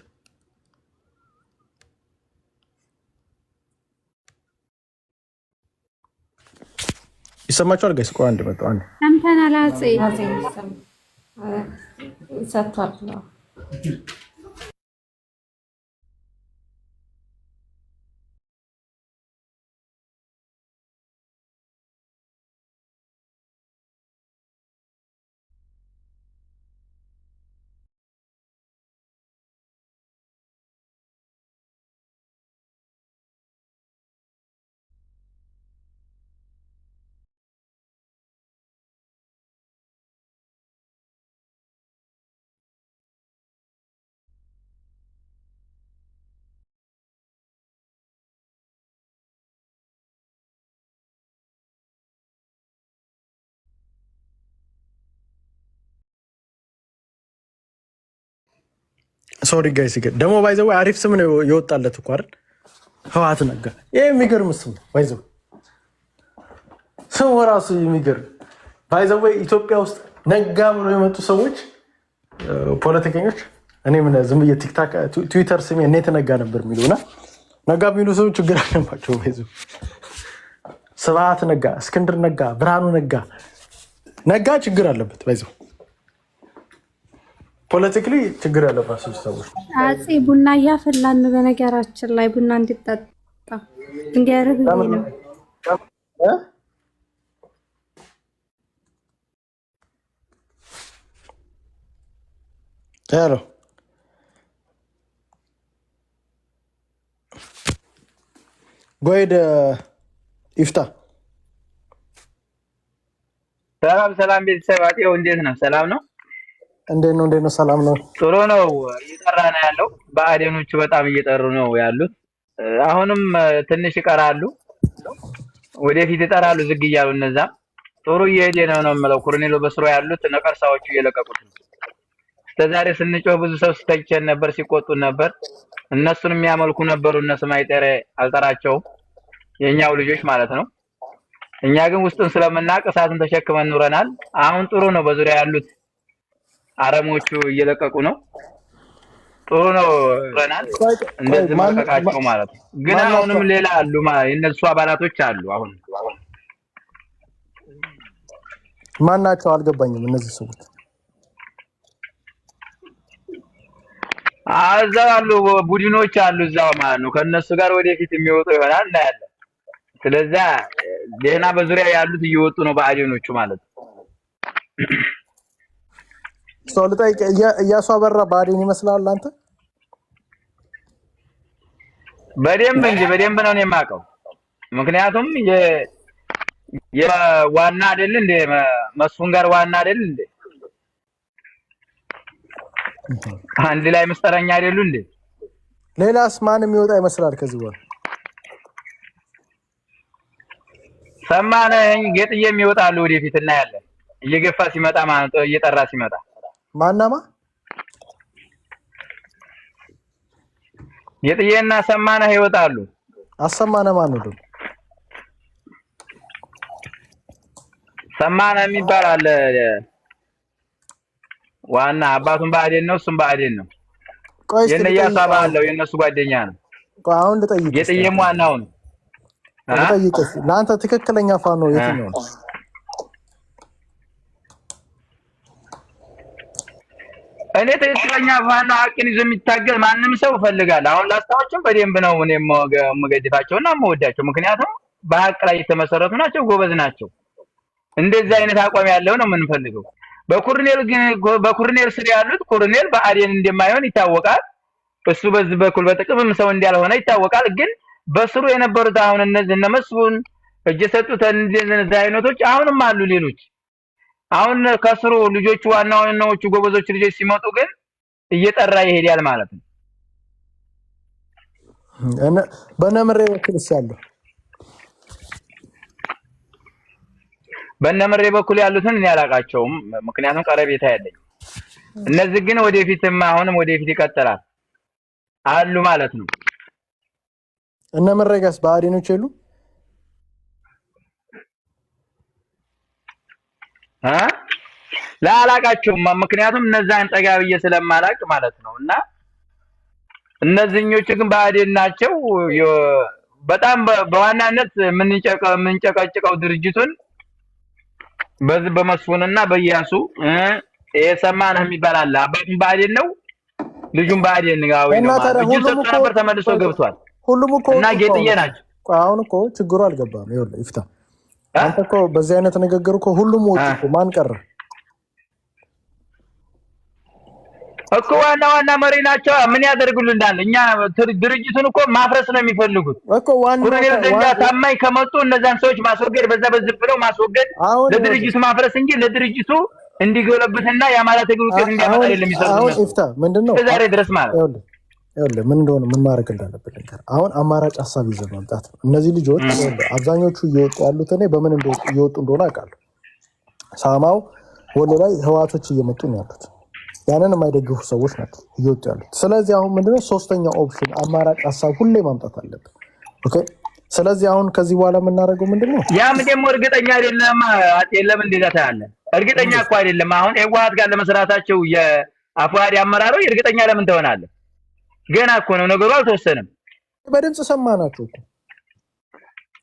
ይሰማችኋል ጋይስ? ቆይ አንድ መጣ አንድ ሰምተናል። አጼ ሰጥቷል ነው ሶሪ ጋይስ ደግሞ ባይዘው አሪፍ ስም ነው የወጣለት እኮ አይደል? ህወሓት ነጋ። ይሄ የሚገርም ስም ነው ባይዘው፣ ስሙ ራሱ የሚገርም ባይዘው። ኢትዮጵያ ውስጥ ነጋ ብሎ የመጡ ሰዎች ፖለቲከኞች፣ እኔ ምን ዝም ብዬ ቲክታክ ትዊተር ስሜ እኔ ተነጋ ነበር የሚሉና ነጋ የሚሉ ሰዎች ችግር አለባቸው ባይዘው። ስብሐት ነጋ፣ እስክንድር ነጋ፣ ብርሃኑ ነጋ ችግር አለበት ባይዘው። ፖለቲካሊ ችግር ያለባቸው ሰዎች አጼ ቡና እያፈላን ነው። በነገራችን ላይ ቡና እንዲጠጣ እንዲያረግ ነው። ሄሎ ጎይድ ይፍታ። ሰላም ቤተሰብ፣ አጤው እንዴት ነው? ሰላም ነው? እንዴት ነው? ሰላም ነው። ጥሩ ነው። እየጠራ ነው ያለው። ብአዴኖቹ በጣም እየጠሩ ነው ያሉት። አሁንም ትንሽ ይቀራሉ፣ ወደፊት ይጠራሉ። ዝግ እያሉ እነዛም ጥሩ እየሄደ ነው የምለው። ኮሎኔሉ በስሮ ያሉት ነቀርሳዎቹ እየለቀቁት ነው። እስከዛሬ ስንጮህ ብዙ ሰው ሲተቸን ነበር፣ ሲቆጡን ነበር። እነሱን የሚያመልኩ ነበሩ። እነሱ ማይጠረ አልጠራቸውም፣ የኛው ልጆች ማለት ነው። እኛ ግን ውስጡን ስለምናውቅ እሳቱን ተሸክመን ኑረናል። አሁን ጥሩ ነው። በዙሪያ ያሉት አረሞቹ እየለቀቁ ነው። ጥሩ ነው ረናል። እንደዚህ ማለቃቸው ማለት ነው። ግን አሁንም ሌላ አሉ የነሱ አባላቶች አሉ። አሁን ማን ናቸው አልገባኝም። እነዚህ ሰዎች እዛው አሉ፣ ቡድኖች አሉ እዛው ማለት ነው። ከነሱ ጋር ወደፊት የሚወጡ ይሆናል እናያለን። ስለዚህ ደህና በዙሪያ ያሉት እየወጡ ነው ብአዴኖቹ ማለት ነው። ሰው ልጠይቅ፣ እያሱ አበራ ብአዴን ይመስላል አንተ? በደንብ እንጂ በደንብ ነው የማውቀው። ምክንያቱም የዋና አይደል እንደ መስፍን ጋር ዋና አይደል እንደ አንድ ላይ መስጠረኛ አይደሉ እንዴ? ሌላስ ማን የሚወጣ ይመስላል ከዚህ በኋላ? ሰማነኝ ጌጥዬም ይወጣሉ ወደፊት እናያለን። እየገፋ ሲመጣ ማለት እየጠራ ሲመጣ ማናማ ጌጥዬና ሰማነህ ይወጣሉ። አሰማነህ ማን ነው? ሰማነህ የሚባል አለ ዋና አባቱን ብአዴን ነው፣ እሱም ብአዴን ነው። የነያሳ ባለው የነሱ ጓደኛ ነው። አሁን ልጠይቅ፣ ጌጥዬም ዋናው ነው። ልጠይቅ፣ ለአንተ ትክክለኛ ፋኖ የትኛው ነው? እኔ ትክክለኛ ፋኖ ሀቅን ይዞ የሚታገል ማንም ሰው እፈልጋለሁ። አሁን ላስታዎችም በደንብ ነው እኔ የምገድፋቸውና የምወዳቸው፣ ምክንያቱም በሀቅ ላይ የተመሰረቱ ናቸው፣ ጎበዝ ናቸው። እንደዚህ አይነት አቋም ያለው ነው የምንፈልገው። በኮሎኔል ስር ያሉት ኮሎኔል ብአዴን እንደማይሆን ይታወቃል። እሱ በዚህ በኩል በጥቅምም ሰው እንዳልሆነ ይታወቃል። ግን በስሩ የነበሩት አሁን እነዚህ እነ መስፍን እጅ የሰጡት እንደዚህ አይነቶች አሁንም አሉ ሌሎች። አሁን ከስሩ ልጆቹ ዋናዎቹ ጎበዞች ልጆች ሲመጡ ግን እየጠራ ይሄዳል ማለት ነው። በነምሬ በኩልስ ያለው በነምሬ በኩል ያሉትን እኔ አላውቃቸውም፣ ምክንያቱም ቀረቤታ ያለኝ። እነዚህ ግን ወደፊትም አሁንም ወደፊት ይቀጥላል አሉ ማለት ነው። እነምሬ ጋርስ ብአዴኖች የሉ ላላቃቸውም፣ ምክንያቱም እነዛን ጠጋ ብዬ ስለማላቅ ማለት ነው። እና እነዚህኞቹ ግን ብአዴን ናቸው። በጣም በዋናነት የምንጨቀጭቀው ድርጅቱን በዚህ በመስፍንና በኢያሱ የሰማነህ የሚባል አለ። አባቱም ብአዴን ነው፣ ልጁም ብአዴን ነው። ሁሉም እኮ ነበር ተመልሶ ገብቷል። ሁሉም እኮ እና ጌጥዬ ናቸው። አሁን እኮ ችግሩ አልገባም። ይኸውልህ ይፍታ፣ አንተ እኮ በዚህ አይነት ንግግር እኮ ሁሉም ወጡ እኮ። ማን ቀረ እኮ? ዋና መሪ ናቸው። ምን ያደርጉልናል? እኛ ድርጅቱን እኮ ማፍረስ ነው የሚፈልጉት እኮ። ኮሎኔል ዘንዳ ታማኝ ከመጡ እነዛን ሰዎች ማስወገድ፣ በዚህ ብለው ማስወገድ፣ ለድርጅቱ ማፍረስ እንጂ ለድርጅቱ እንዲገለብትና የአማራ ትግል ውጤት እንዲያመጣ አይደለም የሚሰሩት። አሁን ይፍታ ምንድነው ዛሬ ድረስ ማለት ይኸውልህ ምን እንደሆነ ምን ማድረግ እንዳለብን ነገር አሁን አማራጭ ሀሳብ ይዘን መምጣት ነው። እነዚህ ልጆች አብዛኞቹ እየወጡ ያሉት እኔ በምን እየወጡ እንደሆነ አውቃለሁ። ሳማው ወሎ ላይ ህዋቶች እየመጡ ነው ያሉት። ያንን የማይደግፉ ሰዎች ናቸው እየወጡ ያሉት። ስለዚህ አሁን ምንድነው ሶስተኛው ኦፕሽን አማራጭ ሀሳብ ሁሌ ማምጣት አለብን። ኦኬ። ስለዚህ አሁን ከዚህ በኋላ የምናደርገው ምንድነው? ያም ደግሞ እርግጠኛ አይደለም። የለም እንደዛ ታያለ። እርግጠኛ እኮ አይደለም። አሁን ህወሓት ጋር ለመስራታቸው የአፋድ አመራሮች እርግጠኛ ለምን ትሆናለህ? ገና እኮ ነው ነገሩ፣ አልተወሰነም። በድምጽ ሰማናቸው እኮ።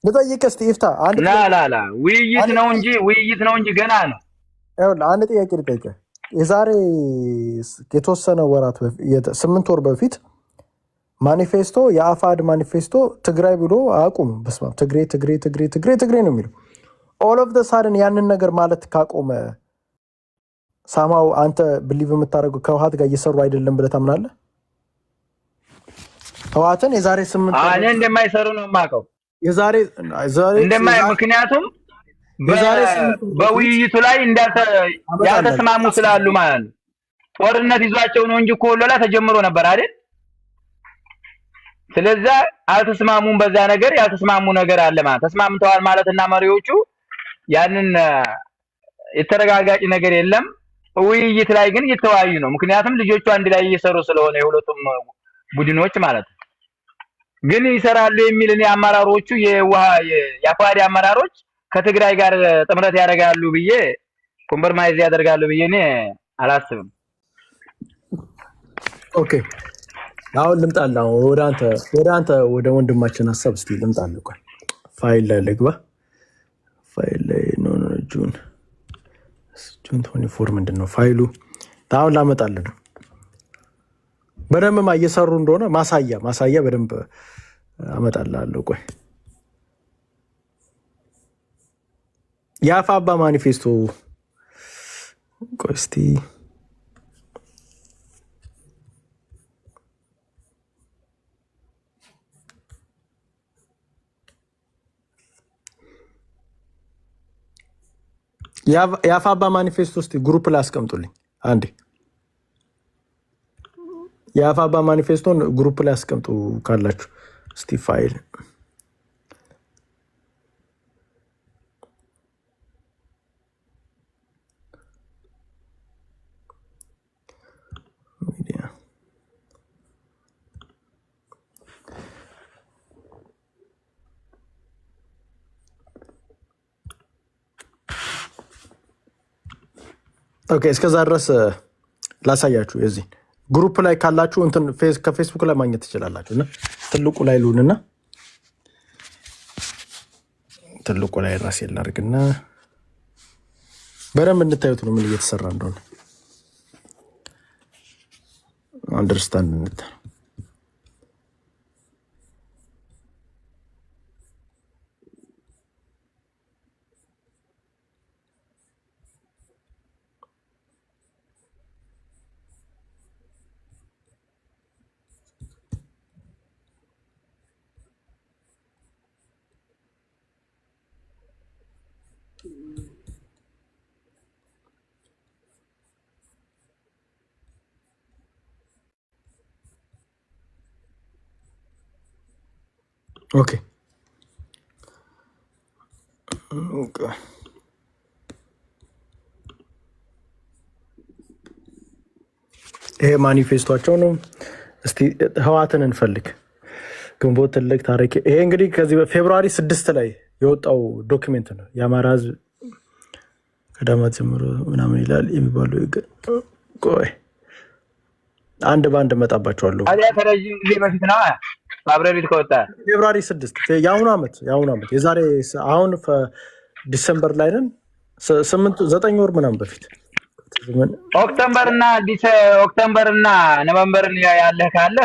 ልጠይቅህ እስኪ ይፍታ። ላ ውይይት ነው እንጂ ገና ነው። ይኸውልህ አንድ ጥያቄ ልጠይቅህ። የዛሬ የተወሰነ ወራት 8 ወር በፊት ማኒፌስቶ የአፋድ ማኒፌስቶ ትግራይ ብሎ አቁም በስመ አብ ትግሬ ነው የሚለው። ኦል ኦፍ ዘ ሳደን ያንን ነገር ማለት ካቆመ ሳማው አንተ ብሊቭ የምታደርገው ከህወሓት ጋር እየሰሩ አይደለም ብለህ ታምናለህ? ህወሓትን የዛሬ 8 ወር እኔ እንደማይሰሩ ነው የማውቀው። የዛሬ ምክንያቱም በውይይቱ ላይ ያልተስማሙ ስላሉ ማለት ነው። ጦርነት ይዟቸው ነው እንጂ ኮሎ ላይ ተጀምሮ ነበር አይደል? ስለዛ አልተስማሙም። በዛ ነገር ያልተስማሙ ነገር አለ ማለት ተስማምተዋል ማለት እና መሪዎቹ ያንን የተረጋጋጭ ነገር የለም። ውይይት ላይ ግን እየተወያዩ ነው። ምክንያቱም ልጆቹ አንድ ላይ እየሰሩ ስለሆነ የሁለቱም ቡድኖች ማለት ነው። ግን ይሰራሉ የሚል እኔ አመራሮቹ የአፋድ አመራሮች ከትግራይ ጋር ጥምረት ያደርጋሉ ብዬ ኮምፕሮማይዝ ያደርጋሉ ብዬ እኔ አላስብም። ኦኬ አሁን ልምጣልህ። ወደ ወንድማችን ሀሳብ እስኪ ልምጣልህ። ቆይ ፋይል ላይ ልግባ። ፋይል ላይ ጁን 24 ምንድን ነው ፋይሉ? አሁን ላመጣልህ ነው። በደንብ እየሰሩ እንደሆነ ማሳያ በደንብ አመጣልሃለሁ። ቆይ የአፋባ ማኒፌስቶ ቆይ እስኪ የአፋባ ማኒፌስቶ እስኪ ግሩፕ ላይ አስቀምጡልኝ አንዴ። የአፋባ ማኒፌስቶን ግሩፕ ላይ አስቀምጡ ካላችሁ እስቲ ፋይል ኦኬ። እስከዛ ድረስ ላሳያችሁ። የዚህ ግሩፕ ላይ ካላችሁ እንትን ከፌስቡክ ላይ ማግኘት ትችላላችሁ። እና ትልቁ ላይ ሉንና ትልቁ ላይ ራሴ ላድርግና በደንብ እንድታዩት ነው ምን እየተሰራ እንደሆነ። አንደርስታንድ ኦኬ ይሄ ማኒፌስቶቸው ነው። እስቲ ህዋትን እንፈልግ። ግንቦት ትልቅ ታሪክ። ይሄ እንግዲህ ከዚህ ፌብሩዋሪ 6 ላይ የወጣው ዶክሜንት ነው። የአማራ ህዝብ ከዳማት ጀምሮ ምናምን ይላል የሚባሉ ቆይ አንድ ባንድ መጣባቸዋለሁ። አዲያ ከረጅም ጊዜ በፊት ነው ፋብሪካት ከወጣ ፌብሩዋሪ 6 የአሁኑ ዓመት የዛሬ አሁን ዲሰምበር ላይ ነን 9 ወር ምናምን በፊት ኦክቶበር እና ኖቨምበርን ያለህ ካለ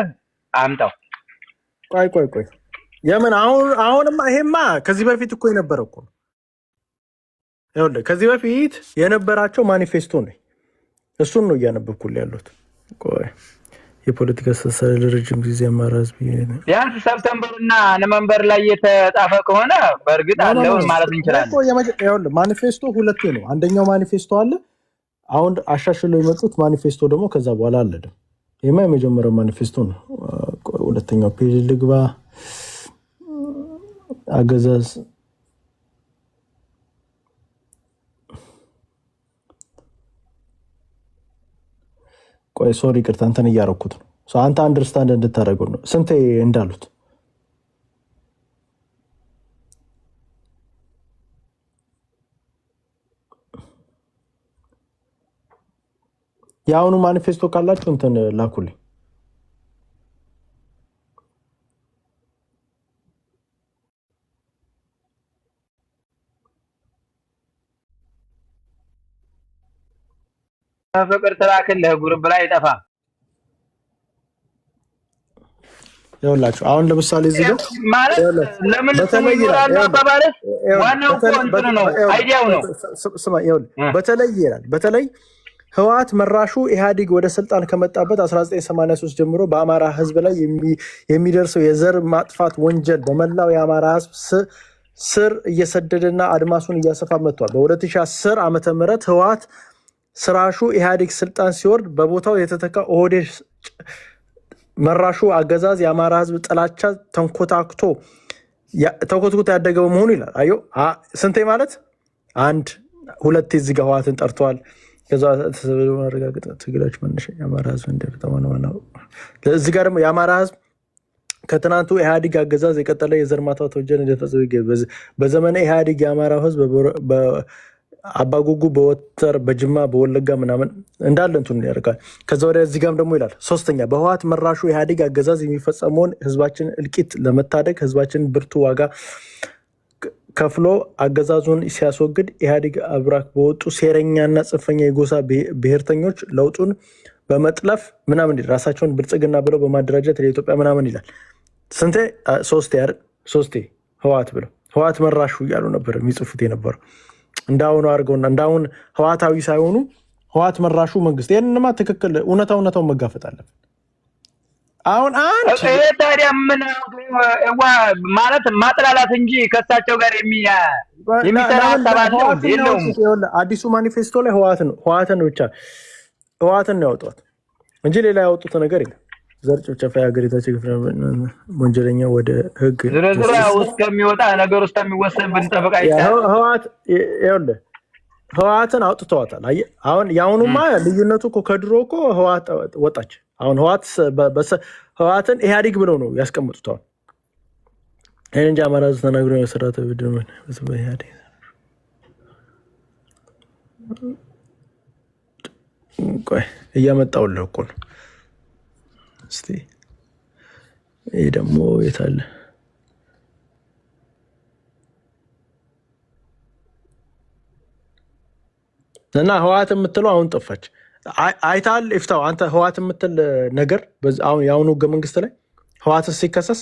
አምጣው። ቆይ የምን አሁንማ ይሄማ ከዚህ በፊት እኮ የነበረ እኮ ነው። ይኸውልህ ከዚህ በፊት የነበራቸው ማኒፌስቶ ነው። እሱን ነው እያነበብኩልህ ያለሁት። ቆይ የፖለቲካ አስተሳሰብ ለረጅም ጊዜ አማራ ህዝብ ቢያንስ ሰፕተምበር እና ኖቨምበር ላይ የተጻፈ ከሆነ በእርግጥ አለው ማለት እንችላለን። ይኸውልህ ማኒፌስቶ ሁለቴ ነው። አንደኛው ማኒፌስቶ አለ፣ አሁን አሻሽለው የመጡት ማኒፌስቶ ደግሞ ከዛ በኋላ አለ። ይሄማ የመጀመሪያው ማኒፌስቶ ነው። ሁለተኛው ፔጅ ልግባ። አገዛዝ ቆይ ሶሪ ቅርታ አንተን እያረኩት ነው። አንተ አንደርስታንድ እንድታደርገው ነው ስንቴ እንዳሉት የአሁኑ ማኒፌስቶ ካላችሁ እንትን ላኩልኝ። ፍቅር ትላክልህ ጉርብ ላይ ይጠፋ። ይኸውላችሁ አሁን ለምሳሌ እዚህ ጋር ማለት ለምን ይኖራሉ አባባለ ዋናው እንትን ነው አይዲያው ነው። ስማ ይኸውልህ በተለይ ህወሓት መራሹ ኢህአዴግ ወደ ስልጣን ከመጣበት 1983 ጀምሮ በአማራ ህዝብ ላይ የሚደርሰው የዘር ማጥፋት ወንጀል በመላው የአማራ ህዝብ ስር እየሰደደና አድማሱን እያሰፋ መጥቷል። በ2010 ዓ.ም ህወሓት ስራሹ ኢህአዴግ ስልጣን ሲወርድ በቦታው የተተካ ኦህዴድ መራሹ አገዛዝ የአማራ ህዝብ ጥላቻ ተንኮታክቶ ያደገ በመሆኑ ይላል። አዮ ስንቴ ማለት አንድ ሁለቴ እዚህ ጋር ህወሓትን ጠርተዋል። ከዛ ማረጋገጥ ትግላች መነሻ የአማራ ህዝብ እንደተማነው እዚህ ጋር ደግሞ የአማራ ህዝብ ከትናንቱ ኢህአዴግ አገዛዝ የቀጠለ የዘር ማጥፋት ወንጀል እንደፈጸመ ይገኛል። በዘመነ ኢህአዴግ የአማራው ህዝብ አባጉጉ በወተር በጅማ በወለጋ ምናምን እንዳለ እንትን ያደርጋል። ከዛ ወዲያ እዚህ ጋርም ደግሞ ይላል ሶስተኛ በህወሓት መራሹ ኢህአዴግ አገዛዝ የሚፈጸመውን ህዝባችን እልቂት ለመታደግ ህዝባችን ብርቱ ዋጋ ከፍሎ አገዛዙን ሲያስወግድ ኢህአዴግ አብራክ በወጡ ሴረኛና ጽንፈኛ የጎሳ ብሔርተኞች ለውጡን በመጥለፍ ምናምን ራሳቸውን ብልጽግና ብለው በማደራጀት ለኢትዮጵያ ምናምን ይላል። ስንቴ ሶስቴ ህወሓት ብለው ህወሓት መራሹ እያሉ ነበር የሚጽፉት የነበረው። እንዳሁኑ አድርገውና እንዳሁን ህወሓታዊ ሳይሆኑ ህወሓት መራሹ መንግስት። ይህንማ ትክክል እውነታውን መጋፈጥ አለብን። አሁን ታዲያ ምን ማለት ማጥላላት እንጂ ከሳቸው ጋር የሚሰራ የለውም። አዲሱ ማኒፌስቶ ላይ ህወሓትን ብቻ ህወሓትን ያወጧት እንጂ ሌላ ያወጡት ነገር የለም። ዘር ጭፍጨፋ የሀገሪታችን ወንጀለኛ ወደ ህግ ዝርዝር ውስጥ ከሚወጣ ነገር ውስጥ የሚወሰን ብንጠብቅ አይቻልም። ህወሓትን አውጥተዋታል። አሁን የአሁኑማ ልዩነቱ እኮ ከድሮ እኮ ህወሓት ወጣች። አሁን ህወሓትን ኢህአዴግ ብለው ነው ያስቀምጡታል። ይህን እንጂ አማራ ህዝብ ተናግሮ የመሰረተ ብድምን ኢህአዴግ ቆይ እያመጣሁልህ እኮ ነው። እስቲ ይሄ ደግሞ የት አለ? እና ህወሓት የምትለው አሁን ጠፋች። አይታል ይፍታው አንተ ህዋት የምትል ነገር አሁን ያሁኑ ህገ መንግስት ላይ ህዋት ሲከሰስ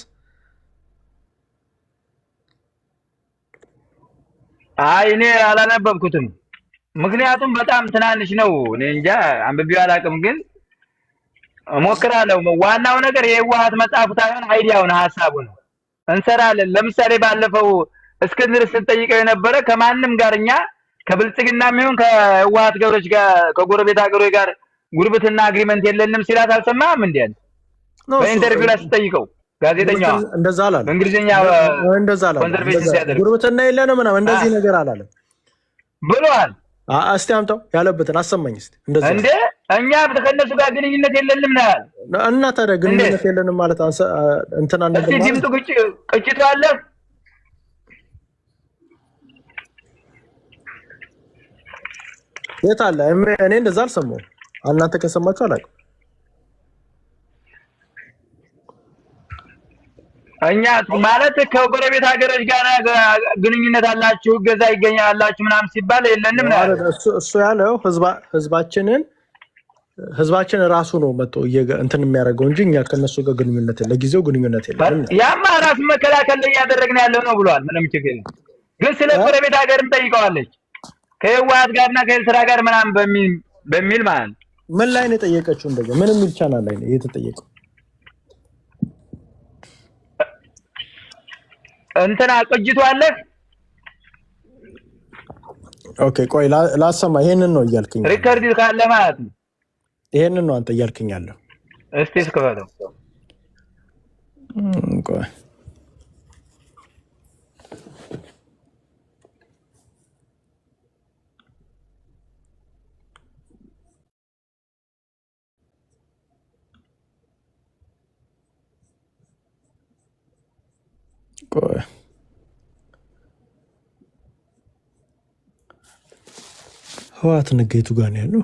አይ እኔ አላነበብኩትም። ምክንያቱም በጣም ትናንሽ ነው። እኔ እንጃ አንብቤው አላውቅም፣ ግን እሞክራለሁ። ዋናው ነገር የህዋት መጽሐፉ ሳይሆን አይዲያውን ሐሳቡ ነው። እንሰራለን። ለምሳሌ ባለፈው እስክንድር ስንጠይቀው የነበረ ከማንም ጋር እኛ ከብልጽግና የሚሆን ከህዋት ገብሮች ጋር ከጎረቤት ሀገሮች ጋር ጉርብትና አግሪመንት የለንም ሲላት አልሰማህም እንዴ? በኢንተርቪው ላይ ስጠይቀው ጋዜጠኛዋ እንደዛ አላለም። በእንግሊዝኛ እንደዛ አላለም። ኮንሰርቬሽን ሲያደርግ ጉርብትና የለንም ምናምን እንደዚህ ነገር አላለም ብሏል። እስቲ አምጣው ያለበትን አሰማኝ እስቲ። እንደዛ እንዴ እኛ ከእነሱ ጋር ግንኙነት የለንም ነው ያለ። እና ታዲያ ግንኙነት የለንም ማለት እንትና እስቲ ድምጡ ቅጭቱ አለ የት አለ? እኔ እንደዛ አልሰማሁም። እናንተ ከሰማችሁ አላውቅም። እኛ ማለት ከጎረቤት ሀገሮች ጋር ግንኙነት አላችሁ፣ ገዛ ይገኛላችሁ ምናምን ሲባል የለንም ነው እሱ ያለው። ህዝባችን ራሱ ነው መጥቶ እንትን የሚያደርገው እንጂ እኛ ከነሱ ጋር ግንኙነት ለጊዜው ግንኙነት የለም። ያማ ራሱ መከላከል ላይ እያደረግን ያለው ነው ብሏል። ምንም ችግር የለም። ግን ስለ ጎረቤት ሀገርም ጠይቀዋለች ከህወሓት ጋርና ከኤርትራ ጋር ምናምን በሚል ማለት ነው። ምን ላይ ነው የጠየቀችው? እንደዚህ ምን የሚል ቻናል ላይ ነው የተጠየቀው? እንትና ቅጅቱ አለ። ኦኬ ቆይ ላሰማ። ይሄንን ነው እያልከኝ ሪከርድ ካለ ማለት ነው። ይሄንን ነው አንተ እያልከኝ ያለው። እስቲ እስከፈተው ቆይ ህወሓት ንገቱ ጋር ነው ያለው።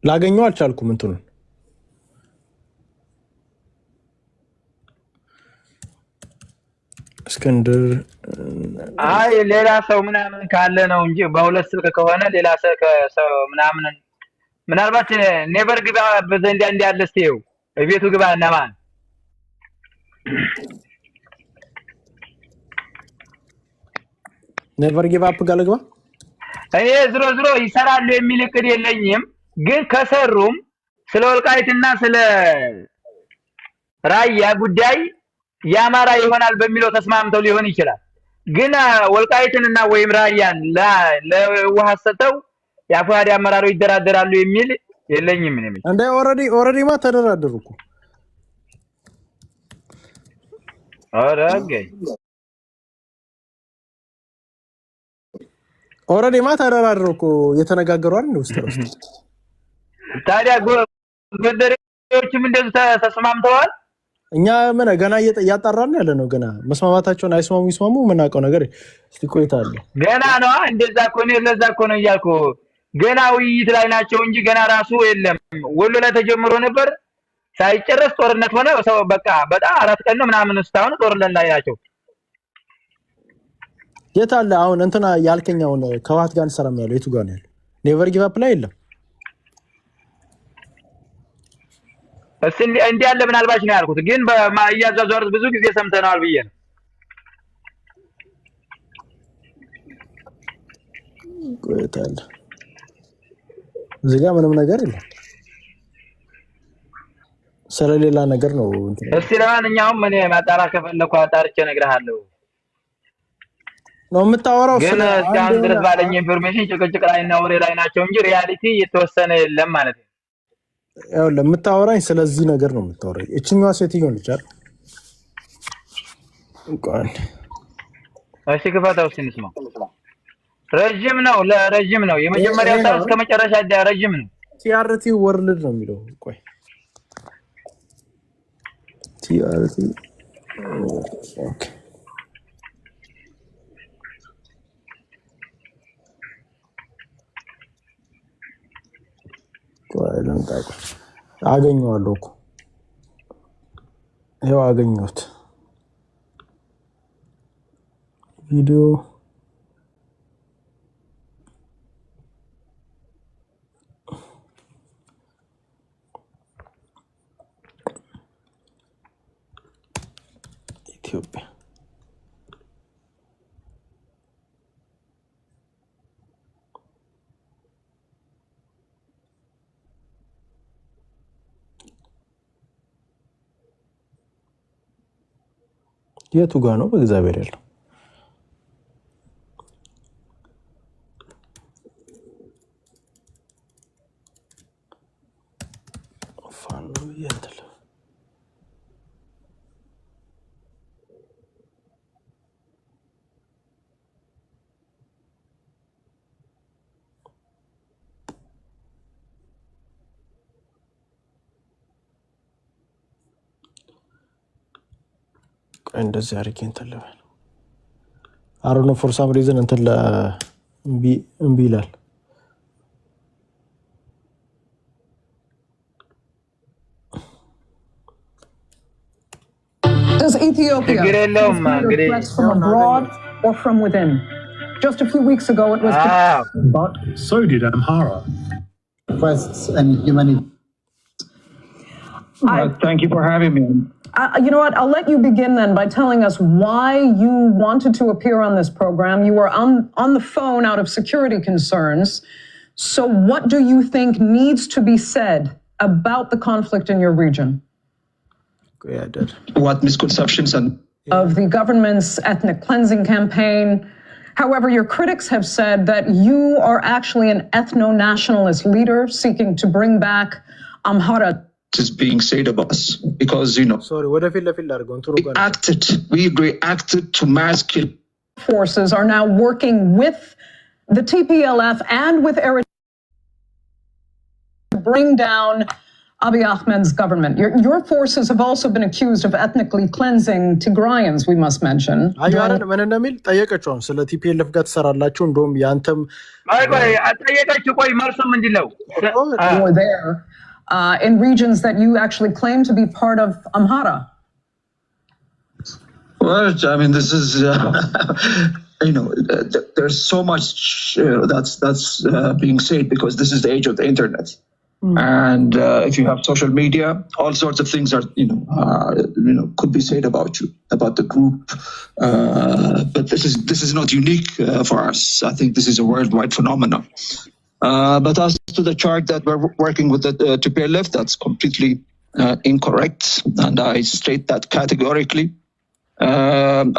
ላገኘው አልቻልኩም እንትኑን እስክንድር አይ ሌላ ሰው ምናምን ካለ ነው እንጂ በሁለት ስልክ ከሆነ ሌላ ሰው ምናምን ምናልባት ኔቨር ግባ በዘንድ አንድ ያለ እስቴው ቤቱ ግባ እና ማን ኔቨር ጊቭ አፕ ጋር ልግባ። እኔ ዝሮ ይሰራሉ የሚል እቅድ የለኝም፣ ግን ከሰሩም ስለ ወልቃይትና ስለ ራያ ጉዳይ የአማራ ይሆናል በሚለው ተስማምተው ሊሆን ይችላል። ግን ወልቃይትንና ወይም ራያን ለህወሓት ሰጠው የአፋድ አመራሮች ይደራደራሉ የሚል የለኝም። ምን እንደ ኦሬዲ ማ ተደራደሩ እኮ ኦሬዲ ማ ተደራደሩ እኮ የተነጋገሩ አይደል? ውስጥ ታዲያ ጎደሬዎችም እንደዚህ ተስማምተዋል። እኛ ምን ገና እያጣራን ያለ ነው። ገና መስማማታቸውን አይስማሙ ይስማሙ የምናውቀው ነገር እስቲ ቆይታለ ገና ነው። እንደዛ እኮ ነው። ለዛ እኮ ነው እያልኩ ገና ውይይት ላይ ናቸው እንጂ ገና ራሱ የለም። ወሎ ላይ ተጀምሮ ነበር ሳይጨረስ ጦርነት ሆነ። ሰው በቃ በጣም 4 ቀን ነው ምናምን እስካሁን ጦርነት ላይ ናቸው። የት አለ አሁን እንትና ያልከኛውን ከህወሓት ጋር እንሰራም ያለው የቱ ጋር ነው ያለው? ኔቨር ጊቭ አፕ ላይ የለም። እስቲ እንዲህ ያለ ምናልባት ነው ያልኩት፣ ግን በማያዛዟሩት ብዙ ጊዜ ሰምተናል ብዬ ነው። ቆይታል እዚህ ጋር ምንም ነገር የለም። ስለሌላ ነገር ነው እንትን። እስቲ ለማንኛውም እኔ ማጣራት ከፈለኩ አጣርቼ እነግርሃለሁ ነው የምታወራው። ግን እስካሁን ድረስ ባለኝ ኢንፎርሜሽን ጭቅጭቅ ላይ እና ወሬ ላይ ናቸው እንጂ ሪያሊቲ የተወሰነ የለም ማለት ነው። ያው ለምታወራኝ ስለዚህ ነገር ነው የምታወራኝ። እቺኛዋ ሴትዮ ነች አይደል? እንኳን እሺ ክፈታው እስኪ እንስማው። ረጅም ነው ለረጅም ነው የመጀመሪያው ሰዓት እስከ መጨረሻ ረጅም ነው። ቲአርቲ ወርልድ ነው የሚለው። ቆይ ቲአርቲ ኦኬ ቆይ ለምጣ አገኘዋለሁ እኮ ያው አገኘሁት ቪዲዮ ኢትዮጵያ የቱ ጋር ነው በእግዚአብሔር ያለው? ፋኖ ይንተል እንደዚህ አድርጌ እንትን ልበል። I don't know for some reason እንትን እምቢ ይላል። Does Ethiopia threats from abroad or from within? Just a few weeks ago it was but so did Amhara. Requests and humanity. Thank you for having me. You know what? I'll let you begin then by telling us why you wanted to appear on this program. You were on the phone out of security concerns. So what do you think needs to be said about the conflict in your region? Yeah, I did. What misconceptions and of the government's ethnic cleansing campaign. However, your critics have said that you are actually an ethno-nationalist leader seeking to bring back Amhara. is being said about us because, you know, sorry, what if we reacted to mass killing. Forces are now working with the TPLF and with Eritrea to bring down Abiy Ahmed's government. Your forces have also been accused of ethnically cleansing Tigrayans, we must mention. አያረን ምን እንደሚል ጠየቀችው ስለ ቲፒኤልኤፍ ጋር ትሰራላችሁ እንደውም ያንተም ጠየቀችው ቆይ መልሱ ምንድነው were there in regions that you actually claim to be part of Amhara. Well, I mean, this is, you know, there's so much that's being said because this is the age of the internet. And if you have social media, all sorts of things are, could be said about you, about the group. But this is not unique for us. I think this is a worldwide phenomenon. But as to the chart that we're working with the TPLF, that's completely incorrect, and I state that categorically.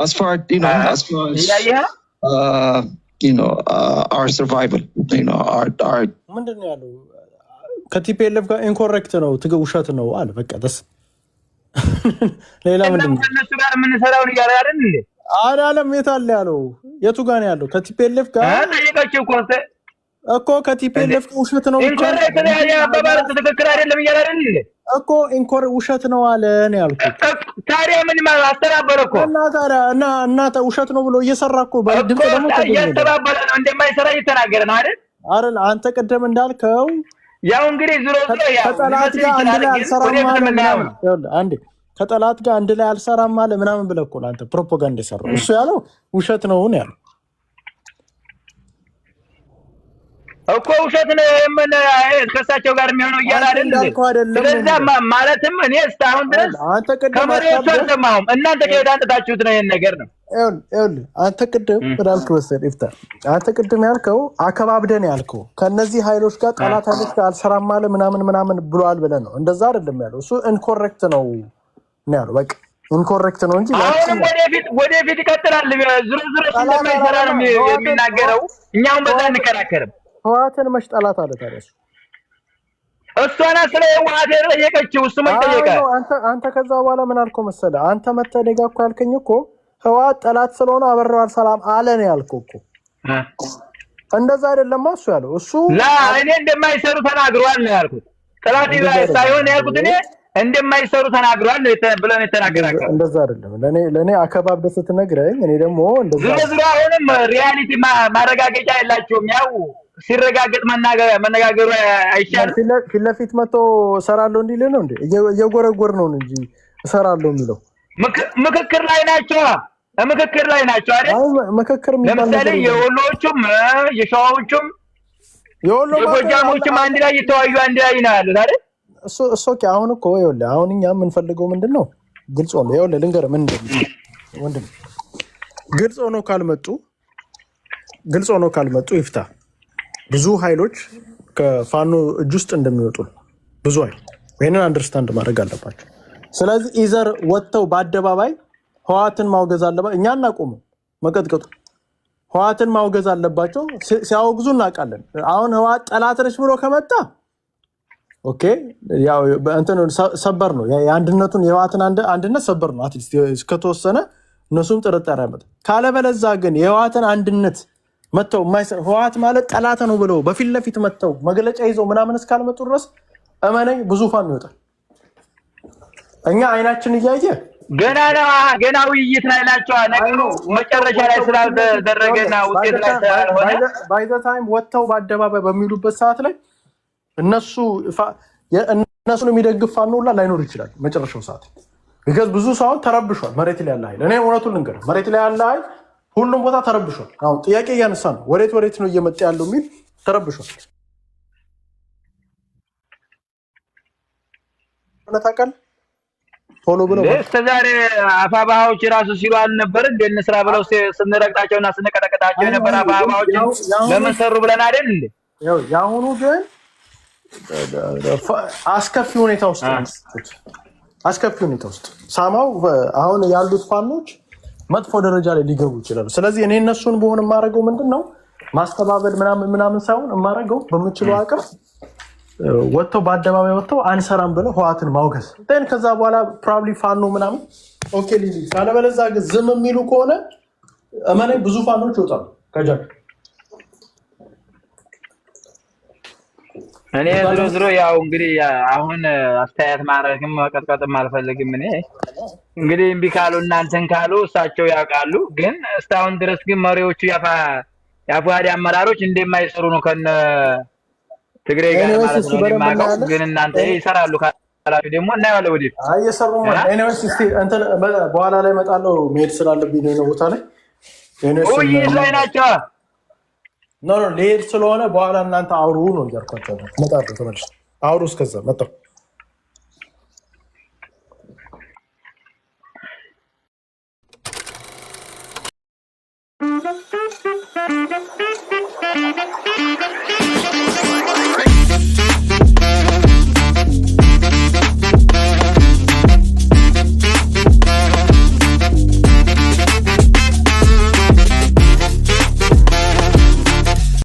As far as our survival, our ከቲፒኤልኤፍ ጋር ኢንኮሬክት ነው ውሸት ነው አለ በቃ ደስ ሌላ ምንድን ነው እነሱ ጋር የምንሰራው ይያለ አይደል እንዴ አዳለም የታለ ያለው የቱ ጋር ነው ያለው ከቲፒኤልኤፍ ጋር ጠየቀችው እኮ ከቲፒኤልኤፍ ውሸት ነው ኢንኮሬክት ነው ያለ አባባል ትክክል አይደለም ይያለ አይደል እንዴ እኮ ውሸት ነው አለ ነው ያልኩት ታዲያ ምን ማለት አስተባበረ እኮ እና ውሸት ነው ብሎ እየሰራ እኮ በድምጽ ደግሞ እያስተባበረ ነው እንደማይሰራ እየተናገረ ነው አይደል አንተ ቀደም እንዳልከው ያው እንግዲህ ዙሮ ያ ከጠላት ጋር አንድ ላይ አልሰራም ማለት አንዴ ከጠላት ጋር አንድ ላይ አልሰራም ማለት ምናምን ብለህ እኮ አንተ ፕሮፓጋንዳ የሰራው እሱ ያለው ውሸት ነው ያለው እኮ ውሸት ነው ምን ከሳቸው ጋር የሚሆነው ይያላ አይደል ስለዛ ማለትም እኔ እስካሁን ድረስ አንተ ቀደም አልሰማሁም እናንተ ከሄዳ አንተታችሁት ነው ይሄን ነገር ነው አንተ ቅድም ብላልክ ወሰድ ይፍታ አንተ ቅድም ያልከው አከባብደን ያልከው ከነዚህ ኃይሎች ጋር ጠላት ኃይሎች ጋር አልሰራም ማለት ምናምን ብሏል ብለህ ነው እንደዛ አይደለም ያለው እሱ ኢንኮሬክት ነው ያለው በቃ ኢንኮሬክት ነው እንጂ አሁን ወደፊት ይቀጥላል ዙሮ ስለማይሰራ ነው የሚናገረው እኛውን በዛ እንከራከርም ህዋትን መሽጠላት አለ ታዲያ እሷና ስለ ህዋት የጠየቀችው እሱ መጠየቀ አንተ ከዛ በኋላ ምን አልከው መሰለህ አንተ መተደጋ እኮ ያልከኝ እኮ ህዋት ጠላት ስለሆነ አበረዋል ሰላም አለ ነው ያልከው እኮ እንደዛ አይደለም እሱ ያለው እሱ እኔ እንደማይሰሩ ተናግሯል ነው ያልኩት ጠላት ሳይሆን ያልኩት እኔ እንደማይሰሩ ተናግሯል ነው ብለን የተናገራከው እንደዛ አይደለም ለኔ አከባብደ ስትነግረኝ እኔ ደግሞ እንደዛ ዝሮ አሁንም ሪያሊቲ ማረጋገጫ የላቸውም ያው ሲረጋገጥ መነጋገሩ አይቻልም ፊት ለፊት መቶ ሰራለው እንዲል ነው እንዴ እየጎረጎር ነው እንጂ እሰራለሁ የሚለው ምክክር ላይ ናቸው። ምክክር ላይ ናቸው አይደል? ምክክር ለምሳሌ የወሎዎቹም የሸዋዎቹም የጎጃሞችም አንድ ላይ እየተዋዩ አንድ ላይ ነው ያሉት አይደል? እሱ አሁን እኮ ይኸውልህ፣ አሁን እኛ የምንፈልገው ምንድነው? ግልጽ ሆኖ ይኸውልህ፣ ልንገርህ ምን ወንድም፣ ግልጽ ሆኖ ካልመጡ ይፍታ። ብዙ ኃይሎች ከፋኖ እጅ ውስጥ እንደሚወጡ ነው። ብዙ ኃይል ይሄንን አንደርስታንድ ማድረግ አለባቸው። ስለዚህ ኢዘር ወጥተው በአደባባይ ህወሓትን ማውገዝ አለባቸው። እኛ እናቆሙ መቀጥቀጡ፣ ህወሓትን ማውገዝ አለባቸው። ሲያወግዙ እናውቃለን። አሁን ህወሓት ጠላት ነች ብሎ ከመጣ ኦኬ፣ ያው እንትን ሰበር ነው የአንድነቱን የህወሓትን አንድነት ሰበር ነው። አትሊስት እስከተወሰነ እነሱም ጥርጣሬ ያመጣ። ካለበለዛ ግን የህወሓትን አንድነት መተው ህወሓት ማለት ጠላት ነው ብለው በፊት ለፊት መተው መግለጫ ይዘው ምናምን እስካልመጡ ድረስ እመነኝ ብዙ ፋኖ ይወጣል። እኛ አይናችን እያየ ገና ውይይት ላይ ናቸው። ነገሩ መጨረሻ ላይ ስላልተደረገና ውጤት ላይ ስላልሆነ ባይ ዘ ታይም ወጥተው በአደባባይ በሚሉበት ሰዓት ላይ እነሱን የሚደግፍ ፋኖ ሁላ ላይኖር ይችላል መጨረሻው ሰዓት። ቢካዝ ብዙ ሰው ተረብሿል። መሬት ላይ ያለ ኃይል እኔ እውነቱን ልንገርህ፣ መሬት ላይ ያለ ኃይል ሁሉም ቦታ ተረብሿል። አሁን ጥያቄ እያነሳ ነው፣ ወዴት ነው እየመጣ ያለው የሚል ተረብሿል። ታውቃለህ ቶሎ ብለው እስከዛሬ አፋባዎች ራሱ ሲሉ አልነበር እንደ እንስራ ብለው ስንረግጣቸውና ስንቀጠቀጣቸው የነበረ አፋባዎች ለምን ሰሩ ብለን አይደል እንዴ? የአሁኑ ግን አስከፊ ሁኔታ ውስጥ ሳማው አሁን ያሉት ፋኖች መጥፎ ደረጃ ላይ ሊገቡ ይችላሉ። ስለዚህ እኔ እነሱን በሆን የማደርገው ምንድን ነው ማስተባበል ምናምን ሳይሆን የማደርገው በምችለው አቅም ወጥተው በአደባባይ ወጥተው አንሰራም ብለው ህወሓትን ማውገዝ ን ከዛ በኋላ ፕሮባብሊ ፋኖ ምናምን ኦኬ ሊሉ ካለበለዛ ግን ዝም የሚሉ ከሆነ እመነኝ ብዙ ፋኖች ይወጣሉ ከጃክ። እኔ ዝሮ ያው እንግዲህ አሁን አስተያየት ማድረግም መቀጥቀጥም አልፈልግም። እኔ እንግዲህ እምቢ ካሉ እናንተን ካሉ እሳቸው ያውቃሉ። ግን እስካሁን ድረስ ግን መሪዎቹ የአፋሕድ አመራሮች እንደማይሰሩ ነው ከነ ትግሬ ጋር ማለት ነው የማውቀው። ግን እናንተ ይሰራሉ ካላችሁ ደግሞ እናየዋለን ወዲህ እየሰሩ ማለት ኤኒዌይስ እስቲ እንትን በኋላ ላይ እመጣለሁ። መሄድ ስላለብኝ ነው ቦታ ላይ ውይይት ላይ ናቸው። ኖ ልሄድ ስለሆነ በኋላ እናንተ አውሩ ነው እያልኳቸው። እመጣለሁ ተመልሼ አውሩ። እስከዛ መጣሁ።